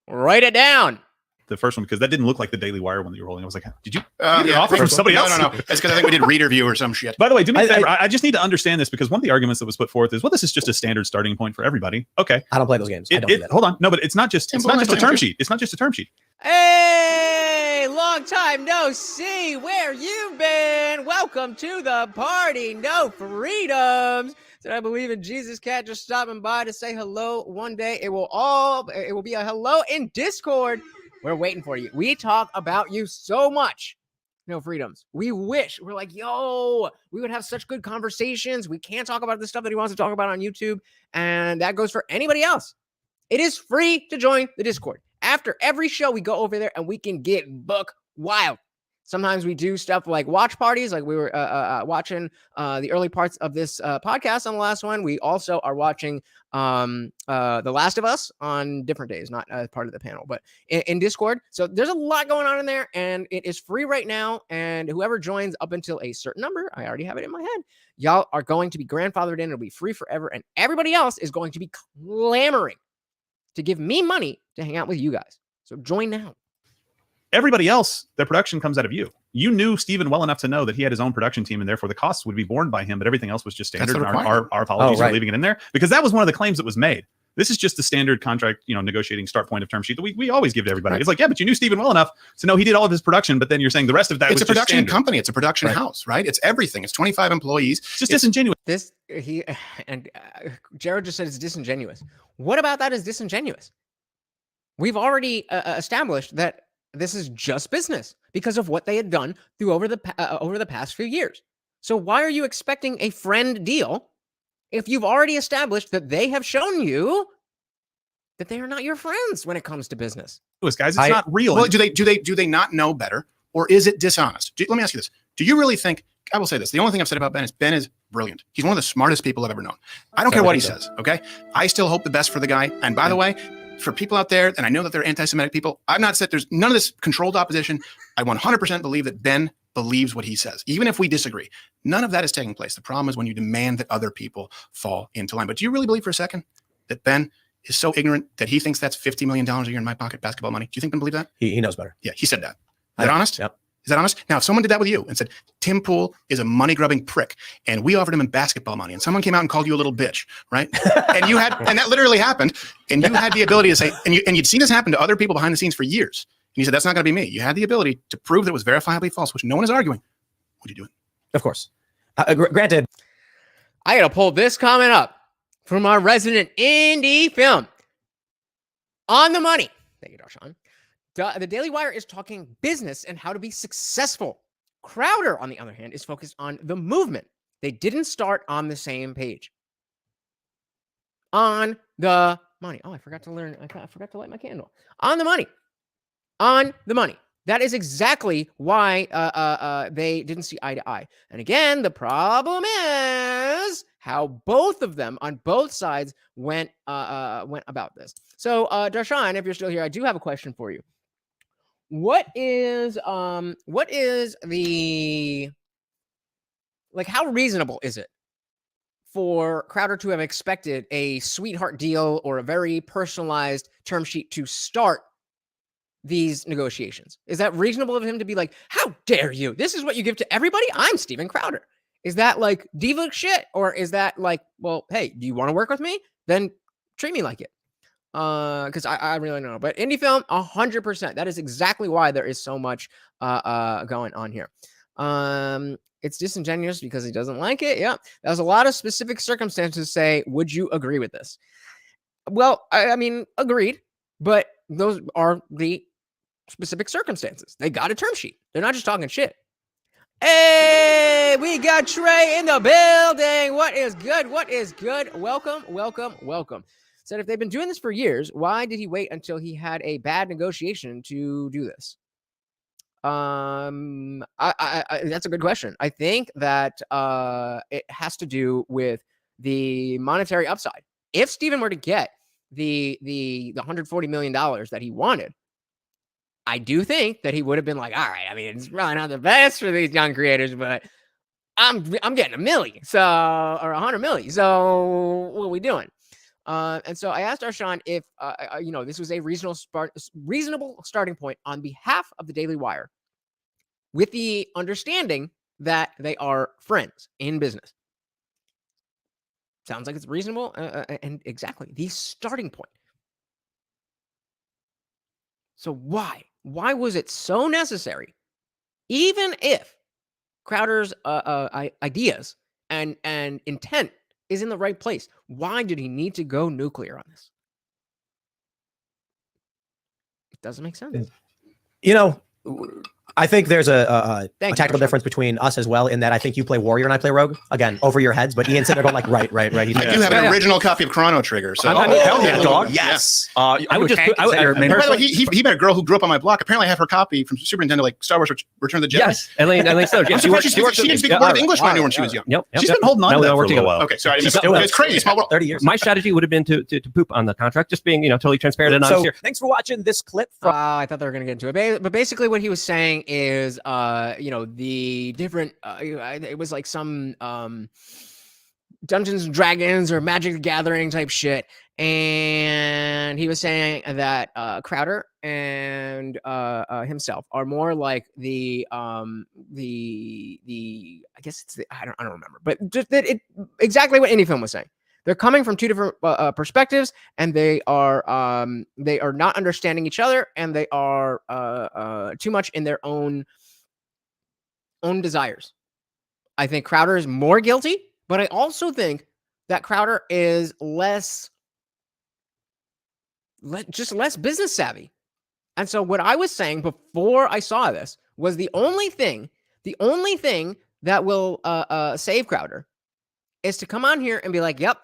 Write it down.
The first one, because that didn't look like the Daily Wire one that you were holding. I was like, did you
get
an offer from somebody else?
No. That's because I think we did reader view or some shit.
By the way, do me a favor. I just need to understand this, because one of the arguments that was put forth is, well, this is just a standard starting point for everybody. Okay.
I don't play those games. I don't do that.
Hold on. No, but it's not just a term sheet. It's not just a term sheet.
Hey, long time no see. Where you been? Welcome to the party. No freedoms. Did I believe in Jesus cat just stopping by to say hello one day? It will be a hello in Discord. We're waiting for you. We talk about you so much. No freedoms. We wish. We're like, yo, we would have such good conversations. We can't talk about the stuff that he wants to talk about on YouTube. And that goes for anybody else. It is free to join the Discord. After every show, we go over there and we can get buck wild. Sometimes we do stuff like watch parties, like we were watching the early parts of this podcast on the last one. We also are watching The Last of Us on different days, not as part of the panel, but in Discord. So there's a lot going on in there, and it is free right now. And whoever joins up until a certain number, I already have it in my head, y'all are going to be grandfathered in. It'll be free forever, and everybody else is going to be clamoring to give me money to hang out with you guys. So join now.
Everybody else, the production comes out of you. You knew Steven well enough to know that he had his own production team, and therefore the costs would be borne by him, but everything else was just standard. And our apologies for leaving it in there, because that was one of the claims that was made. This is just the standard contract, negotiating start point of term sheet that we always give to everybody. Right. It's like, yeah, but you knew Steven well enough to know he did all of his production, but then you're saying the rest of that was
a production company. It's a production house, right? It's everything. It's 25 employees.
It's just disingenuous.
Jared just said it's disingenuous. What about that is disingenuous? We've already established that this is just business because of what they had done over the past few years. So why are you expecting a friend deal if you've already established that they have shown you that they are not your friends when it comes to business?
Guys, it's not real.
Well, do they not know better, or is it dishonest? Let me ask you this: do you really think? I will say this: the only thing I've said about Ben is brilliant. He's one of the smartest people I've ever known. I don't care what he says. Okay, I still hope the best for the guy. And by the way, for people out there, and I know that they're anti-Semitic people, I've not said there's none of this controlled opposition. I 100% believe that Ben believes what he says, even if we disagree. None of that is taking place. The problem is when you demand that other people fall into line. But do you really believe for a second that Ben is so ignorant that he thinks that's $50 million a year in my pocket basketball money? Do you think Ben believe that?
He knows better.
Yeah, he said that. Is that honest?
Yep.
Is that honest? Now, if someone did that with you and said, Tim Pool is a money-grubbing prick, and we offered him basketball money, and someone came out and called you a little bitch, right? And that literally happened, and you had the ability to say, and you'd seen this happen to other people behind the scenes for years, and you said, that's not going to be me. You had the ability to prove that it was verifiably false, which no one is arguing. Would you do it?
Of course. Granted.
I got to pull this comment up from our resident indie film. On the money. Thank you, Darshan. The Daily Wire is talking business and how to be successful. Crowder, on the other hand, is focused on the movement. They didn't start on the same page. On the money. Oh, I forgot to light my candle. On the money. On the money. That is exactly why they didn't see eye to eye. And again, the problem is how both of them on both sides went about this. So, Darshan, if you're still here, I do have a question for you. What is the, like, how reasonable is it for Crowder to have expected a sweetheart deal or a very personalized term sheet to start these negotiations? Is that reasonable of him to be like, how dare you? This is what you give to everybody? I'm Steven Crowder. Is that like diva shit? Or is that like, well, hey, do you want to work with me? Then treat me like it. Because I really don't know. But indie film, 100%. That is exactly why there is so much going on here. It's disingenuous because he doesn't like it. Yeah. There's a lot of specific circumstances say, would you agree with this? Well, I mean, agreed. But those are the specific circumstances. They got a term sheet. They're not just talking shit. Hey, we got Trey in the building. What is good? What is good? Welcome, welcome, welcome. Said if they've been doing this for years, why did he wait until he had a bad negotiation to do this? That's a good question. I think that it has to do with the monetary upside. If Steven were to get the $140 million that he wanted, I do think that he would have been like, all right, I mean, it's probably not the best for these young creators, but I'm getting $1 million, or $100 million. So what are we doing? And so I asked Arshawn if this was a reasonable starting point on behalf of the Daily Wire, with the understanding that they are friends in business. Sounds like it's reasonable, and exactly the starting point. So why was it so necessary, even if Crowder's ideas and intent is in the right place? Why did he need to go nuclear on this? It doesn't make sense.
I think there's a tactical difference between us as well, in that I think you play Warrior and I play Rogue. Again, over your heads, but Ian's sitting there going like, right.
I do have an original copy of Chrono Trigger. So
hell yeah, dog.
Yes.
I would just put,
By the way, he met a girl who grew up on my block. Apparently, I have her copy from Super Nintendo, like Star Wars Return of the Jedi.
Yes, Elaine Stone.
She didn't speak a word of English when I knew when she was young.
Yep.
She's been holding on to that for a little while.
Okay, sorry. It's crazy. Small world.
30 years.
My strategy would have been to poop on the contract, just being totally transparent and honest here.
Thanks for watching this clip from.
I thought they were going to get into it, but basically what he was saying is, the different. It was like some Dungeons and Dragons or Magic the Gathering type shit, and he was saying that Crowder and himself are more like the I guess it's I don't remember, but just exactly what Indie Film was saying. They're coming from two different perspectives, and they are not understanding each other, and they are too much in their own desires. I think Crowder is more guilty, but I also think that Crowder is less business savvy. And so what I was saying before I saw this was the only thing that will save Crowder is to come on here and be like, yep,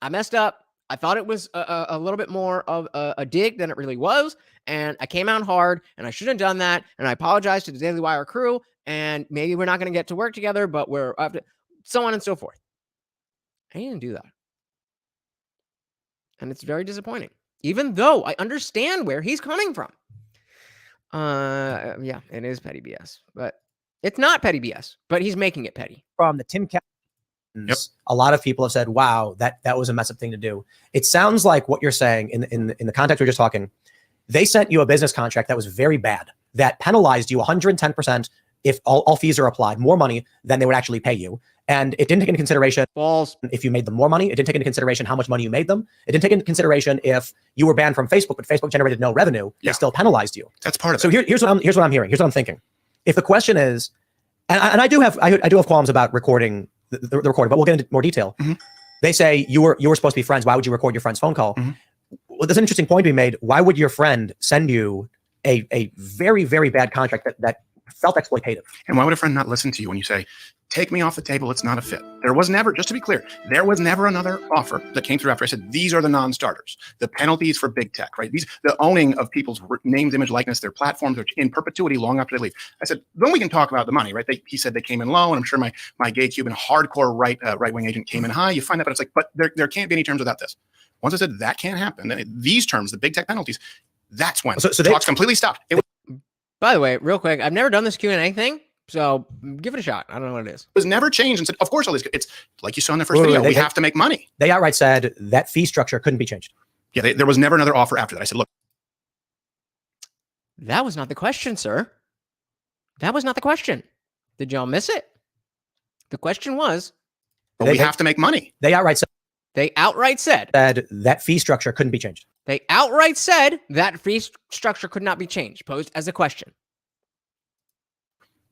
I messed up. I thought it was a little bit more of a dig than it really was, and I came out hard, and I shouldn't have done that, and I apologize to the Daily Wire crew, and maybe we're not going to get to work together, but we're up to, so on and so forth. I didn't do that. And it's very disappointing, even though I understand where he's coming from. Yeah, it is petty BS, but it's not petty BS, but he's making it petty.
From the timcast. Yep. A lot of people have said, wow, that was a mess up thing to do. It sounds like what you're saying in the context we're just talking, they sent you a business contract that was very bad, that penalized you 110% if all fees are applied, more money than they would actually pay you. And it didn't take into consideration if you made them more money. It didn't take into consideration how much money you made them. It didn't take into consideration if you were banned from Facebook, but Facebook generated no revenue. They still penalized you.
That's part of it.
So here's what I'm hearing. Here's what I'm thinking. If the question is, and I do have qualms about recording the recording, but we'll get into more detail. Mm-hmm. They say you were supposed to be friends. Why would you record your friend's phone call? Mm-hmm. Well, there's an interesting point to be made. Why would your friend send you a very, very bad contract that felt exploitative?
And why would a friend not listen to you when you say, take me off the table, it's not a fit? There was never, just to be clear, there was never another offer that came through after I said, these are the non-starters, the penalties for big tech, right? The owning of people's names, image, likeness, their platforms are in perpetuity long after they leave. I said, then we can talk about the money, right? He said they came in low, and I'm sure my gay Cuban hardcore right-wing agent came in high. You find that, but it's like, but there can't be any terms without this. Once I said that can't happen, then these terms, the big tech penalties, that's when talks completely stopped.
By the way, real quick, I've never done this Q&A thing, so give it a shot. I don't know what it is.
It was never changed and said, of course, all these, it's like you saw in the first video, we have to make money.
They outright said that fee structure couldn't be changed.
Yeah, there was never another offer after that. I said, look.
That was not the question, sir. That was not the question. Did y'all miss it? The question was.
But we have to make money.
They outright said that fee structure couldn't be changed.
They outright said that fee structure could not be changed, posed as a question.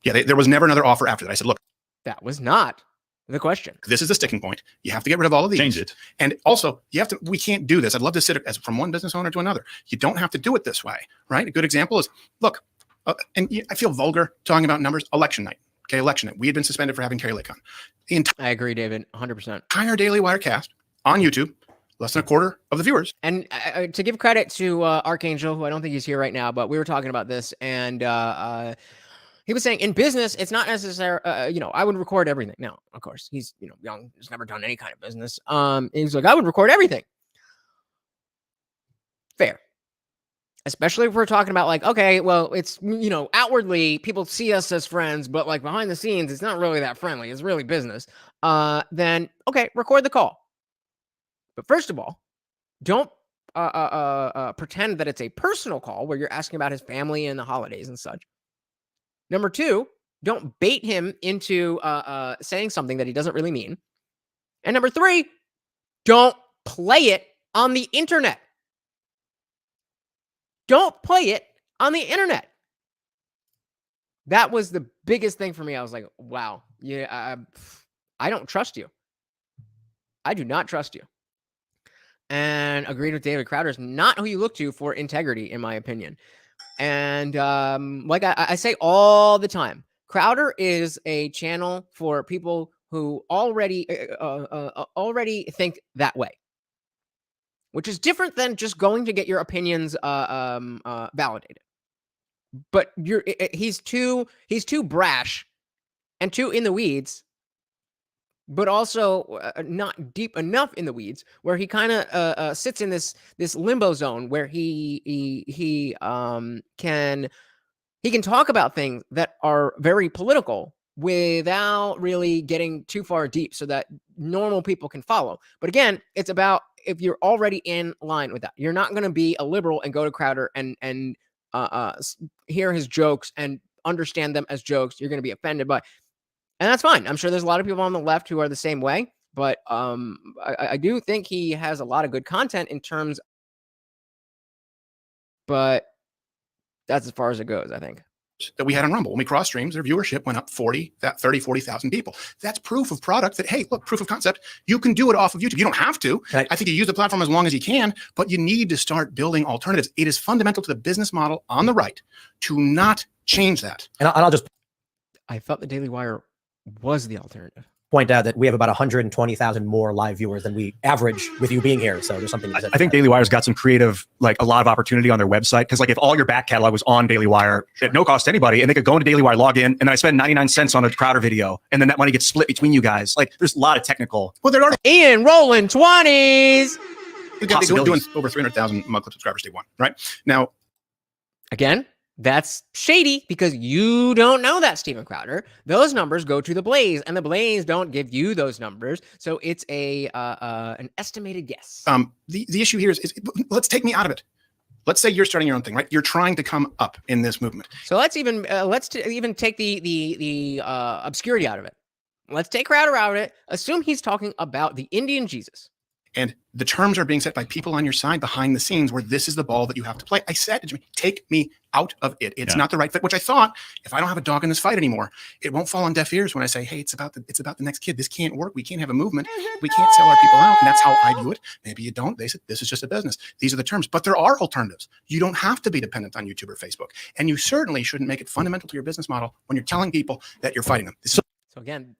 Yeah, there was never another offer after that. I said, look.
That was not the question.
This is the sticking point. You have to get rid of all of these.
Change it.
And also, we can't do this. I'd love to sit as from one business owner to another. You don't have to do it this way, right? A good example is, look, and I feel vulgar talking about numbers, election night. Okay, election night. We had been suspended for having Carrie Lake on. The
I agree, David, 100%.
entire Daily Wire cast on YouTube, less than a quarter of the viewers.
And to give credit to Archangel, who I don't think he's here right now, but we were talking about this, and he was saying in business, it's not necessary. I would record everything. Now, of course, he's young, he's never done any kind of business. He's like, I would record everything. Fair. Especially if we're talking about like, okay, well, it's, outwardly people see us as friends, but like behind the scenes, it's not really that friendly. It's really business. Then, okay, record the call. But first of all, don't pretend that it's a personal call where you're asking about his family and the holidays and such. Number two, don't bait him into saying something that he doesn't really mean. And number three, don't play it on the internet. Don't play it on the internet. That was the biggest thing for me. I was like, wow, yeah, I don't trust you. I do not trust you. And agreed with David, Crowder is not who you look to for integrity, in my opinion. And like I say all the time, Crowder is a channel for people who already think that way, which is different than just going to get your opinions validated. But he's too brash and too in the weeds, but also not deep enough in the weeds where he kind of sits in this limbo zone where he can talk about things that are very political without really getting too far deep so that normal people can follow. But again, it's about if you're already in line with that. You're not going to be a liberal and go to Crowder and hear his jokes and understand them as jokes. You're going to be offended by, and that's fine. I'm sure there's a lot of people on the left who are the same way, but I do think he has a lot of good content in terms, but that's as far as it goes, I think.
That we had on Rumble. When we cross streams, their viewership went up 40,000 people. That's proof of product that, hey, look, proof of concept. You can do it off of YouTube. You don't have to.
Right.
I think you use the platform as long as you can, but you need to start building alternatives. It is fundamental to the business model on the right to not change that.
And I'll just
I felt the Daily Wire was the alternative.
point out that we have about 120,000 more live viewers than we average with you being here. So there's something to be said
I think
for that.
Daily Wire's got some creative, like a lot of opportunity on their website. Because like if all your back catalog was on Daily Wire at no cost to anybody, and they could go into Daily Wire, log in, and then I spend 99 cents on a Crowder video, and then that money gets split between you guys. Like there's a lot of technical.
Well, they're already
Ian rolling 20s.
doing over 300,000 Mug Club subscribers day one, right? Now,
Again, that's shady because you don't know that, Steven Crowder. Those numbers go to the Blaze, and the Blaze don't give you those numbers. So it's an estimated guess.
the issue here is let's take me out of it. Let's say you're starting your own thing, right? You're trying to come up in this movement.
So let's even take the obscurity out of it. Let's take Crowder out of it. Assume he's talking about the IndianJesus.
And the terms are being set by people on your side behind the scenes where this is the ball that you have to play. I said to Jimmy, take me out of it. It's not the right fit, which I thought if I don't have a dog in this fight anymore, it won't fall on deaf ears when I say, hey, it's about the next kid. This can't work. We can't have a movement. We can't sell our people out. And that's how I view it. Maybe you don't. They said, this is just a business. These are the terms, but there are alternatives. You don't have to be dependent on YouTube or Facebook. And you certainly shouldn't make it fundamental to your business model when you're telling people that you're fighting them.
So again,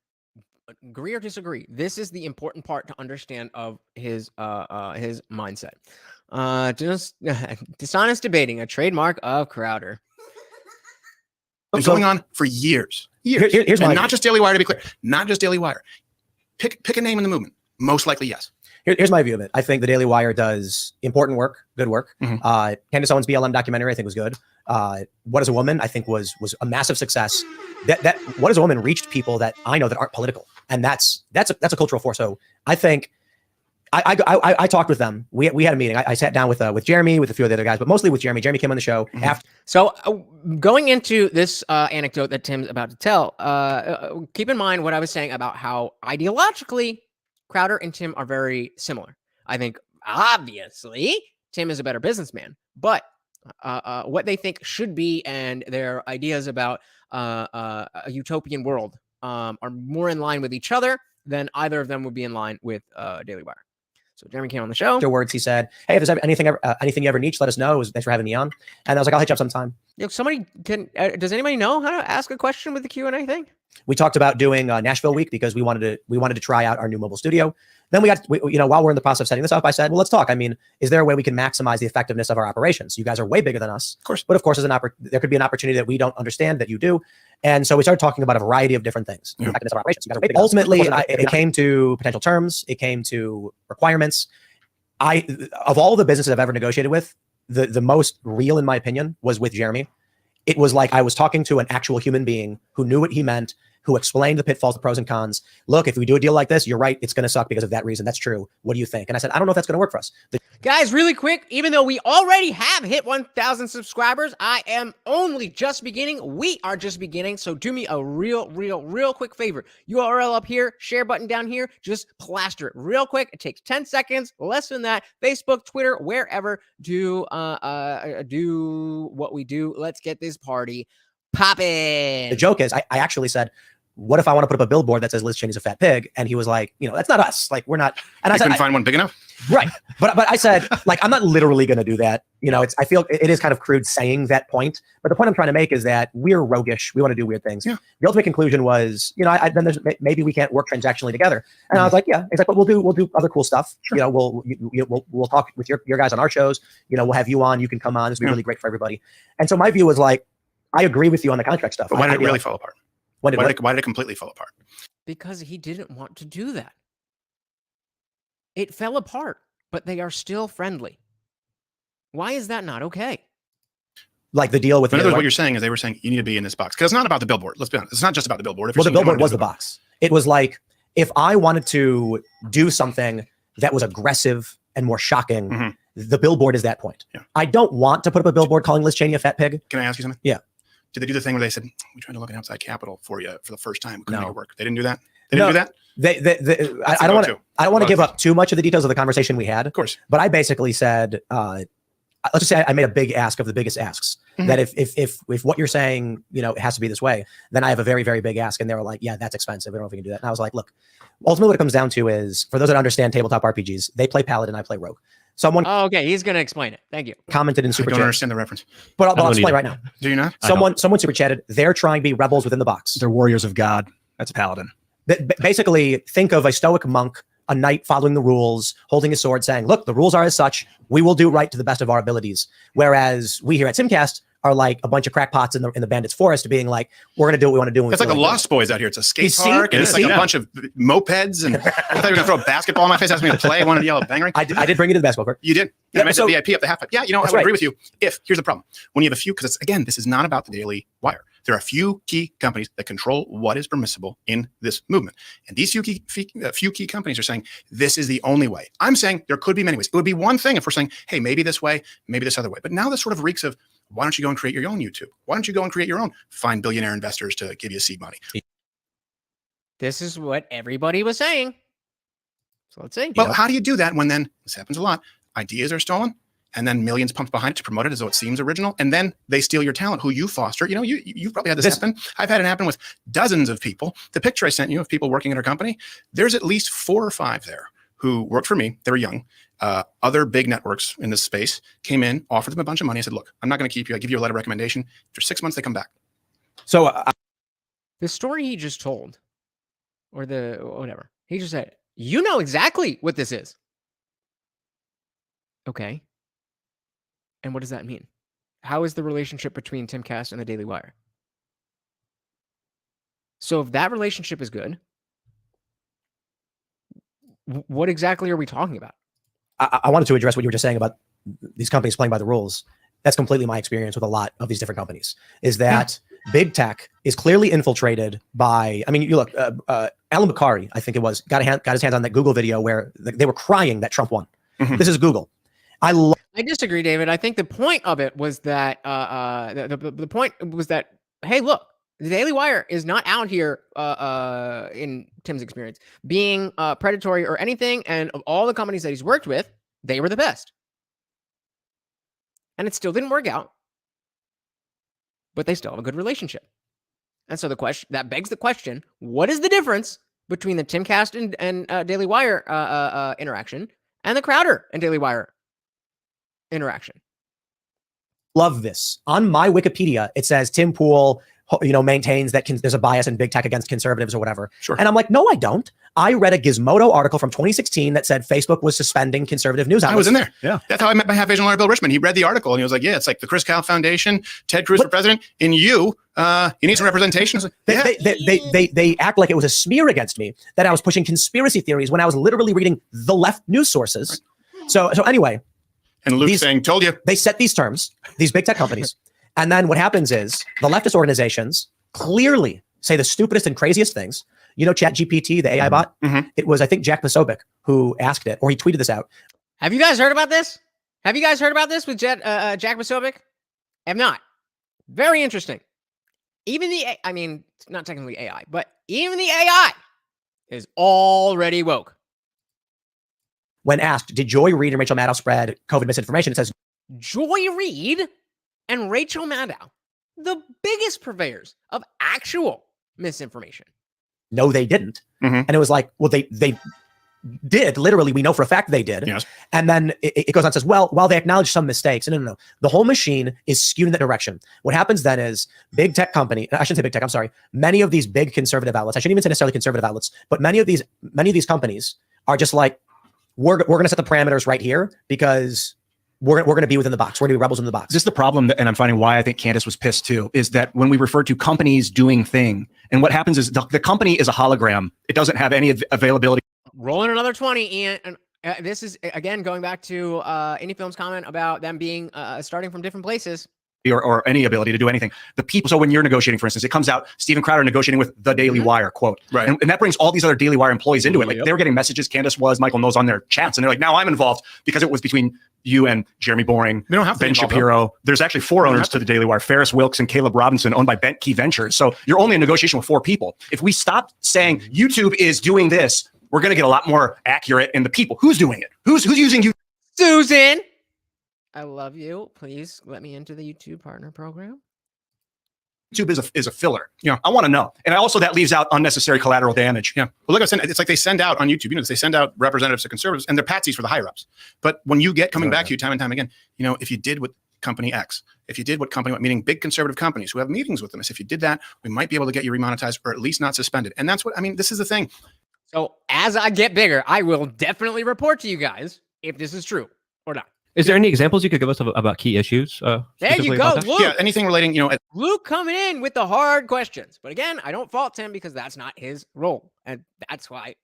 agree or disagree, this is the important part to understand of his mindset. Just dishonest debating, a trademark of Crowder.
Been going on for years.
Here's
and
my
not just Daily Wire, to be clear. Not just Daily Wire. Pick a name in the movement. Most likely, yes.
Here's my view of it. I think the Daily Wire does important work, good work.
Mhm.
Candace Owens' BLM documentary, I think, was good. What is a Woman, I think, was a massive success. That What is a Woman reached people that I know that aren't political, and that's a cultural force. So I think I talked with them. We had a meeting. I sat down with Jeremy, with a few of the other guys, but mostly with Jeremy. Jeremy came on the show after.
So going into this anecdote that Tim's about to tell, keep in mind what I was saying about how ideologically Crowder and Tim are very similar. I think obviously Tim is a better businessman, but what they think should be and their ideas about a utopian world are more in line with each other than either of them would be in line with Daily Wire. So Jeremy came on the show.
Afterwards, he said, "Hey, if there's anything you ever need, just let us know. Thanks for having me on." And I was like, "I'll hit you up sometime."
Somebody can. Does anybody know how to ask a question with the Q&A thing?
We talked about doing Nashville week because we wanted to try out our new mobile studio. Then while we're in the process of setting this up, I said, well, let's talk. I mean, is there a way we can maximize the effectiveness of our operations? You guys are way bigger than us,
of course.
But of course, there could be an opportunity that we don't understand that you do. And so we started talking about a variety of different things. The effectiveness of our operations. You guys are way bigger Ultimately, it came to potential terms. It came to requirements. Of all the businesses I've ever negotiated with, the most real, in my opinion, was with Jeremy. It was like I was talking to an actual human being who knew what he meant, who explained the pitfalls, the pros and cons. Look, if we do a deal like this, you're right, it's going to suck because of that reason. That's true. What do you think? And I said, I don't know if that's going to work for us.
Guys, really quick, even though we already have hit 1,000 subscribers, I am only just beginning. We are just beginning. So do me a real quick favor. URL up here, share button down here. Just plaster it real quick. It takes 10 seconds, less than that. Facebook, Twitter, wherever. Do what we do. Let's get this party popping.
The joke is, I actually said, what if I want to put up a billboard that says Liz Cheney's a fat pig? And he was like, that's not us. Like, we're not. And I
couldn't find one big enough.
Right. But I said, like, I'm not literally going to do that. I feel it is kind of crude saying that point. But the point I'm trying to make is that we're roguish. We want to do weird things. Yeah. The ultimate conclusion was, then there's maybe we can't work transactionally together. And I was like, yeah. He's like, but we'll do other cool stuff. Sure. We'll talk with your guys on our shows. We'll have you on. You can come on. This will be really great for everybody. And so my view was like, I agree with you on the contract stuff.
But why did it really fall apart? Why did it completely fall apart?
Because he didn't want to do that. It fell apart, but they are still friendly. Why is that not okay?
Like the deal with
in other words, what you're saying is they were saying you need to be in this box because it's not about the billboard. Let's be honest. It's not just about the billboard.
Well, the billboard was the box. It was like if I wanted to do something that was aggressive and more shocking, the billboard is that point. Yeah. I don't want to put up a billboard calling Liz Cheney a fat pig.
Can I ask you something?
Yeah.
Did they do the thing where they said, we tried to look at outside capital for you for the first time? We couldn't make it work. They didn't do that? They didn't do that? I don't want to give up too much of the details of the conversation we had. Of course.
But I basically said, let's just say I made a big ask of the biggest asks. That if what you're saying, it has to be this way, then I have a very, very big ask. And they were like, yeah, that's expensive. I don't know if we can do that. And I was like, look, ultimately what it comes down to is, for those that understand tabletop RPGs, they play Paladin, I play Rogue. Someone
he's going to explain it. Thank you.
Commented in super chat.
I don't understand the reference.
But I'll explain right now.
Do you not?
Someone super chatted. They're trying to be rebels within the box.
They're warriors of God. That's a paladin.
Basically, think of a stoic monk, a knight following the rules, holding his sword, saying, look, the rules are as such. We will do right to the best of our abilities. Whereas we here at Timcast are like a bunch of crackpots in the bandits forest being like, we're going to do what we want to do.
It's like the Lost Boys out here. It's a skate park and it's like a bunch of mopeds. And I thought you were going to throw a basketball in my face, ask me to play. I wanted to yell at Bangering.
I did bring you to the basketball court.
You did. Yeah, I meant the VIP up the half pipe. Yeah, I would agree with you. Here's the problem. When you have a few, because again, this is not about the Daily Wire. There are a few key companies that control what is permissible in this movement. And these few key companies are saying, this is the only way. I'm saying there could be many ways. It would be one thing if we're saying, hey, maybe this way, maybe this other way. But now this sort of reeks of, why don't you go and create your own YouTube? Why don't you go and create your own? Find billionaire investors to give you seed money.
This is what everybody was saying. So let's see.
Well, how do you do that when then, this happens a lot, ideas are stolen, and then millions pumped behind it to promote it as though it seems original, and then they steal your talent, who you foster. You've probably had this happen. I've had it happen with dozens of people. The picture I sent you of people working at our company, there's at least 4 or 5 there who worked for me. They were young. Other big networks in this space came in, offered them a bunch of money. I said, look, I'm not going to keep you. I give you a letter of recommendation. After 6 months, they come back.
So
the story he just told, or whatever, he just said, you know exactly what this is. Okay. And what does that mean? How is the relationship between Timcast and the Daily Wire? So if that relationship is good, what exactly are we talking about?
I wanted to address what you were just saying about these companies playing by the rules. That's completely my experience with a lot of these different companies, is that big tech is clearly infiltrated by, you look, Alan Bakari, I think it was, got his hands on that Google video where they were crying that Trump won. This is Google. I
disagree, David. I think the point of it was that the point was that, hey, look, the Daily Wire is not out here in Tim's experience being predatory or anything. And of all the companies that he's worked with, they were the best. And it still didn't work out, but they still have a good relationship. And so that begs the question: what is the difference between the Timcast and Daily Wire interaction and the Crowder and Daily Wire interaction.
Love this. On my Wikipedia, it says Tim Pool, maintains that there's a bias in big tech against conservatives or whatever.
Sure.
And I'm like, no, I don't. I read a Gizmodo article from 2016 that said Facebook was suspending conservative news outlets.
I was in there.
Yeah.
That's how I met my half Asian lawyer, Bill Richmond. He read the article and he was like, yeah, it's like the Chris Cal Foundation, Ted Cruz for president, and you need some representation.
They act like it was a smear against me, that I was pushing conspiracy theories when I was literally reading the left news sources. Right. So anyway.
And Luke saying, told you.
They set these terms, these big tech companies. And then what happens is the leftist organizations clearly say the stupidest and craziest things. ChatGPT, the AI bot, it was, I think, Jack Posobiec who asked it, or he tweeted this out.
Have you guys heard about this? Have you guys heard about this with Jack Posobiec? Have not. Very interesting. Even it's not technically AI, but even the AI is already woke.
When asked, did Joy Reid and Rachel Maddow spread COVID misinformation? It says,
Joy Reid and Rachel Maddow, the biggest purveyors of actual misinformation.
No, they didn't. And it was like, well, they did. Literally, we know for a fact they did.
Yes.
And then it goes on and says, well, while they acknowledge some mistakes, no. The whole machine is skewed in that direction. What happens then is big tech company, I shouldn't say big tech, I'm sorry. Many of these big conservative outlets, I shouldn't even say necessarily conservative outlets, but many of these companies are just like, we're going to set the parameters right here because we're going to be within the box. We're going to be rebels in the box.
This is the problem, and I'm finding why I think Candace was pissed too, is that when we refer to companies doing thing, and what happens is the company is a hologram. It doesn't have any availability.
Rolling another 20, Ian. And this is, again, going back to Indie Film's comment about them being starting from different places.
Or any ability to do anything. The people, so when you're negotiating, for instance, it comes out, Steven Crowder negotiating with the Daily Wire, quote.
Right.
And that brings all these other Daily Wire employees into it. Like they were getting messages, Candace was, Michael knows on their chats, and they're like, now I'm involved because it was between you and Jeremy Boring,
We don't have to
Ben Shapiro. There's actually 4 owners to the Daily Wire, Ferris Wilkes and Caleb Robinson, owned by Bent Key Ventures. So you're only in negotiation with 4 people. If we stop saying YouTube is doing this, we're going to get a lot more accurate in the people. Who's doing it? Who's using you?
Susan, I love you. Please let me into the YouTube partner program.
YouTube is a filler. Yeah, I want to know. And also that leaves out unnecessary collateral damage.
Yeah. Well, like I said, it's like they send out on YouTube, they send out representatives to conservatives and they're patsies for the higher ups. But when you get coming back to you time and time again, if you did what company X, if you did what company, meaning big conservative companies who have meetings with them, if you did that, we might be able to get you remonetized or at least not suspended. And that's what, this is the thing.
So as I get bigger, I will definitely report to you guys if this is true or not.
Is there any examples you could give us about key issues?
There you go, Luke.
Yeah, anything relating,
Luke coming in with the hard questions. But again, I don't fault him because that's not his role. And that's why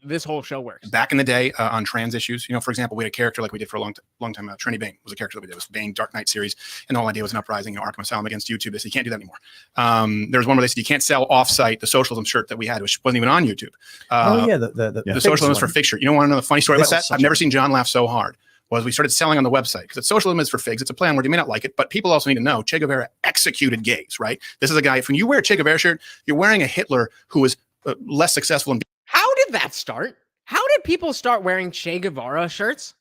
this whole show works.
Back in the day on trans issues, for example, we had a character like we did for a long time. Trini Bane was a character that we did. It was Bane Dark Knight series. And the whole idea was an uprising, Arkham Asylum against YouTube. They said, you can't do that anymore. There was one where they said, you can't sell off-site the socialism shirt that we had, which wasn't even on YouTube. The socialism is for fake shirt. You don't want to know the funny story about that? I've never seen John laugh so hard. Was we started selling on the website because socialism is for figs. It's a plan where you may not like it, but people also need to know Che Guevara executed gays, right? This is a guy, if when you wear a Che Guevara shirt, you're wearing a Hitler who was less successful.
How did that start? How did people start wearing Che Guevara shirts?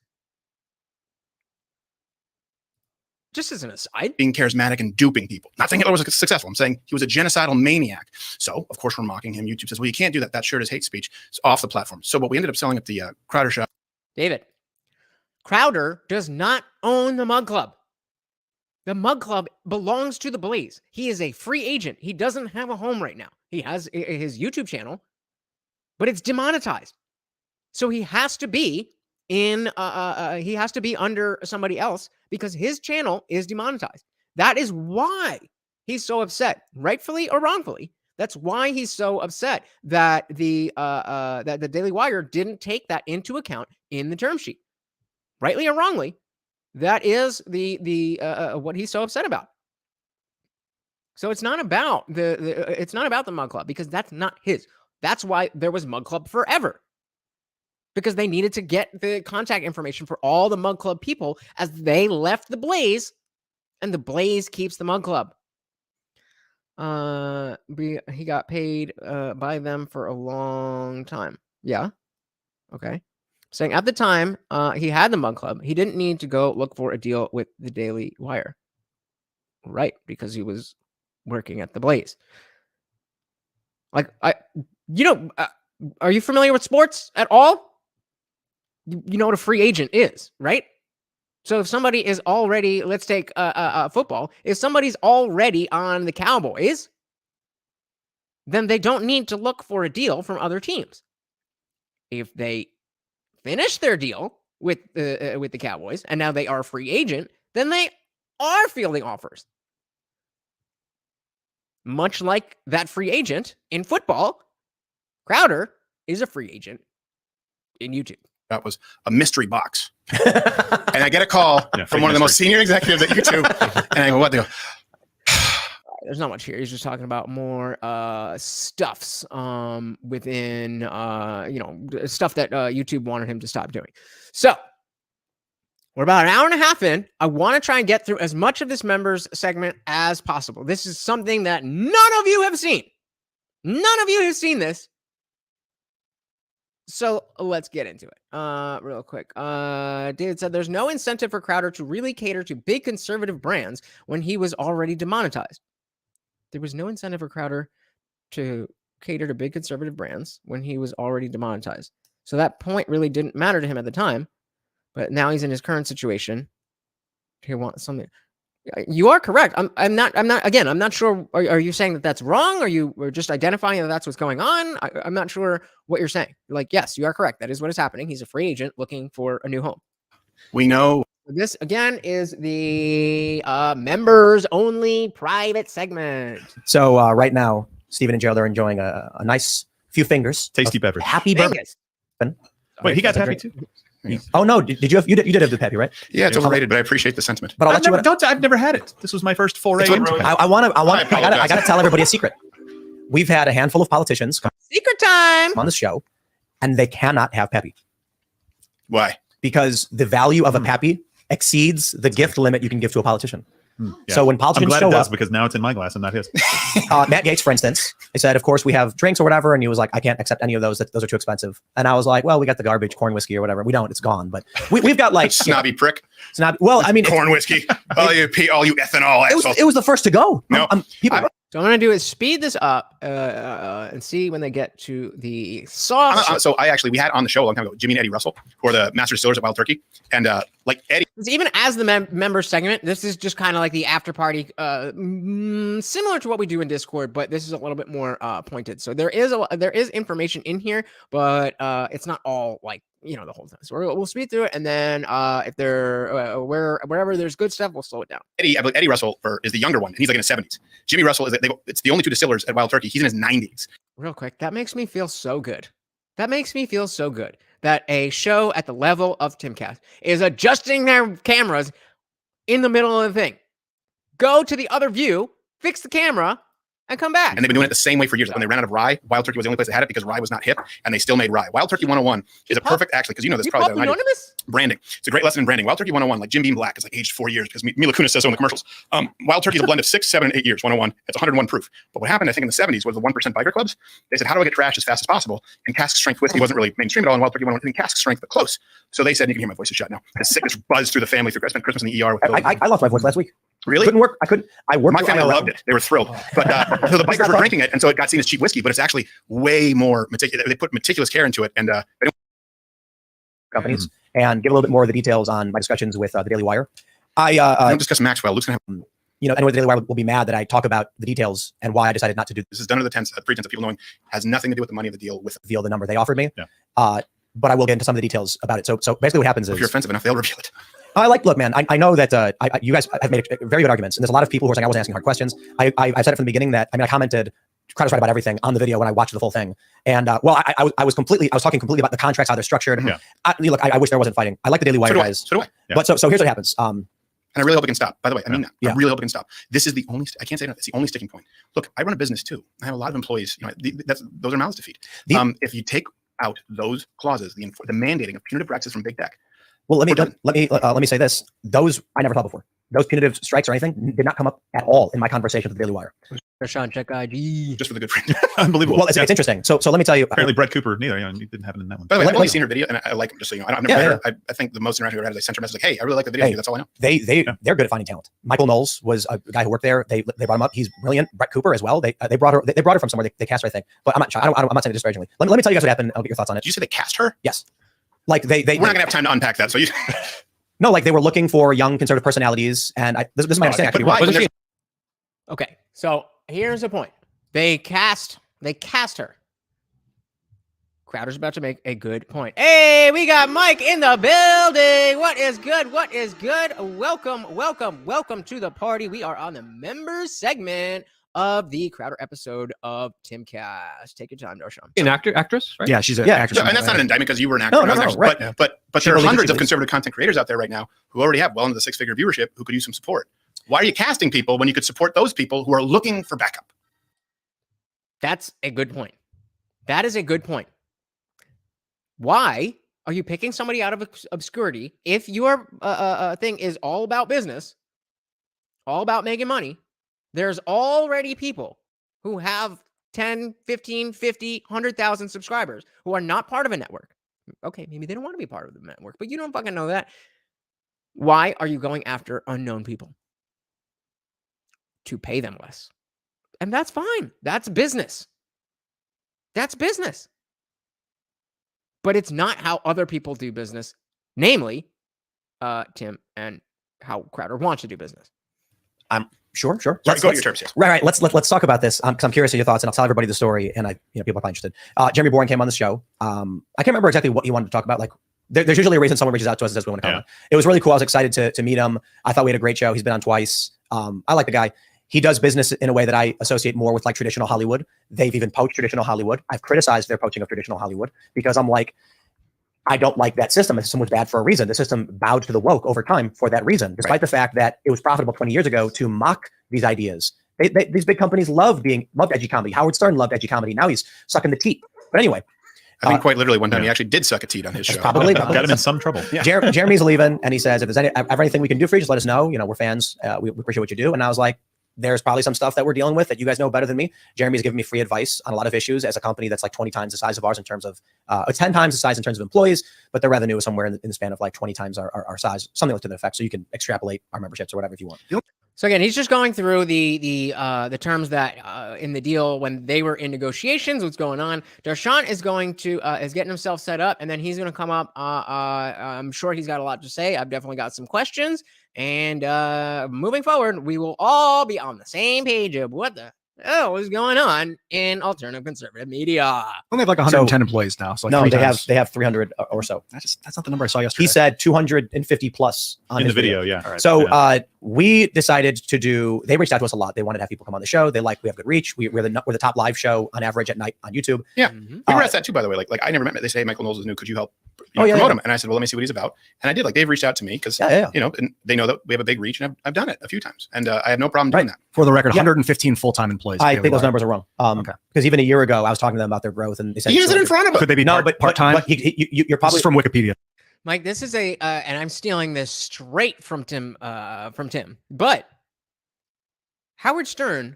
Just as an aside.
Being charismatic and duping people. Not saying Hitler was successful. I'm saying he was a genocidal maniac. So, of course, we're mocking him. YouTube says, well, you can't do that. That shirt is hate speech. It's off the platform. So what we ended up selling at the Crowder shop.
David. Crowder does not own the Mug Club. The Mug Club belongs to the Blaze. He is a free agent. He doesn't have a home right now. He has his YouTube channel, but it's demonetized. So he has to be he has to be under somebody else because his channel is demonetized. That is why he's so upset, rightfully or wrongfully. That's why he's so upset that the Daily Wire didn't take that into account in the term sheet. Rightly or wrongly, that is the what he's so upset about. So it's not about it's not about the Mug Club because that's not his. That's why there was Mug Club forever. Because they needed to get the contact information for all the Mug Club people as they left the Blaze, and the Blaze keeps the Mug Club. He got paid by them for a long time. Yeah. Okay. Saying at the time he had the Mug Club, he didn't need to go look for a deal with the Daily Wire. Right, because he was working at the Blaze. Like, are you familiar with sports at all? you know what a free agent is, right? So if somebody is already, let's take football, if somebody's already on the Cowboys, then they don't need to look for a deal from other teams. If they finish their deal with the Cowboys and now they are a free agent, then they are fielding offers. Much like that free agent in football, Crowder is a free agent in YouTube.
That was a mystery box. And I get a call from one of the most senior executives at YouTube. And I go, what? They go,
there's not much here. He's just talking about more stuffs within, stuff that YouTube wanted him to stop doing. So we're about an hour and a half in. I want to try and get through as much of this members segment as possible. This is something that none of you have seen. None of you have seen this. So let's get into it real quick. David said there's no incentive for Crowder to really cater to big conservative brands when he was already demonetized. There was no incentive for Crowder to cater to big conservative brands when he was already demonetized. So that point really didn't matter to him at the time, but now he's in his current situation. He wants something. You are correct. I'm not sure. Are you saying that that's wrong? Are you just identifying that that's what's going on? I'm not sure what you're saying. You're like, yes, you are correct. That is what is happening. He's a free agent looking for a new home.
we know.
This again is the members only private segment.
So right now, Stephen and Gerald are enjoying a nice few fingers.
Tasty beverage.
Happy bourbon.
Wait, he got happy too.
Oh no! Did you did have the Peppy, right?
Yeah, it's overrated, but I appreciate the sentiment.
But
I've never had it. This was my first foray into it.
I gotta tell everybody a secret. We've had a handful of politicians come
Secret time
on the show, and they cannot have Peppy.
Why?
Because the value of a Peppy exceeds the gift limit you can give to a politician.
Yeah.
So when politicians
I'm glad
show
it does
up,
because now it's in my glass and not his.
Matt Gaetz, for instance, he said, of course, we have drinks or whatever. And he was like, I can't accept any of those. Those are too expensive. And I was like, well, we got the garbage corn whiskey or whatever. We don't. It's gone. But we've got like
snobby prick.
Snobby. Well, I mean,
corn whiskey. all you ethanol.
It was the first to go.
No.
So what I'm going to do is speed this up and see when they get to the sauce.
So we had on the show a long time ago, Jimmy and Eddie Russell, who are the master distillers at Wild Turkey. And like Eddie.
Even as the member segment, this is just kind of like the after party, similar to what we do in Discord, but this is a little bit more pointed. So there is information in here, but it's not all like, the whole time. So we'll speed through it, and then if wherever there's good stuff, we'll slow it down.
Eddie Russell is the younger one, and he's like in his 70s. Jimmy Russell it's the only two distillers at Wild Turkey. He's in his 90s.
Real quick, that makes me feel so good. That a show at the level of Timcast is adjusting their cameras in the middle of the thing. Go to the other view, fix the camera, and come back. And
they've been doing it the same way for years. When they ran out of rye, Wild Turkey was the only place that had it because rye was not hip, and they still made rye. Wild Turkey 101 is a perfect, actually, because you know this probably better than I do. Branding. It's a great lesson in branding. Wild Turkey 101, like Jim Beam Black, is like aged 4 years because Mila Kunis says so in the commercials. Wild Turkey is a blend of 6, 7, and 8 years. 101. It's 101 proof. But what happened, I think, in the 70s was the 1% biker clubs. They said, how do I get trash as fast as possible? And cask strength whiskey wasn't really mainstream at all. And Wild Turkey 101 didn't cask strength, but close. So they said, you can hear my voice is shut now. The sickness buzzed through the family through Christmas in the ER.
I lost my voice last week.
Really?
Couldn't work. I worked.
My family loved it. They were thrilled. But so the bikers were drinking it, and so it got seen as cheap whiskey. But it's actually way more meticulous. They put meticulous care into it, and they don't
companies and give a little bit more of the details on my discussions with the Daily Wire. I
don't discuss Maxwell. Luke's gonna have.
Anyone at the Daily Wire will be mad that I talk about the details and why I decided not to do
this. Is done under the pretense of people knowing has nothing to do with the money of the deal. With
the number they offered me.
Yeah.
But I will get into some of the details about it. So basically, what happens is,
if you're offensive enough, they'll reveal it.
Look, man, I know that you guys have made very good arguments, and there's a lot of people who are saying I wasn't asking hard questions. I said it from the beginning that, I commented, Crowder's right about everything on the video when I watched the full thing. And I was talking completely about the contracts, how they're structured.
Yeah.
I wish there wasn't fighting. I like the Daily Wire guys.
So do I.
Yeah. But so here's what happens.
And I really hope it can stop. By the way, I mean that.
Yeah.
I really hope it can stop. This is the only. I can't say enough. It's the only sticking point. Look, I run a business too. I have a lot of employees. Those are mouths to feed. If you take out those clauses, the mandating of punitive practices from big tech.
Well, let me say this. Those I never thought before. Those punitive strikes or anything did not come up at all in my conversation with the Daily Wire.
Sean, check IG.
Just for the good friend.
Unbelievable.
Well, it's interesting. So let me tell you.
Apparently, Brett Cooper neither. He didn't have it in that one.
By the way, I've only seen her video, and I like him. Just so you know, I've never met her. I think the most interaction we've ever had is I sent her a message like, "Hey, I really like the video. That's all I know."
They're good at finding talent. Michael Knowles was a guy who worked there. They brought him up. He's brilliant. Brett Cooper as well. They brought her from somewhere. They cast her, I think. But I'm not saying it disparagingly. Let me tell you guys what happened. I'll get your thoughts on it.
Did you say they cast her?
Yes. Like
we're not gonna have time to unpack that. So you.
No, like they were looking for young conservative personalities, and this is my understanding.
But why?
Okay, so here's the point. They cast her. Crowder's about to make a good point. Hey, we got Mike in the building. What is good? What is good? Welcome to the party. We are on the members segment of the Crowder episode of Timcast. Take your time, Darshan.
An actress, right?
Yeah, she's an
Yeah.
actress.
And that's not an indictment because you were an actor.
No, right.
But
She
there are
believed
hundreds
she
of conservative content creators out there right now who already have well into the six-figure viewership who could use some support. Why are you casting people when you could support those people who are looking for backup?
That's a good point. That is a good point. Why are you picking somebody out of obscurity if your thing is all about business, all about making money? There's already people who have 10, 15, 50, 100,000 subscribers who are not part of a network. Okay, maybe they don't want to be part of the network, but you don't fucking know that. Why are you going after unknown people? To pay them less. And that's fine. That's business. That's business. But it's not how other people do business, namely, Tim, and how Crowder wants to do business.
Sure.
Sorry,
Let's
go to your terms, yes.
Right. Let's talk about this because I'm curious of your thoughts, and I'll tell everybody the story. And people are probably interested. Jeremy Boring came on the show. I can't remember exactly what he wanted to talk about. Like, there's usually a reason someone reaches out to us and says we want to come on. It was really cool. I was excited to meet him. I thought we had a great show. He's been on twice. I like the guy. He does business in a way that I associate more with like traditional Hollywood. They've even poached traditional Hollywood. I've criticized their poaching of traditional Hollywood because I'm like, I don't like that system. The system was bad for a reason. The system bowed to the woke over time for that reason, despite the fact that it was profitable 20 years ago to mock these ideas. These big companies loved edgy comedy. Howard Stern loved edgy comedy. Now he's sucking the teat. But anyway.
I think quite literally one time he actually did suck a teat on his show.
Probably
got him in some trouble.
Yeah.
Jeremy's leaving, and he says, if there's anything we can do for you, just let us know. You know, we're fans. We appreciate what you do. And I was like, there's probably some stuff that we're dealing with that you guys know better than me. Jeremy's giving me free advice on a lot of issues as a company that's like 20 times the size of ours in terms of, 10 times the size in terms of employees, but their revenue is somewhere in the span of like 20 times our size, something like to that effect. So you can extrapolate our memberships or whatever if you want.
So again, he's just going through the terms that in the deal when they were in negotiations, what's going on. Darshan is going to is getting himself set up, and then he's going to come up. I'm sure he's got a lot to say. I've definitely got some questions, and moving forward, we will all be on the same page of what the hell is going on in alternative conservative media.
Only have like 110 employees now. So like
No,
three times.
they have 300 or so.
That's not the number I saw yesterday.
He said 250 plus on
In
his
the video, yeah.
All right.
So we decided to do. They reached out to us a lot. They wanted to have people come on the show. We have good reach. We're the top live show on average at night on YouTube.
Yeah, we were asked that too, by the way. Like I never met him. They say Michael Knowles is new. Could you help
yeah,
promote him? And I said, well, let me see what he's about. And I did. Like they've reached out to me because you know, and they know that we have a big reach, and I've done it a few times, and I have no problem doing that.
For the record, 115 full-time employees.
I think those numbers are wrong. Because even a year ago, I was talking to them about their growth, and they said
He has it in front of him.
Could they be part-time?
But you're probably
This is from Wikipedia.
Mike, this is and I'm stealing this straight from Tim. But Howard Stern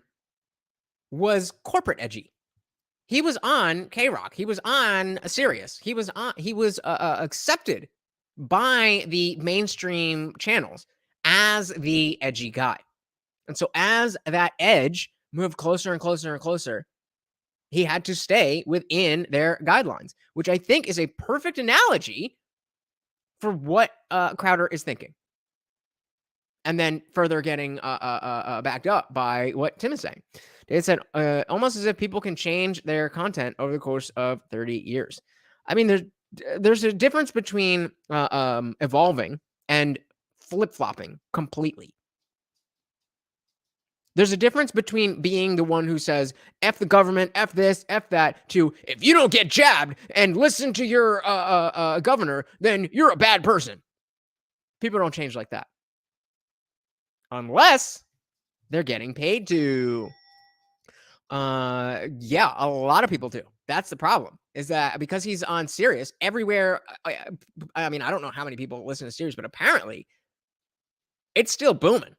was corporate edgy. He was on K-Rock. He was on Sirius. He was accepted by the mainstream channels as the edgy guy. And so as that edge moved closer and closer and closer, he had to stay within their guidelines, which I think is a perfect analogy for what Crowder is thinking. And then further getting backed up by what Tim is saying. They said almost as if people can change their content over the course of 30 years. I mean, there's a difference between evolving and flip-flopping completely. There's a difference between being the one who says, F the government, F this, F that, to if you don't get jabbed and listen to your governor, then you're a bad person. People don't change like that. Unless they're getting paid to. Yeah, a lot of people do. That's the problem, is that because he's on Sirius everywhere. I mean, I don't know how many people listen to Sirius, but apparently it's still booming.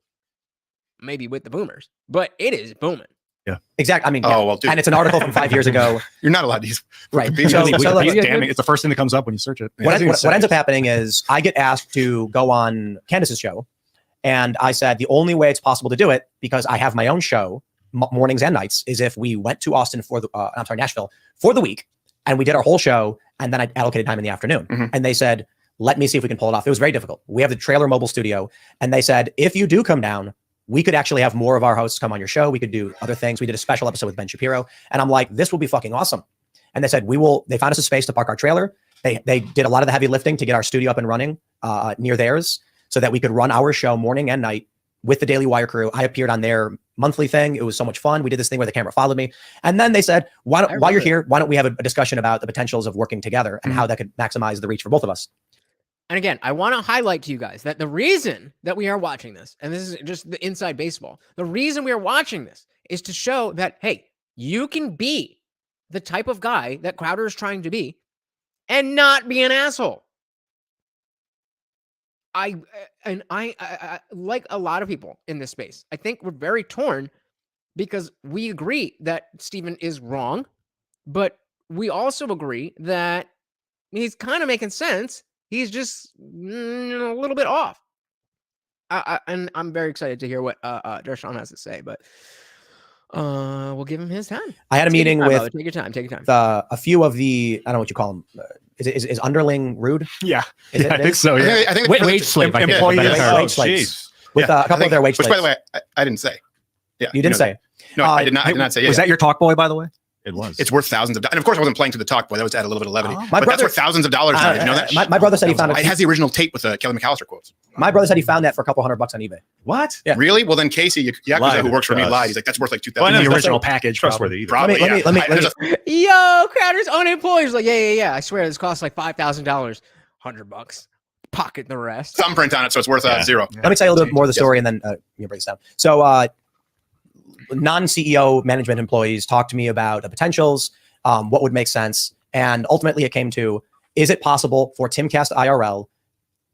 Maybe with the boomers, but it is booming.
Yeah, exactly. I mean,
dude.
And it's an article from 5 years ago.
You're not allowed to use
right.
Wikipedia.
Damn it, it's the first thing that comes up when you search it.
What ends up happening is I get asked to go on Candace's show, and I said the only way it's possible to do it, because I have my own show mornings and nights, is if we went to Nashville for the week, and we did our whole show, and then I allocated time in the afternoon. And they said, let me see if we can pull it off. It was very difficult. We have the Trailer Mobile Studio, and they said, if you do come down, we could actually have more of our hosts come on your show. We could do other things. We did a special episode with Ben Shapiro, and I'm like, this will be fucking awesome. And they said, they found us a space to park our trailer. They did a lot of the heavy lifting to get our studio up and running near theirs so that we could run our show morning and night with the Daily Wire crew. I appeared on their monthly thing. It was so much fun. We did this thing where the camera followed me. And then they said, while you're here, why don't we have a discussion about the potentials of working together and how that could maximize the reach for both of us?
And again, I want to highlight to you guys that the reason that we are watching this, and this is just the inside baseball, the reason we are watching this is to show that, hey, you can be the type of guy that Crowder is trying to be and not be an asshole. I like a lot of people in this space, I think we're very torn because we agree that Steven is wrong, but we also agree that he's kind of making sense. He's just a little bit off. And I'm very excited to hear what Dershawn has to say, but we'll give him his time.
I had a meeting with...
Take your time.
A few of the, I don't know what you call them. Is underling rude?
Yeah.
I
think so. Yeah.
I think
Wage slave.
Wage slaves. With a couple of their wage slaves.
Which, by the way, I didn't say. Yeah,
you didn't say.
No, I did not say.
Was that your talk boy, by the way?
It was.
It's worth thousands of dollars. And of course, I wasn't playing to the talk boy. That was at a little bit of levity. But that's worth thousands of dollars now. Did you know that?
My brother said he found it.
It has the original tape with the Kelly McAllister quotes.
My brother said he found that for a couple $100 on eBay.
What?
Yeah.
Really? Well, then Casey, Yakuza, who works for me, lied. He's like, that's worth like $2,000.
The original package.
Trustworthy either.
Probably.
Let me.
Yo, Crowder's unemployed. He's like, yeah. I swear this costs like $5,000. $100. Pocket the rest.
Thumbprint on it, so it's worth zero.
Let me tell you a little bit more of the story, and then you break this down. So, non-CEO management employees talked to me about the potentials, what would make sense, and ultimately it came to: is it possible for Timcast IRL,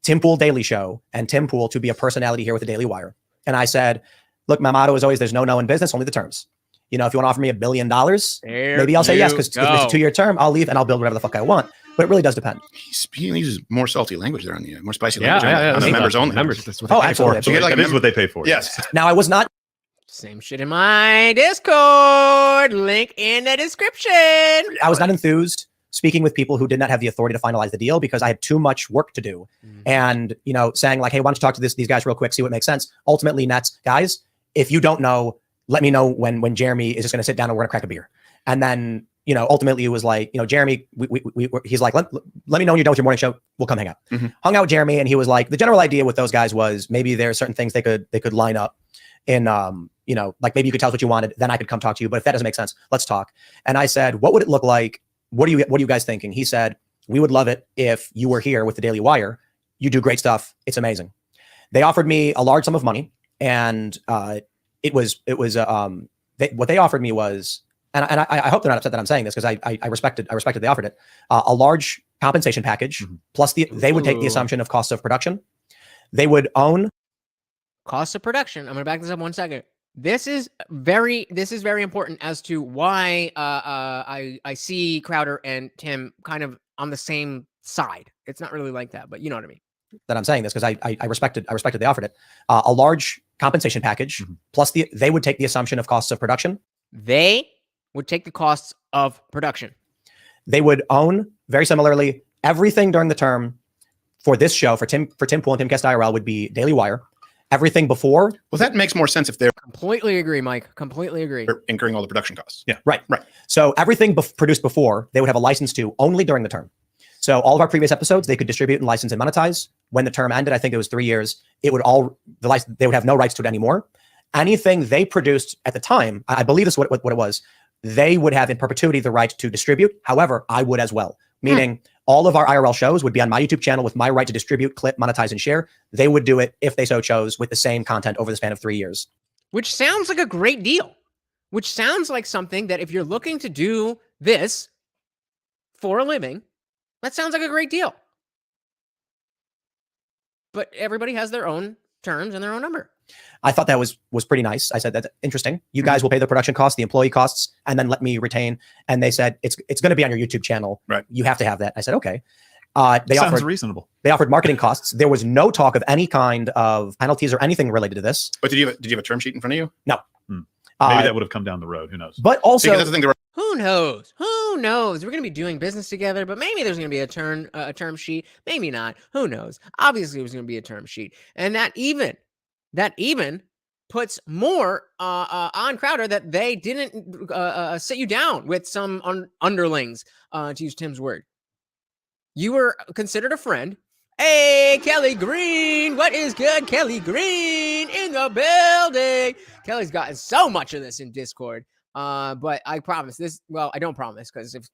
Tim Pool Daily Show, and Tim Pool to be a personality here with the Daily Wire? And I said, look, my motto is always: there's no in business, only the terms. You know, if you want to offer me $1 billion, maybe I'll say yes, because it's a 2-year term. I'll leave and I'll build whatever the fuck I want. But it really does depend.
He uses more salty language there on the more spicy language on the members only.
Absolutely.
So
That is what they pay for.
Yes.
Now, I was not.
Same shit in my Discord. Link in the description.
I was not enthused speaking with people who did not have the authority to finalize the deal because I had too much work to do. And, you know, saying like, hey, why don't you talk to these guys real quick, see what makes sense. Ultimately, Nets, guys, if you don't know, let me know when Jeremy is just going to sit down and we're going to crack a beer. And then, you know, ultimately it was like, you know, Jeremy, he's like, let me know when you're done with your morning show. We'll come hang out. Hung out with Jeremy, and he was like, the general idea with those guys was maybe there are certain things they could line up in, you know, like maybe you could tell us what you wanted, then I could come talk to you. But if that doesn't make sense, let's talk. And I said, what would it look like? What are you guys thinking? He said, we would love it if you were here with the Daily Wire. You do great stuff. It's amazing. They offered me a large sum of money, and what they offered me was, and I hope they're not upset that I'm saying this because I respected they offered it, a large compensation package plus they would take the assumption of cost of production. They would own
cost of production. I'm going to back this up 1 second. This is very important as to why I see Crowder and Tim kind of on the same side. It's not really like that, but you know what I mean.
That I'm saying this because I respected they offered it, a large compensation package plus they would take the assumption of costs of production. They
would take the costs of production.
They would own, very similarly, everything during the term for this show, for Tim Pool and Timcast IRL would be Daily Wire. Everything before.
Well, that makes more sense if they're
completely agree, Mike. Completely agree.
Incurring all the production costs.
Yeah. Right. So everything produced before, they would have a license to only during the term. So all of our previous episodes, they could distribute and license and monetize. When the term ended, I think it was 3 years, it would they would have no rights to it anymore. Anything they produced at the time, I believe this is what it was, they would have in perpetuity the right to distribute. However, I would as well. Meaning all of our IRL shows would be on my YouTube channel with my right to distribute, clip, monetize, and share. They would do it if they so chose with the same content over the span of 3 years.
Which sounds like a great deal. Which sounds like something that if you're looking to do this for a living, that sounds like a great deal. But everybody has their own terms and their own number.
I thought that was pretty nice. I said, that's interesting. You guys will pay the production costs, the employee costs, and then let me retain. And they said, it's going to be on your YouTube channel.
Right.
You have to have that. I said, okay.
Sounds reasonable.
They offered marketing costs. There was no talk of any kind of penalties or anything related to this.
But did you have a term sheet in front of you?
No.
Maybe that would have come down the road. Who knows?
But also,
because that's the thing.
Who knows? Who knows? We're gonna be doing business together, but maybe there's gonna be a term sheet. Maybe not. Who knows? Obviously, there's gonna be a term sheet, and that even puts more on Crowder that they didn't sit you down with some underlings, to use Tim's word. You were considered a friend. Hey, Kelly Green. What is good? Kelly Green in the building. Kelly's gotten so much of this in Discord. But I promise this. Well, I don't promise because if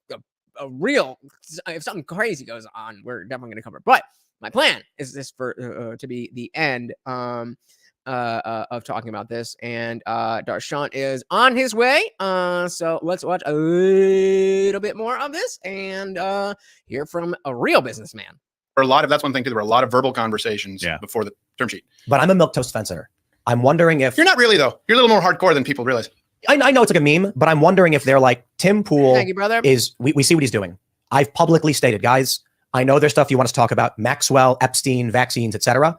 if something crazy goes on, we're definitely going to cover it. But my plan is this for to be the end of talking about this. And Darshan is on his way. So let's watch a little bit more of this and hear from a real businessman.
That's one thing too. There were a lot of verbal conversations before the term sheet.
But I'm a milquetoast fencer. I'm wondering if
you're not really though. You're a little more hardcore than people realize.
I know it's like a meme, but I'm wondering if they're like Tim Pool.
Thank you, brother.
We see what he's doing. I've publicly stated, guys, I know there's stuff you want us to talk about, Maxwell, Epstein, vaccines, etc.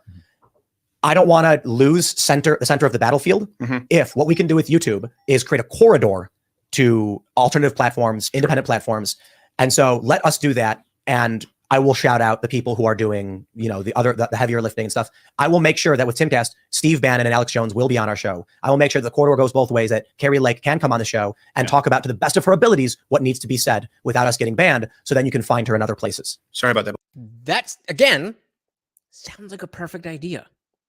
I don't want to lose the center of the battlefield. If what we can do with YouTube is create a corridor to alternative platforms, independent platforms. And so let us do that. And I will shout out the people who are doing, the heavier lifting and stuff. I will make sure that with Timcast, Steve Bannon and Alex Jones will be on our show. I will make sure the corridor goes both ways, that Carrie Lake can come on the show and talk about, to the best of her abilities, what needs to be said without us getting banned. So then you can find her in other places.
Sorry about that.
That's, again, sounds like a perfect idea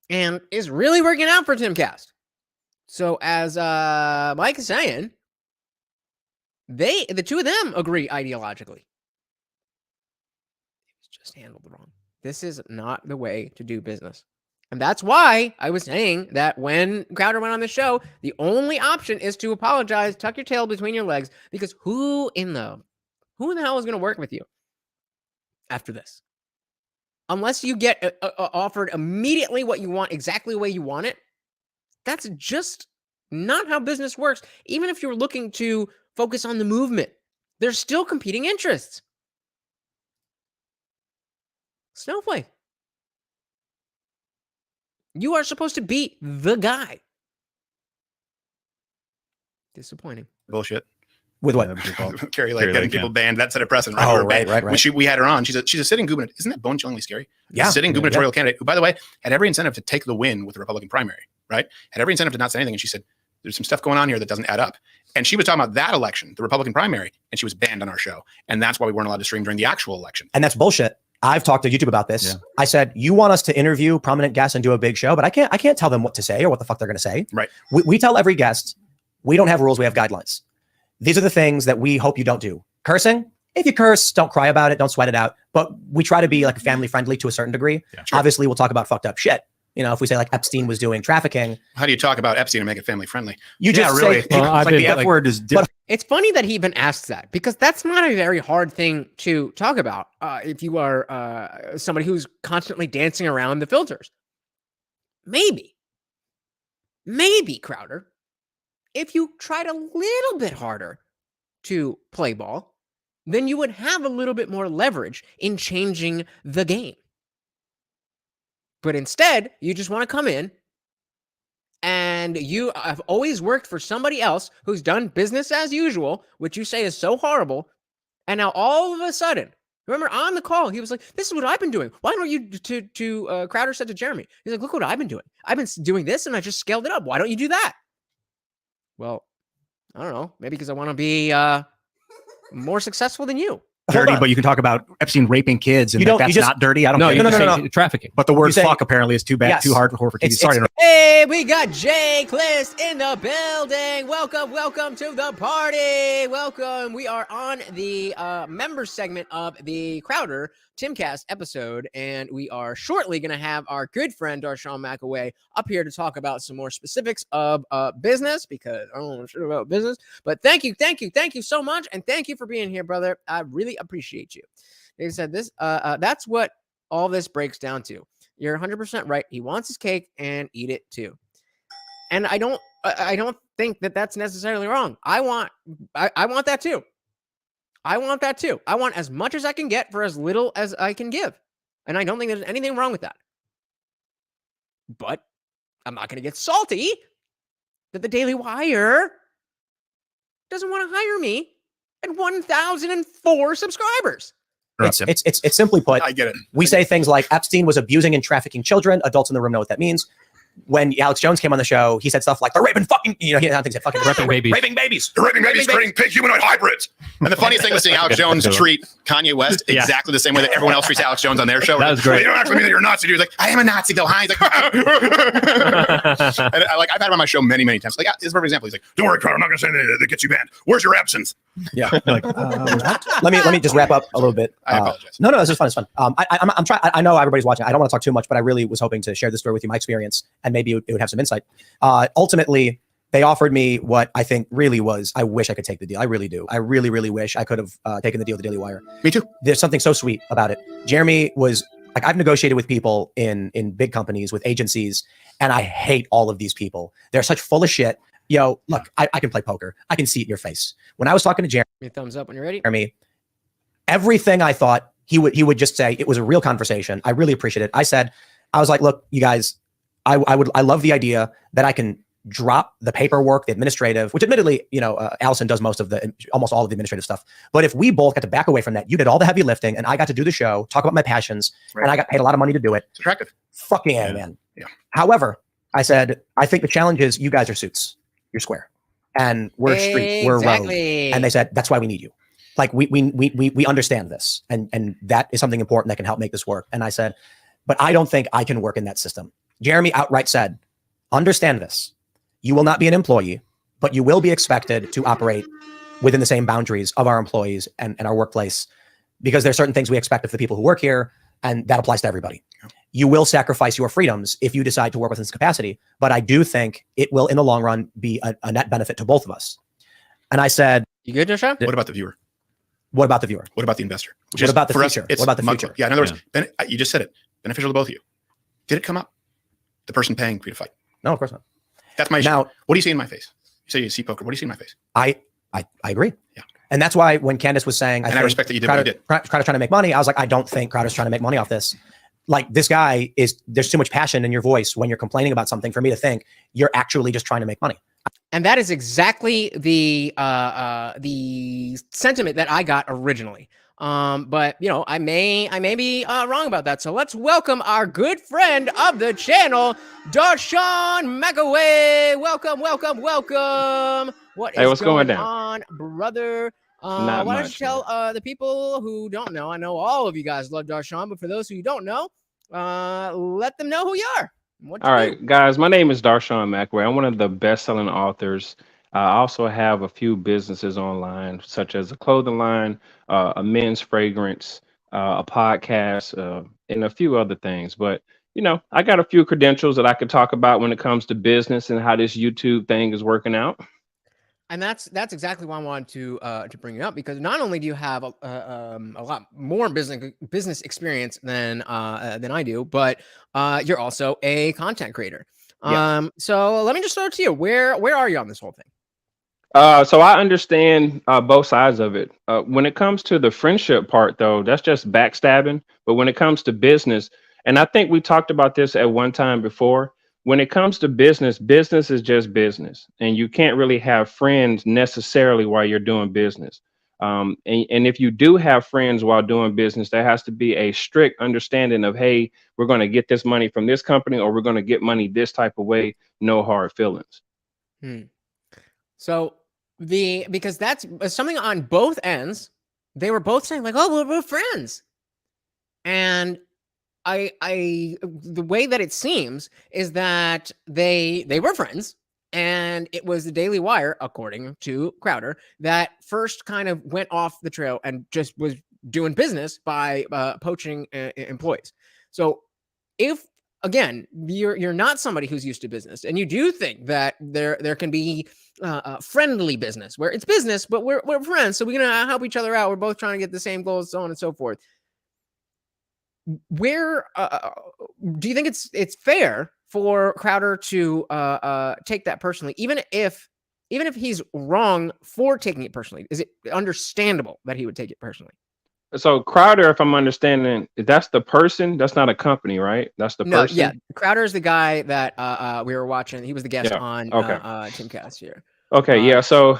and is really working out for Timcast. So as Mike is saying, the two of them agree ideologically. Just handled wrong. This is not the way to do business. And that's why I was saying that when Crowder went on the show, the only option is to apologize, tuck your tail between your legs, because who in the hell is going to work with you after this? Unless you get offered immediately what you want, exactly the way you want it, that's just not how business works. Even if you're looking to focus on the movement, there's still competing interests. Snowflake. You are supposed to be the guy. Disappointing.
Bullshit.
With what?
Carrie Lake getting people banned. That set a precedent.
Right?
Right. When we had her on, she's a sitting gubernatorial. Isn't that bone-chillingly scary?
Yeah.
A sitting gubernatorial candidate who, by the way, had every incentive to take the win with the Republican primary, right? Had every incentive to not say anything. And she said, there's some stuff going on here that doesn't add up. And she was talking about that election, the Republican primary, and she was banned on our show. And that's why we weren't allowed to stream during the actual election.
And that's bullshit. I've talked to YouTube about this. Yeah. I said, you want us to interview prominent guests and do a big show, but I can't tell them what to say or what the fuck they're going to say.
Right.
We tell every guest, we don't have rules. We have guidelines. These are the things that we hope you don't do. Cursing. If you curse, don't cry about it. Don't sweat it out. But we try to be like family friendly to a certain degree. Yeah, sure. Obviously, we'll talk about fucked up shit. If we say like Epstein was doing trafficking.
How do you talk about Epstein and make it family friendly?
You just
really.
Say,
like the F word is different.
It's funny that he even asks that, because that's not a very hard thing to talk about if you are somebody who's constantly dancing around the filters. Maybe, Crowder, if you tried a little bit harder to play ball, then you would have a little bit more leverage in changing the game. But instead, you just want to come in and you have always worked for somebody else who's done business as usual, which you say is so horrible. And now all of a sudden, remember on the call, he was like, this is what I've been doing. Why don't you, Crowder said to Jeremy, he's like, look what I've been doing. I've been doing this and I just scaled it up. Why don't you do that? Well, I don't know. Maybe because I want to be more successful than you.
Dirty, but you can talk about Epstein raping kids, and that's not dirty. I don't care.
No. Trafficking.
But the word fuck apparently is too bad, too hard for TV. Sorry.
Hey, we got Jay Clist in the building. Welcome to the party. Welcome. We are on the member segment of the Crowder Timcast episode, and we are shortly going to have our good friend Darshan McAway up here to talk about some more specifics of business, because I don't know shit about business. But thank you so much, and thank you for being here, brother. I really appreciate you. They said this. That's what all this breaks down to. You're 100% right. He wants his cake and eat it too. And I don't think that that's necessarily wrong. I want that too. I want that too. I want as much as I can get for as little as I can give. And I don't think there's anything wrong with that. But I'm not going to get salty that the Daily Wire doesn't want to hire me and 1,004 subscribers.
It's simply put.
I get it.
We say things like Epstein was abusing and trafficking children. Adults in the room know what that means. When Alex Jones came on the show, he said stuff like they're raping fucking, I don't think he said fucking
Raping babies.
Raping babies.
They're raping babies, creating pig humanoid hybrids. And the funniest thing was seeing Alex Jones treat Kanye West exactly the same way that everyone else treats Alex Jones on their show.
That was great.
You don't actually mean that you're a Nazi. Dude. He's like, I am a Nazi though. Hi. He's like, and I've had him on my show many, many times. Like, this is a perfect example. He's like, don't worry, Crowder, I'm not going to say anything that gets you banned. Where's your absinthe?
Yeah. Like, let me just wrap up a little bit.
I apologize.
No, this is fun. It's fun. I'm trying. I know everybody's watching. I don't want to talk too much, but I really was hoping to share this story with you, my experience, and maybe it would have some insight. Ultimately, they offered me what I think really was, I wish I could take the deal. I really do. I really, really wish I could have taken the deal with the Daily Wire.
Me too.
There's something so sweet about it. Jeremy was like, I've negotiated with people in big companies, with agencies, and I hate all of these people. They're such full of shit. Yo, look, I can play poker. I can see it in your face. When I was talking to Jeremy,
Thumbs up when you're ready.
Everything I thought he would just say, it was a real conversation. I really appreciate it. I was like, look, you guys, I love the idea that I can drop the paperwork, the administrative, which admittedly, Allison does almost all of the administrative stuff. But if we both got to back away from that, you did all the heavy lifting and I got to do the show, talk about my passions, and I got paid a lot of money to do it.
It's attractive.
Fucking yeah, man.
Yeah.
However, I said, I think the challenge is you guys are suits. You're square. And we're street. We're road. And they said, that's why we need you. Like we understand this. And that is something important that can help make this work. And I said, but I don't think I can work in that system. Jeremy outright said, understand this. You will not be an employee, but you will be expected to operate within the same boundaries of our employees and our workplace, because there's certain things we expect of the people who work here, and that applies to everybody. Yeah. You will sacrifice your freedoms if you decide to work within this capacity, but I do think it will, in the long run, be a net benefit to both of us. And I said,
you good, Joshua?
What about the viewer?
What about the viewer?
What about the investor?
What about the future? What about the future?
Yeah, in other words, you just said it. Beneficial to both of you. Did it come up? The person paying for you to fight?
No, of course not.
That's my issue.
Now,
what do you see in my face? You say you see poker. What do you see in my face?
I agree. Yeah. And that's why when Candace was saying,
I respect that you did what you did.
Crowder's trying to make money. I was like, I don't think Crowder's trying to make money off this. Like, this guy there's too much passion in your voice when you're complaining about something for me to think you're actually just trying to make money.
And that is exactly the sentiment that I got originally. But I may be wrong about that. So let's welcome our good friend of the channel, Darshan McAway. Welcome.
What's going
on, brother? Why don't you tell the people who don't know? I know all of you guys love Darshan, but for those who don't know, let them know who you are.
All right, guys, my name is Darshan McAway. I'm one of the best-selling authors. I also have a few businesses online, such as a clothing line, a men's fragrance, a podcast, and a few other things. But, I got a few credentials that I could talk about when it comes to business and how this YouTube thing is working out.
And that's exactly why I wanted to bring it up, because not only do you have a lot more business experience than I do, but you're also a content creator.
Yeah.
So let me just start to you. Where are you on this whole thing?
So I understand both sides of it. When it comes to the friendship part, though, that's just backstabbing. But when it comes to business, and I think we talked about this at one time before, when it comes to business, business is just business, and you can't really have friends necessarily while you're doing business. And if you do have friends while doing business, there has to be a strict understanding of, hey, we're going to get this money from this company, or we're going to get money this type of way. No hard feelings.
So because that's something on both ends. They were both saying like, oh, we're friends. And the way that it seems is that they were friends, and it was the Daily Wire, according to Crowder, that first kind of went off the trail and just was doing business by poaching employees. So if, again, you're not somebody who's used to business, and you do think that there can be friendly business where it's business, but we're friends, so we're gonna help each other out. We're both trying to get the same goals, so on and so forth. Where do you think it's fair for Crowder to take that personally, even if he's wrong for taking it personally? Is it understandable that he would take it personally?
So Crowder, if I'm understanding, that's the person. That's not a company, right? That's the person.
Yeah, Crowder is the guy that we were watching. He was the guest on timcast here.
Okay, yeah. So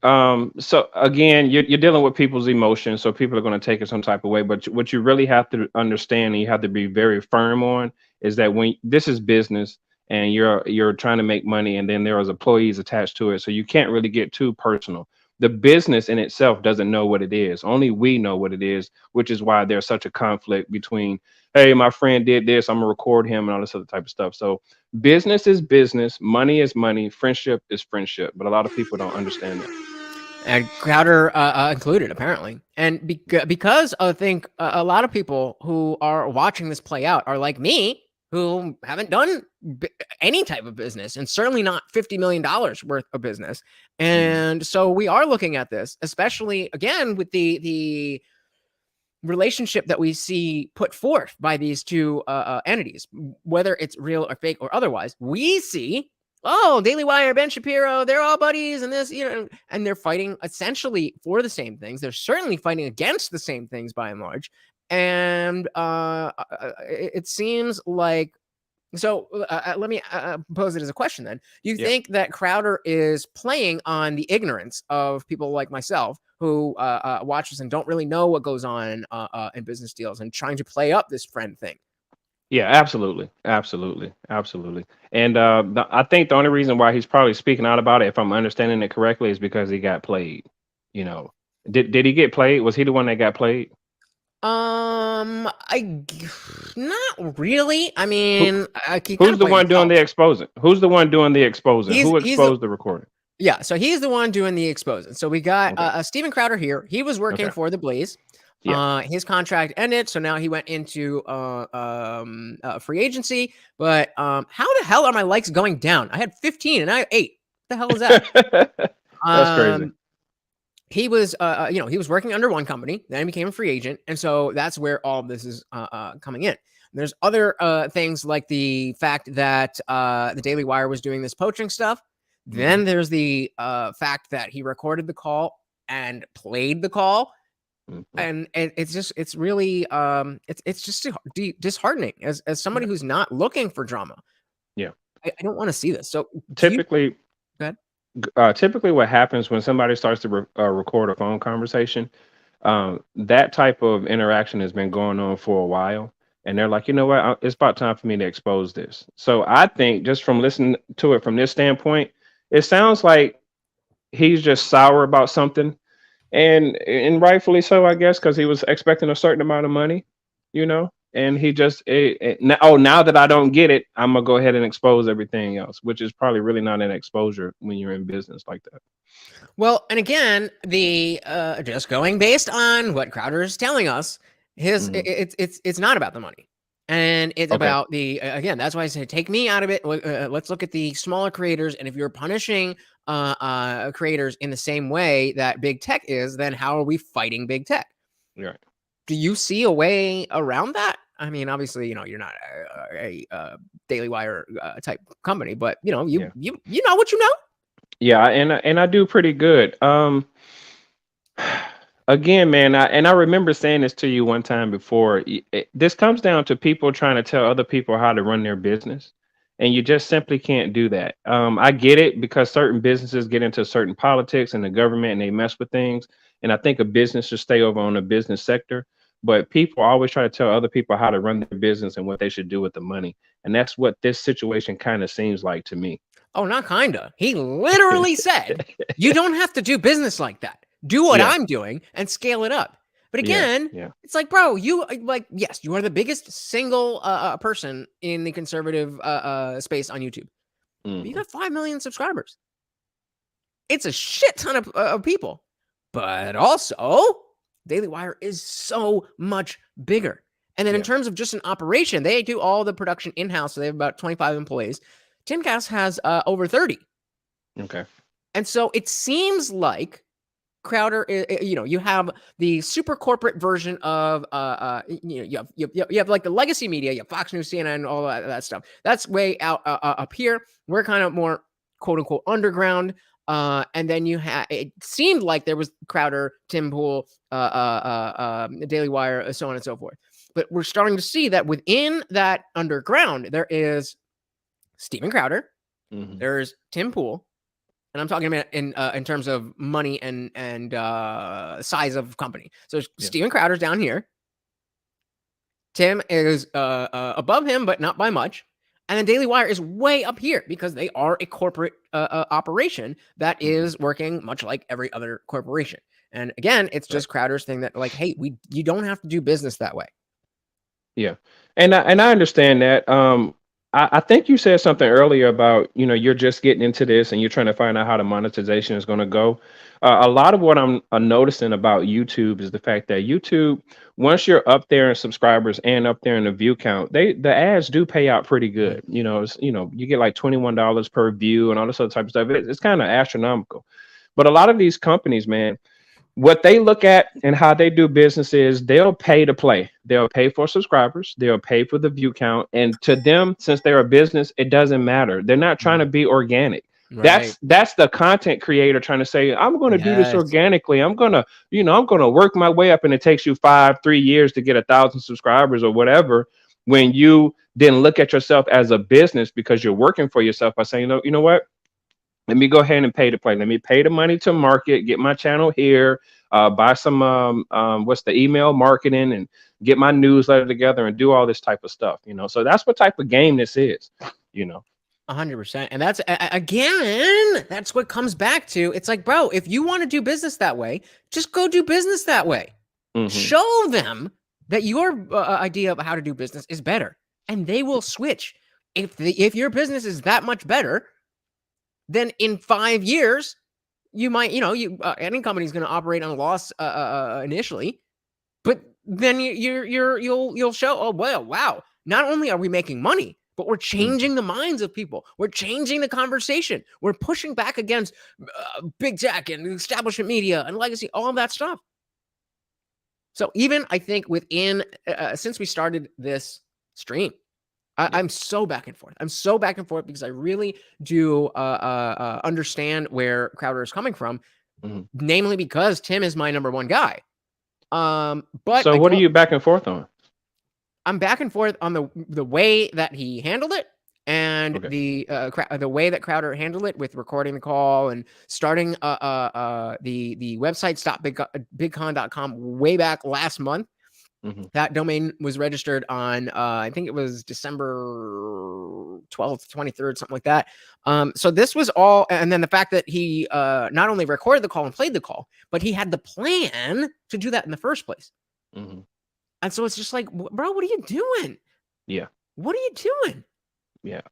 So again, you're dealing with people's emotions, so people are going to take it some type of way. But what you really have to understand, and you have to be very firm on, is that when this is business and you're trying to make money, and then there is employees attached to it, so you can't really get too personal. The business in itself doesn't know what it is. Only we know what it is, which is why there's such a conflict between, hey, my friend did this, I'm gonna record him, and all this other type of stuff. So business is business, money is money, friendship is friendship. But a lot of people don't understand that.
And Crowder included, apparently. And because I think a lot of people who are watching this play out are like me, who haven't done any type of business, and certainly not $50 million worth of business. And so we are looking at this, especially, again, with the relationship that we see put forth by these two entities, whether it's real or fake or otherwise. We see, oh, Daily Wire, Ben Shapiro, they're all buddies, and this, and they're fighting essentially for the same things. They're certainly fighting against the same things by and large. And it seems like, so let me pose it as a question then. Do you think that Crowder is playing on the ignorance of people like myself who watch this and don't really know what goes on in business deals, and trying to play up this friend thing?
Yeah, absolutely. And I think the only reason why he's probably speaking out about it, if I'm understanding it correctly, is because he got played. Did he get played? Was he the one that got played?
Not really. I mean,
who's the one doing the exposing? Who's the one doing the exposing? Who exposed the recording?
Yeah, so he's the one doing the exposing. So we got Steven Crowder here. He was working for the Blaze. His contract ended, so now he went into free agency. But how the hell are my likes going down? I had 15 and I have 8. What the hell is that?
That's crazy.
He was, he was working under one company, then he became a free agent, and so that's where all of this is coming in. There's other things like the fact that the Daily Wire was doing this poaching stuff. Then there's the fact that he recorded the call and played the call, and it's really it's just disheartening as somebody who's not looking for drama.
Yeah,
I don't want to see this. So
typically,
go ahead.
Typically what happens when somebody starts to record a phone conversation, that type of interaction has been going on for a while, and they're like, you know what, it's about time for me to expose this. So I think, just from listening to it from this standpoint, it sounds like he's just sour about something, and rightfully so, I guess, because he was expecting a certain amount of money, and he just now that I don't get it, I'm gonna go ahead and expose everything else, which is probably really not an exposure when you're in business like that.
Well, and again, the just going based on what Crowder is telling us, it's not about the money, and it's about the again. That's why I say take me out of it. Let's look at the smaller creators, and if you're punishing creators in the same way that big tech is, then how are we fighting big tech?
Right.
Do you see a way around that? I mean, obviously, you're not a Daily Wire type company, but you know what you know.
Yeah, and I do pretty good. Again, man, I remember saying this to you one time before. This comes down to people trying to tell other people how to run their business, and you just simply can't do that. I get it, because certain businesses get into certain politics and the government, and they mess with things. And I think a business should stay over on the business sector. But people always try to tell other people how to run their business and what they should do with the money. And that's what this situation kind of seems like to me.
Oh, not kinda. He literally said, you don't have to do business like that. Do what I'm doing and scale it up. But again, it's like, bro, yes, you are the biggest single person in the conservative space on YouTube. But you got 5 million subscribers. It's a shit ton of people. But also, Daily Wire is so much bigger. And then in terms of just an operation, they do all the production in-house. So they have about 25 employees. Timcast has over 30.
Okay.
And so it seems like Crowder, you have the super corporate version of, you have like the legacy media, you have Fox News, CNN, all that stuff. That's way out up here. We're kind of more quote unquote underground. And then it seemed like there was Crowder, Tim Pool, Daily Wire, so on and so forth. But we're starting to see that within that underground, there is Steven Crowder, there's Tim Pool, And I'm talking about in terms of money and size of company. So Steven Crowder's down here. Tim is above him, but not by much. And then Daily Wire is way up here because they are a corporate operation that is working much like every other corporation. And again, it's just Crowder's thing that like, hey, you don't have to do business that way.
Yeah, and I understand that. I think you said something earlier about, you're just getting into this and you're trying to find out how the monetization is going to go. A lot of what I'm noticing about YouTube is the fact that YouTube, once you're up there in subscribers and up there in the view count, the ads do pay out pretty good. You get like $21 per view and all this other type of stuff. It's kind of astronomical. But a lot of these companies, man, what they look at and how they do business is they'll pay to play. They'll pay for subscribers. They'll pay for the view count. And to them, since they're a business, it doesn't matter. They're not trying to be organic. Right. That's the content creator trying to say, I'm going to do this organically. I'm going to, I'm going to work my way up, and it takes you 3 years to get 1,000 subscribers or whatever. When you didn't look at yourself as a business because you're working for yourself by saying, you know what? Let me go ahead and pay to play. Let me pay the money to market, get my channel here, buy some, what's the email marketing, and get my newsletter together and do all this type of stuff, So that's what type of game this is,
100%. And that's, again, that's what comes back to. It's like, bro, if you want to do business that way, just go do business that way. Show them that your idea of how to do business is better, and they will switch. If your business is that much better, then in 5 years, you might, any company is going to operate on a loss initially, but then you'll show, oh well, wow. Not only are we making money, but we're changing the minds of people. We're changing the conversation. We're pushing back against big tech and establishment media and legacy, all of that stuff. So even I think within since we started this stream, I'm so back and forth. I'm so back and forth because I really do understand where Crowder is coming from, namely because Tim is my number one guy. But
so what are you back and forth on?
I'm back and forth on the way that he handled it, and the way that Crowder handled it with recording the call and starting the website stopbigcon.com way back last month. That domain was registered on I think it was December 12th, 23rd, something like that. So this was all, and then the fact that he not only recorded the call and played the call, but he had the plan to do that in the first place. And so it's just like, bro, what are you doing?
Yeah.
What are you doing?
Yeah.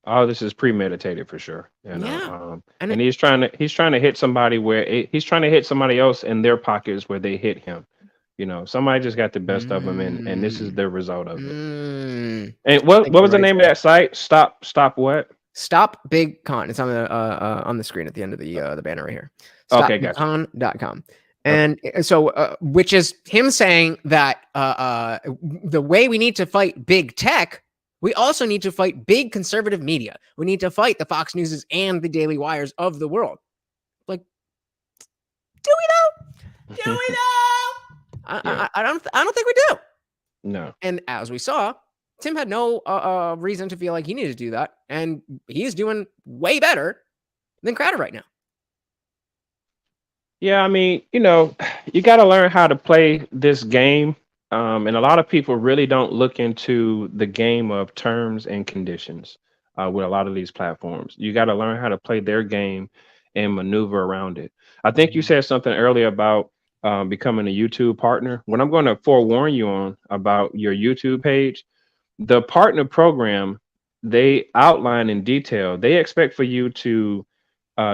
Oh, this is premeditated for sure. And he's trying to hit somebody he's trying to hit somebody else in their pockets where they hit him. Somebody just got the best of them, and this is the result of it. And what was the name of that site? Stop what?
Stop Big Con. It's on the screen at the end of the banner right here.
Okay, gotcha.
Stopbigcon.com. And so, which is him saying that the way we need to fight big tech, we also need to fight big conservative media. We need to fight the Fox Newses and the Daily Wires of the world. Like, do we though? Do we though? I don't think we do.
No.
And as we saw, Tim had no reason to feel like he needed to do that, and he's doing way better than Crowder right now.
Yeah, I mean, you got to learn how to play this game. And a lot of people really don't look into the game of terms and conditions with a lot of these platforms. You got to learn how to play their game and maneuver around it. I think you said something earlier about becoming a YouTube partner. What I'm going to forewarn you on about your YouTube page, the partner program, they outline in detail. They expect for you to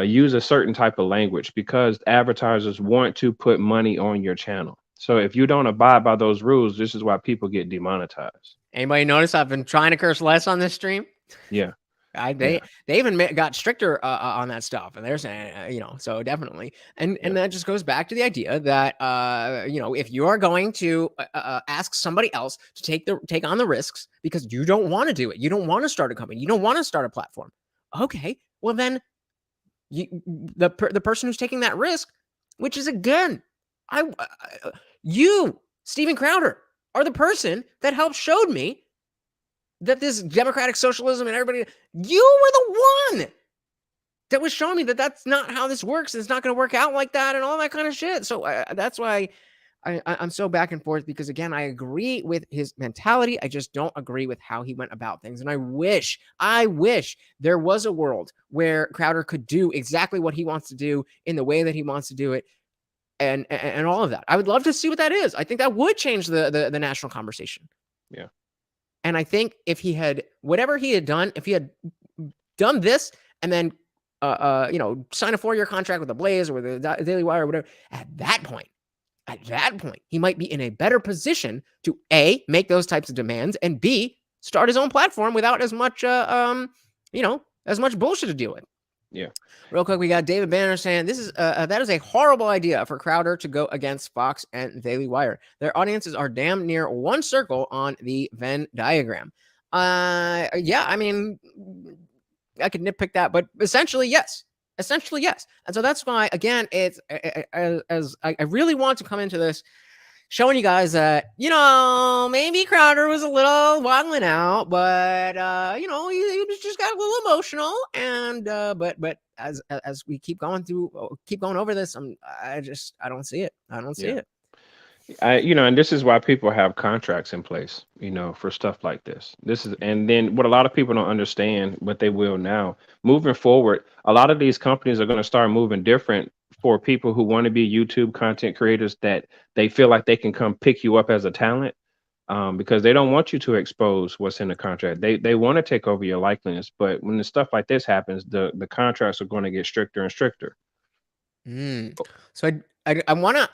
use a certain type of language because advertisers want to put money on your channel. So if you don't abide by those rules, this is why people get demonetized.
Anybody notice I've been trying to curse less on this stream?
Yeah.
They even got stricter on that stuff, and they're saying, so definitely. And that just goes back to the idea that, if you are going to ask somebody else to take on the risks because you don't want to do it, you don't want to start a company, you don't want to start a platform. Okay, well then the person who's taking that risk, which is again, you, Steven Crowder, are the person that helped showed me that this democratic socialism and everybody, you were the one that was showing me that that's not how this works. It's not going to work out like that and all that kind of shit. So that's why I'm so back and forth, because again, I agree with his mentality. I just don't agree with how he went about things. And I wish there was a world where Crowder could do exactly what he wants to do in the way that he wants to do it. And all of that. I would love to see what that is. I think that would change the national conversation.
Yeah.
And I think if he had, whatever he had done, if he had done this and then sign a 4-year contract with the Blaze or with the Daily Wire or whatever, at that point, he might be in a better position to A, make those types of demands, and B, start his own platform without as much as much bullshit to deal with.
Yeah.
Real quick, we got David Banner saying this is that is a horrible idea for Crowder to go against Fox and Daily Wire. Their audiences are damn near one circle on the Venn diagram. Yeah, I mean, I could nitpick that, but essentially yes. And so that's why, again, it's as I really want to come into this showing you guys that, maybe Crowder was a little waddling out, but he just got a little emotional, and but as we keep going over this, I don't see it.
And this is why people have contracts in place, for stuff like this. And then what a lot of people don't understand, but they will now, moving forward, a lot of these companies are going to start moving different for people who want to be YouTube content creators, that they feel like they can come pick you up as a talent, because they don't want you to expose what's in the contract. They want to take over your likeness. But when the stuff like this happens, the contracts are going to get stricter and stricter.
So I want to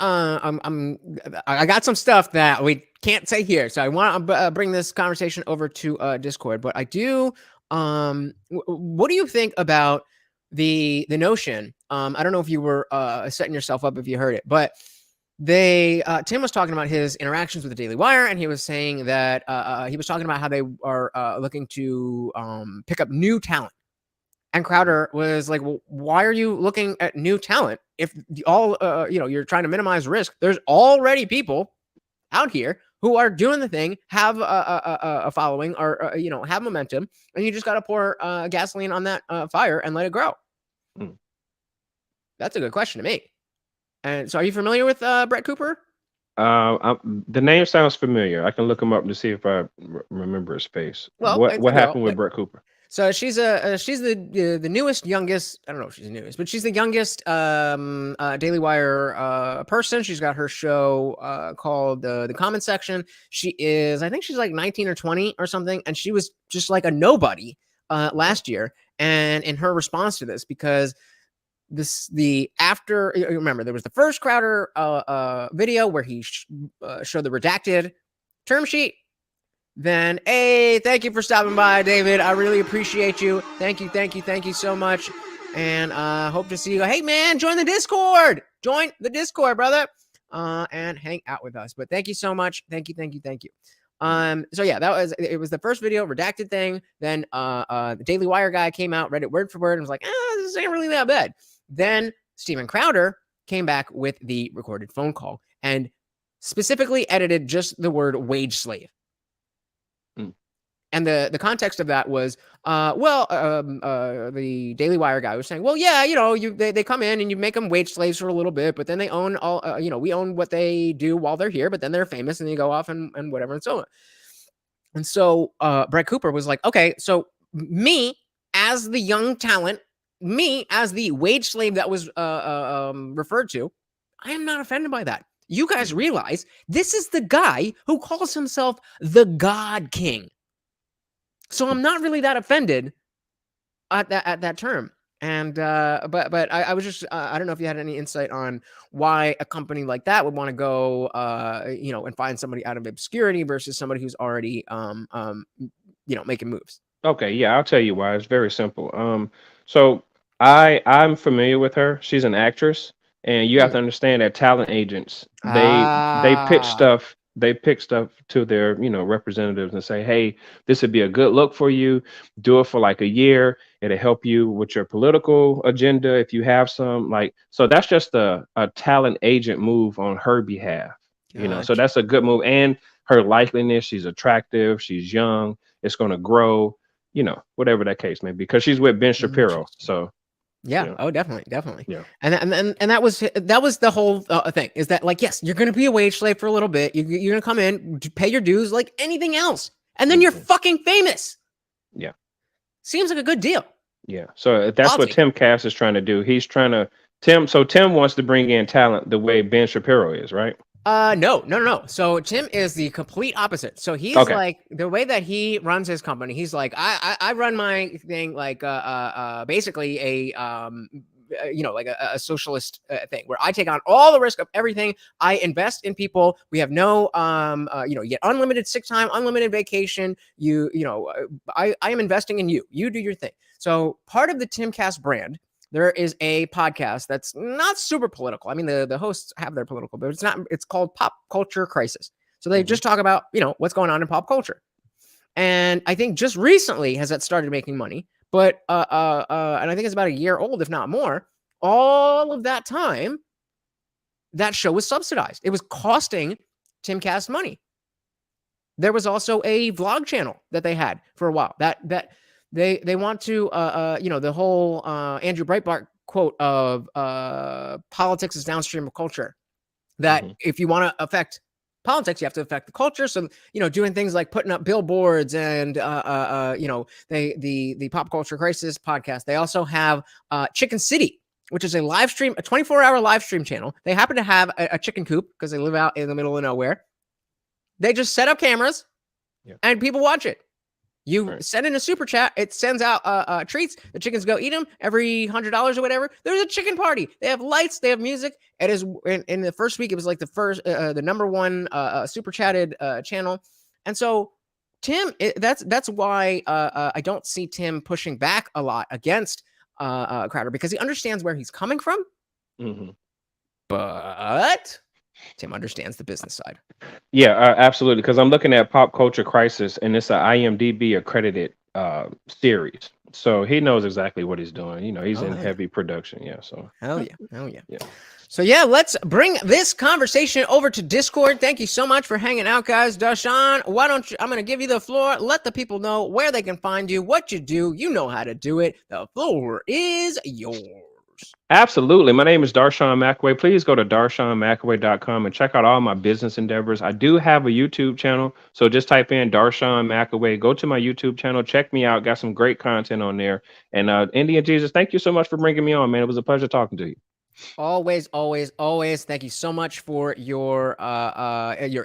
I got some stuff that we can't say here, so I want to bring this conversation over to Discord. But I do what do you think about the notion? I don't know if you were setting yourself up, if you heard it, but Tim was talking about his interactions with the Daily Wire, and he was saying that he was talking about how they are looking to pick up new talent. And Crowder was like, well, why are you looking at new talent if you're trying to minimize risk? There's already people out here who are doing the thing, have a following, or have momentum, and you just got to pour gasoline on that fire and let it grow. That's a good question to me. And so, are you familiar with Brett Cooper?
The name sounds familiar. I can look him up to see if I remember his face.
Well,
what happened with Brett Cooper?
So she's the newest, youngest. I don't know if she's the newest, but she's the youngest Daily Wire person. She's got her show called The Comment Section. She is, I think she's like 19 or 20 or something, and she was just like a nobody last year. And in her response to this, because remember, there was the first Crowder video where he showed the redacted term sheet. Then, hey, thank you for stopping by, David. I really appreciate you. Thank you so much. And hope to see you. Hey, man, join the Discord. Join the Discord, brother. And hang out with us. But thank you so much. Thank you. So yeah, it was the first video, redacted thing. Then the Daily Wire guy came out, read it word for word, and was like, this ain't really that bad. Then Steven Crowder came back with the recorded phone call and specifically edited just the word wage slave. And the context of that was, the Daily Wire guy was saying, well, yeah, they come in and you make them wage slaves for a little bit, but then they own all, we own what they do while they're here, but then they're famous and they go off and whatever and so on. And so Brett Cooper was like, okay, so me as the young talent, me as the wage slave that was referred to, I am not offended by that. You guys realize this is the guy who calls himself the God King. So I'm not really that offended at that term. And but I was just I don't know if you had any insight on why a company like that would want to go and find somebody out of obscurity versus somebody who's already making moves.
Okay, yeah, I'll tell you why. It's very simple. So I'm familiar with her. She's an actress, and you have to understand that talent agents, they pitch stuff. They pick stuff to their, representatives and say, hey, this would be a good look for you. Do it for like a year. It'll help you with your political agenda if you have some. So that's just a talent agent move on her behalf.
Gotcha.
So that's a good move. And her likeliness, she's attractive, she's young, it's going to grow, whatever that case may be, because she's with Ben Shapiro. So
Yeah.
Yeah.
Oh, definitely.
Yeah.
And that was the whole thing, is that like, yes, you're going to be a wage slave for a little bit. You're going to come in, pay your dues like anything else, and then you're fucking famous.
Yeah.
Seems like a good deal.
Yeah. So that's
I'll
what
take it.
Timcast is trying to do. He's trying to Tim wants to bring in talent the way Ben Shapiro is, right?
No. So Tim is the complete opposite. So he's
Okay.
like, the way that he runs his company, he's like, I run my thing like basically like a socialist thing where I take on all the risk of everything. I invest in people. We have no you get unlimited sick time, unlimited vacation. I am investing in you. You do your thing. So part of the Timcast brand, there is a podcast that's not super political. I mean, the hosts have their political, but it's not. It's called Pop Culture Crisis. So they just talk about, what's going on in pop culture. And I think just recently has that started making money. But and I think it's about a year old, if not more. All of that time, that show was subsidized. It was costing Timcast money. There was also a vlog channel that they had for a while. That they want to the whole Andrew Breitbart quote of politics is downstream of culture. That if you want to affect politics, you have to affect the culture. So, doing things like putting up billboards and, the Pop Culture Crisis podcast. They also have Chicken City, which is a 24-hour live stream channel. They happen to have a chicken coop because they live out in the middle of nowhere. They just set up cameras and people watch it. You send in a super chat, it sends out treats. The chickens go eat them every $100 or whatever. There's a chicken party. They have lights. They have music. It is in the first week. It was like the number one super chatted channel. And so Tim, that's why I don't see Tim pushing back a lot against Crowder, because he understands where he's coming from. But Tim understands the business side.
Yeah, absolutely. Because I'm looking at Pop Culture Crisis, and it's an IMDb accredited series, so he knows exactly what he's doing. He's in heavy production. Yeah, so
hell yeah. So yeah, let's bring this conversation over to Discord. Thank you so much for hanging out, guys. Darshan, why don't you? I'm going to give you the floor. Let the people know where they can find you, what you do. You know how to do it. The floor is yours.
Absolutely. My name is Darshan McAway. Please go to darshanmcaway.com and check out all my business endeavors. I do have a YouTube channel, so just type in Darshan McAway. Go to my YouTube channel. Check me out. Got some great content on there. And IndianJesus, thank you so much for bringing me on, man. It was a pleasure talking to you.
Always. Thank you so much for your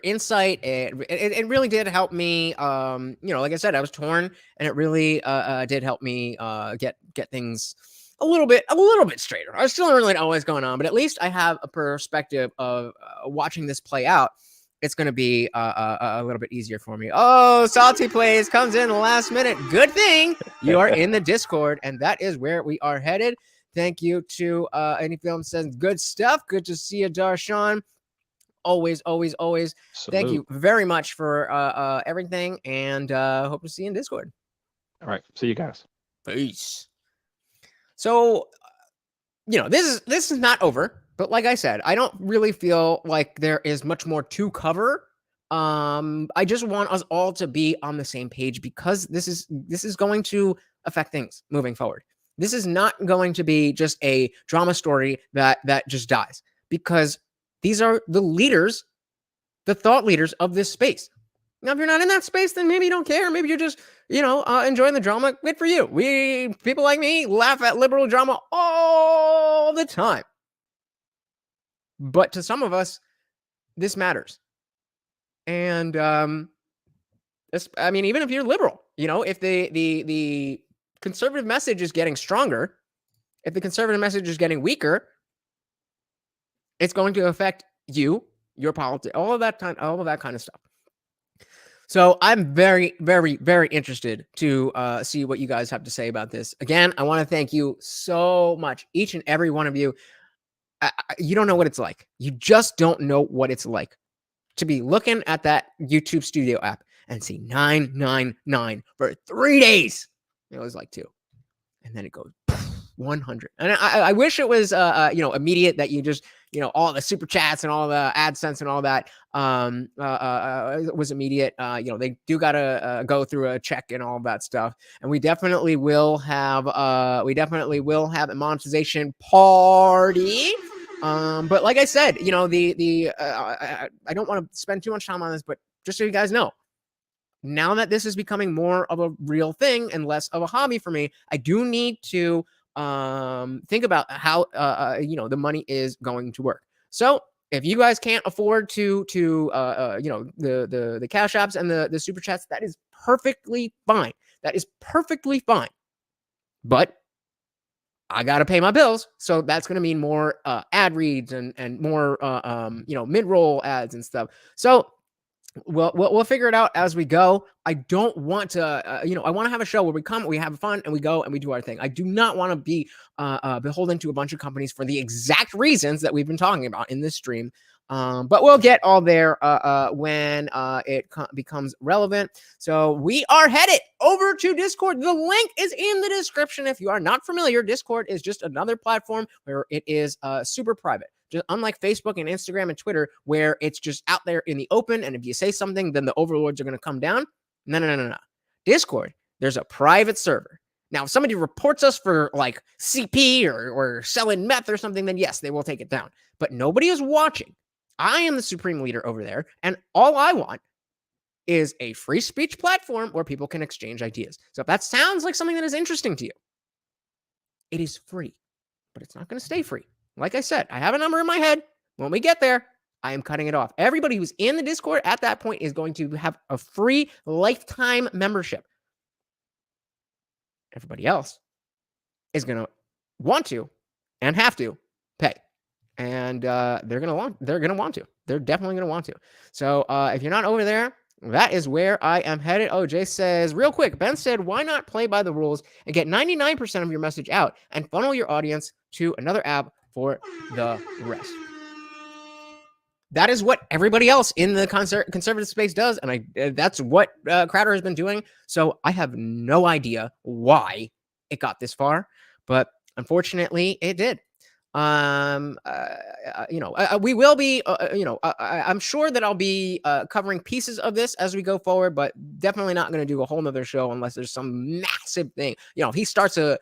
insight. It really did help me. Like I said, I was torn, and it really did help me get things a little bit straighter. I still don't really know what's going on, but at least I have a perspective of watching this play out. It's going to be a little bit easier for me. Oh, Salty Plays comes in the last minute. Good thing you are in the Discord, and that is where we are headed. Thank you to Any Film Says good stuff. Good to see you, Darshan. Always.
Salute.
Thank you very much for everything, and hope to see you in Discord.
All right. See you guys.
Peace. So, this is not over, but like I said, I don't really feel like there is much more to cover. I just want us all to be on the same page, because this is going to affect things moving forward. This is not going to be just a drama story that just dies, because these are the leaders, the thought leaders of this space. Now, if you're not in that space, then maybe you don't care. Maybe you're just, enjoying the drama. Good for you. People like me laugh at liberal drama all the time. But to some of us, this matters. And, even if you're liberal, if the conservative message is getting stronger, if the conservative message is getting weaker, it's going to affect you, your politics, all of that kind of stuff. So I'm very, very, very interested to see what you guys have to say about this. Again, I want to thank you so much, each and every one of you. You don't know what it's like. You just don't know what it's like to be looking at that YouTube Studio app and see $9.99 for 3 days. It was like 2, and then it goes. 100. And I wish it was, immediate, that you just, all the super chats and all the AdSense and all that was immediate. They do got to go through a check and all of that stuff. And we definitely will have a monetization party. But like I said, I don't want to spend too much time on this, but just so you guys know, now that this is becoming more of a real thing and less of a hobby for me, I do need to think about how the money is going to work. So if you guys can't afford to the cash apps and the super chats, that is perfectly fine. That is perfectly fine. But I got to pay my bills, so that's going to mean more ad reads and more mid-roll ads and stuff. So we'll figure it out as we go. I don't want to, I want to have a show where we come, we have fun, and we go and we do our thing. I do not want to be beholden to a bunch of companies for the exact reasons that we've been talking about in this stream. But we'll get all there when it becomes relevant. So we are headed over to Discord. The link is in the description. If you are not familiar, Discord is just another platform where it is super private. Just unlike Facebook and Instagram and Twitter, where it's just out there in the open, and if you say something, then the overlords are going to come down. No. Discord, there's a private server. Now, if somebody reports us for like CP or selling meth or something, then yes, they will take it down. But nobody is watching. I am the supreme leader over there, and all I want is a free speech platform where people can exchange ideas. So if that sounds like something that is interesting to you, it is free, but it's not going to stay free. Like I said, I have a number in my head. When we get there, I am cutting it off. Everybody who's in the Discord at that point is going to have a free lifetime membership. Everybody else is going to want to and have to pay. And they're going to want to. They're definitely going to want to. So if you're not over there, that is where I am headed. Oh, Jay says, real quick, Ben said, why not play by the rules and get 99% of your message out and funnel your audience to another app for the rest? That is what everybody else in the conservative space does, and that's what Crowder has been doing. So I have no idea why it got this far, but unfortunately, it did. We will be, I'm sure that I'll be covering pieces of this as we go forward, but definitely not going to do a whole nother show unless there's some massive thing. If he starts a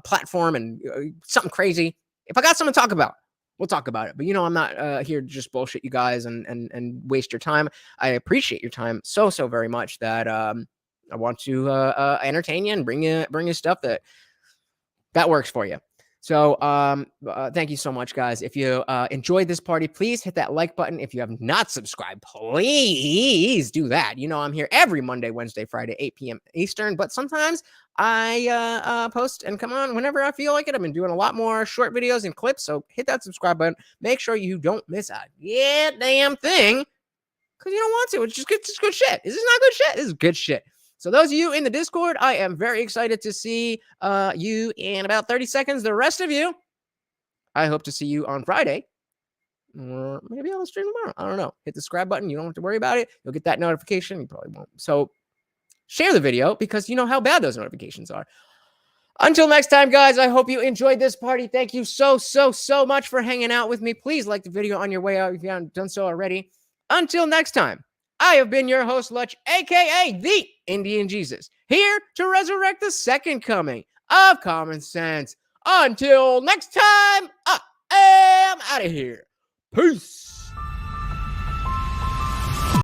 platform and something crazy, if I got something to talk about, we'll talk about it. But I'm not here to just bullshit you guys and waste your time. I appreciate your time so very much that I want to entertain you and bring you stuff that works for you. So thank you so much, guys. If you enjoyed this party, please hit that like button. If you have not subscribed, please do that. I'm here every Monday, Wednesday, Friday, 8 p.m. Eastern, but sometimes I post and come on whenever I feel like it. I've been doing a lot more short videos and clips, so hit that subscribe button. Make sure you don't miss a damn thing, because you don't want to. It's just good shit. This is not good shit. This is good shit. So those of you in the Discord, I am very excited to see you in about 30 seconds. The rest of you, I hope to see you on Friday. Or maybe I'll stream tomorrow. I don't know. Hit the subscribe button. You don't have to worry about it. You'll get that notification. You probably won't. So share the video, because you know how bad those notifications are. Until next time, guys, I hope you enjoyed this party. Thank you so much for hanging out with me. Please like the video on your way out if you haven't done so already. Until next time, I have been your host, Lutch, a.k.a. the IndianJesus, here to resurrect the second coming of common sense. Until next time, I am out of here. Peace.